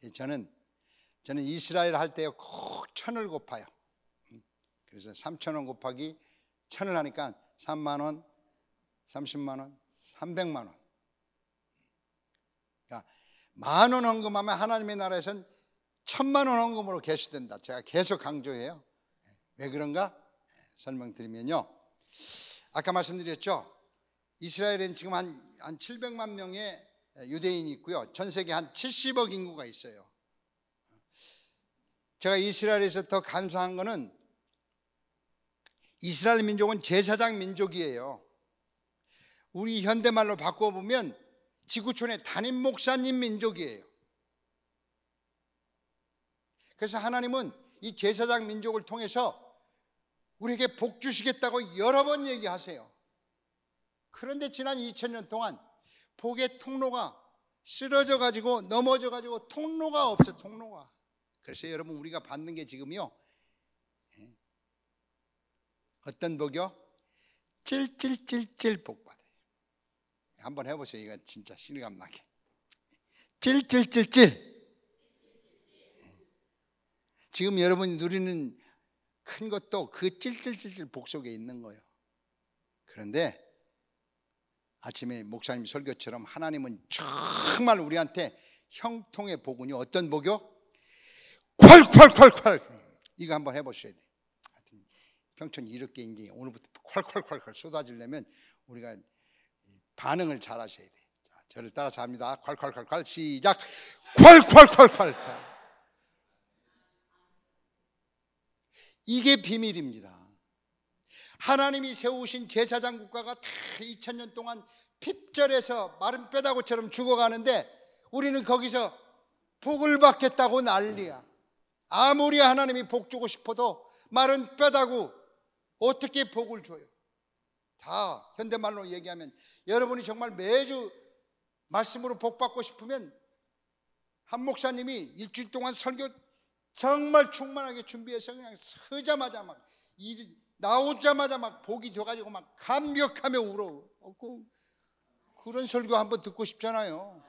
3,000원. 저는 이스라엘 할 때 꼭 1,000을 곱해요. 그래서 3,000원 곱하기 1,000을 하니까 3만원, 30만원, 300만원. 그러니까 10,000원 헌금하면 하나님의 나라에서는 1,000만원 헌금으로 계시된다. 제가 계속 강조해요. 왜 그런가? 설명드리면요, 아까 말씀드렸죠, 이스라엘은 지금 한 700만 명의 유대인이 있고요, 전 세계 한 70억 인구가 있어요. 제가 이스라엘에서 더 감사한 거는 이스라엘 민족은 제사장 민족이에요. 우리 현대말로 바꿔보면 지구촌의 담임 목사님 민족이에요. 그래서 하나님은 이 제사장 민족을 통해서 우리에게 복 주시겠다고 여러 번 얘기하세요. 그런데 지난 2000년 동안 복의 통로가 쓰러져 가지고 넘어져 가지고 통로가 없어. 통로가. 그래서 여러분, 우리가 받는 게 지금요, 어떤 복이요? 찔찔찔찔 복 받아요. 한번 해보세요. 이거 진짜 실감 나게. 찔찔찔찔. 지금 여러분이 누리는 큰 것도 그 찔찔찔찔 복 속에 있는 거예요. 그런데 아침에 목사님 설교처럼 하나님은 정말 우리한테 형통의 복은요, 어떤 복이요? 콸콸콸콸. 이거 한번 해보셔야 돼요. 하여튼 평촌 이렇게 이제 오늘부터 콸콸콸콸 쏟아지려면 우리가 반응을 잘 하셔야 돼요. 자, 저를 따라서 합니다. 콸콸콸콸 시작. 콸콸콸콸. 이게 비밀입니다. 하나님이 세우신 제사장 국가가 다 2000년 동안 핍절해서 마른 뼈다구처럼 죽어가는데 우리는 거기서 복을 받겠다고 난리야. 아무리 하나님이 복 주고 싶어도 마른 뼈다구 어떻게 복을 줘요? 다 현대말로 얘기하면, 여러분이 정말 매주 말씀으로 복 받고 싶으면 한 목사님이 일주일 동안 설교 정말 충만하게 준비해서 그냥 서자마자 막 나오자마자 막 복이 돼가지고 막 감격하며 울어. 그런 설교 한번 듣고 싶잖아요.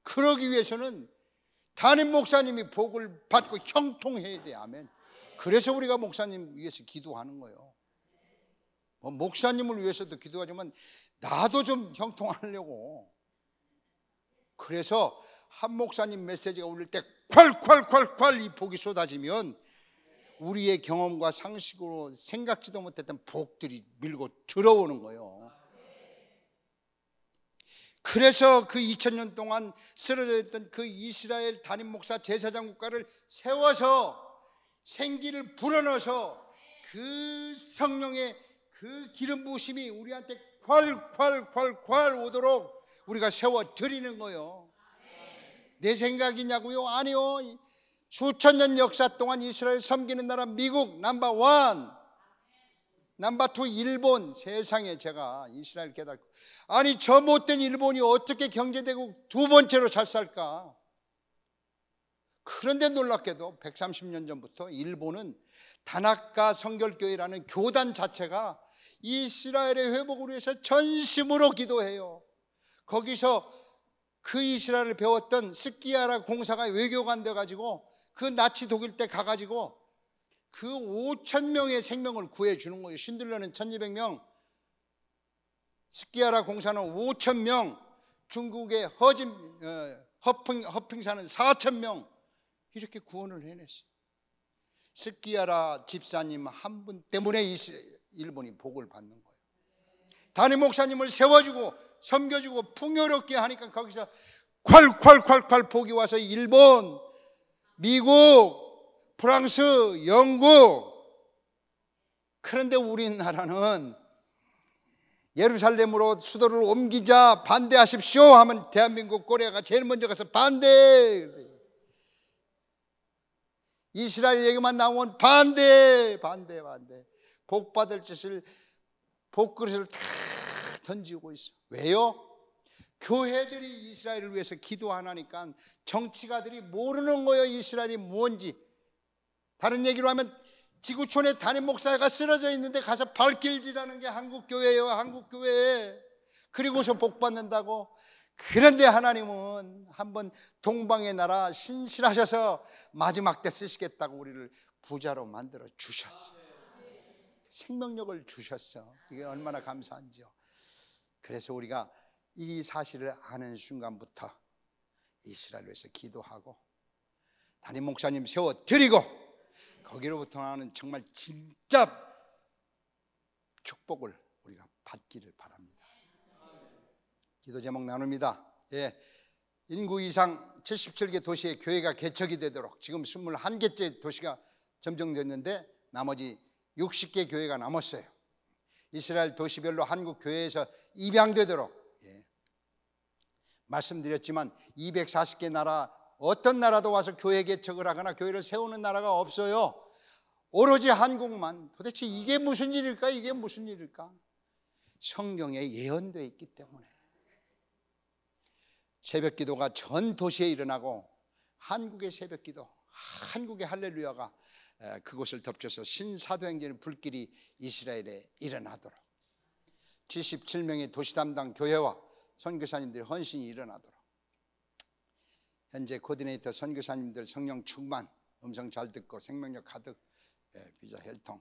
그러기 위해서는 담임 목사님이 복을 받고 형통해야 돼. 아멘. 그래서 우리가 목사님 위해서 기도하는 거예요. 목사님을 위해서도 기도하지만 나도 좀 형통하려고. 그래서 한 목사님 메시지가 울릴 때 콸콸콸콸 이 복이 쏟아지면 우리의 경험과 상식으로 생각지도 못했던 복들이 밀고 들어오는 거예요. 그래서 그 2000년 동안 쓰러져 있던 그 이스라엘 담임 목사 제사장 국가를 세워서 생기를 불어넣어서 그 성령의 그 기름 부으심이 우리한테 콸콸콸콸 오도록 우리가 세워 드리는 거예요. 내 생각이냐고요? 아니요. 수천 년 역사 동안 이스라엘 섬기는 나라 미국 넘버1, 넘버2 일본. 세상에 제가 이스라엘 깨닫고, 아니 저 못된 일본이 어떻게 경제대국 두 번째로 잘 살까? 그런데 놀랍게도 130년 전부터 일본은 다나카 성결교회라는 교단 자체가 이스라엘의 회복을 위해서 전심으로 기도해요. 거기서 그 이스라엘을 배웠던 스키야라 공사가 외교관 돼가지고 그 나치 독일 때 가가지고 그 5,000명의 생명을 구해주는 거예요. 신들러는 1,200명, 스키야라 공사는 5,000명, 중국의 허핑사는 4,000명 이렇게 구원을 해냈어요. 스키야라 집사님 한 분 때문에 일본이 복을 받는 거예요. 담임 목사님을 세워주고 섬겨주고 풍요롭게 하니까 거기서 콸콸콸콸 복이 와서 일본, 미국, 프랑스, 영국. 그런데 우리나라는 예루살렘으로 수도를 옮기자 반대하십시오 하면 대한민국 고려가 제일 먼저 가서 반대. 이스라엘 얘기만 나오면 반대. 복 받을 짓을, 복그릇을 다 던지고 있어. 왜요? 교회들이 이스라엘을 위해서 기도하니까 정치가들이 모르는 거예요. 이스라엘이 뭔지. 다른 얘기로 하면 지구촌에 담임 목사가 쓰러져 있는데 가서 발길질하는 게 한국교회예요. 한국교회. 그리고서 복 받는다고. 그런데 하나님은 한번 동방의 나라 신실하셔서 마지막 때 쓰시겠다고 우리를 부자로 만들어 주셨어. 생명력을 주셨어. 이게 얼마나 감사한지요. 그래서 우리가 이 사실을 아는 순간부터 이스라엘을 위해서 기도하고 담임 목사님 세워드리고 거기로부터 나는 정말 진짜 축복을 우리가 받기를 바랍니다. 기도 제목 나눕니다. 예, 인구 이상 77개 도시의 교회가 개척이 되도록 지금 21개째 도시가 점정됐는데 나머지 60개 교회가 남았어요. 이스라엘 도시별로 한국 교회에서 입양되도록 말씀드렸지만 240개 나라 어떤 나라도 와서 교회 개척을 하거나 교회를 세우는 나라가 없어요. 오로지 한국만. 도대체 이게 무슨 일일까? 이게 무슨 일일까? 성경에 예언되어 있기 때문에. 새벽 기도가 전 도시에 일어나고 한국의 새벽 기도, 한국의 할렐루야가 그곳을 덮쳐서 신사도행전의 불길이 이스라엘에 일어나도록 77명의 도시 담당 교회와 선교사님들의 헌신이 일어나도록 현재 코디네이터 선교사님들 성령 충만, 음성 잘 듣고 생명력 가득, 비자 혈통,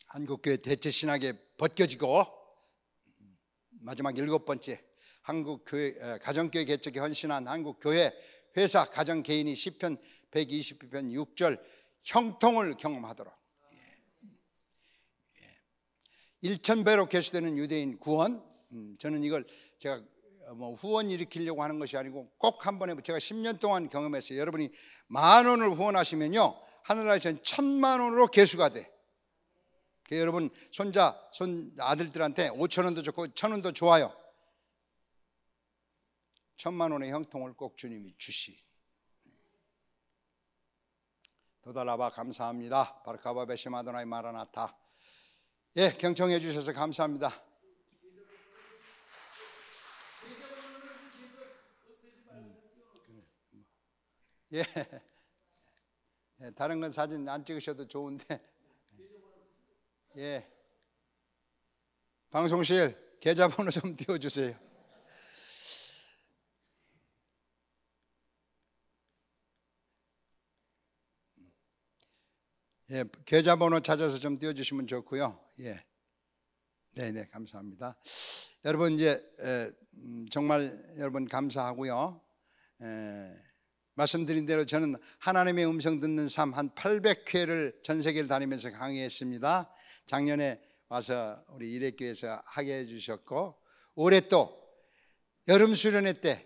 한국교회 대체 신학에 벗겨지고 마지막 7번째 한국교회 가정교회 개척에 헌신한 한국교회 회사 가정 개인이 시편 122편 6절 형통을 경험하도록 1,000배로 개수되는 유대인 구원. 저는 이걸 제가 후원 일으키려고 하는 것이 아니고 꼭 한번 해보고 제가 10년 동안 경험했어요. 여러분이 10,000원을 후원하시면요 하늘나라에서는 1,000,000원으로 개수가 돼. 여러분 손 아들들한테 5,000원도 좋고 1,000원도 좋아요. 1,000,000원의 형통을 꼭 주님이 주시. 도달라바 감사합니다. 바르카바 베심 아도나이 마라나타. 예, 경청해 주셔서 감사합니다. 예, 다른 건 사진 안 찍으셔도 좋은데. 예, 방송실 계좌번호 좀 띄워주세요. 예, 계좌번호 찾아서 좀 띄워주시면 좋고요. 예, 네, 감사합니다. 여러분 이제 정말 여러분 감사하고요. 말씀드린 대로 저는 하나님의 음성 듣는 삶 한 800회를 전 세계를 다니면서 강의했습니다. 작년에 와서 우리 일회교회에서 하게 해주셨고 올해 또 여름 수련회 때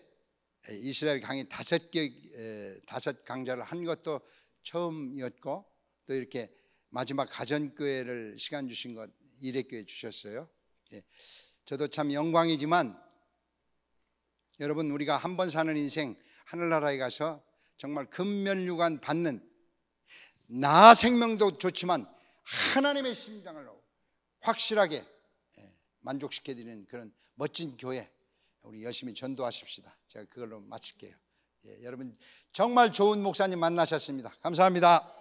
이스라엘 강의 5 강좌를 한 것도 처음이었고 또 이렇게 마지막 가전교회를 시간 주신 것 일회교회 주셨어요. 예. 저도 참 영광이지만 여러분 우리가 한 번 사는 인생 하늘나라에 가서 정말 근면류관 받는 나 생명도 좋지만 하나님의 심장을 확실하게 만족시켜드리는 그런 멋진 교회 우리 열심히 전도하십시다. 제가 그걸로 마칠게요. 예, 여러분 정말 좋은 목사님 만나셨습니다. 감사합니다.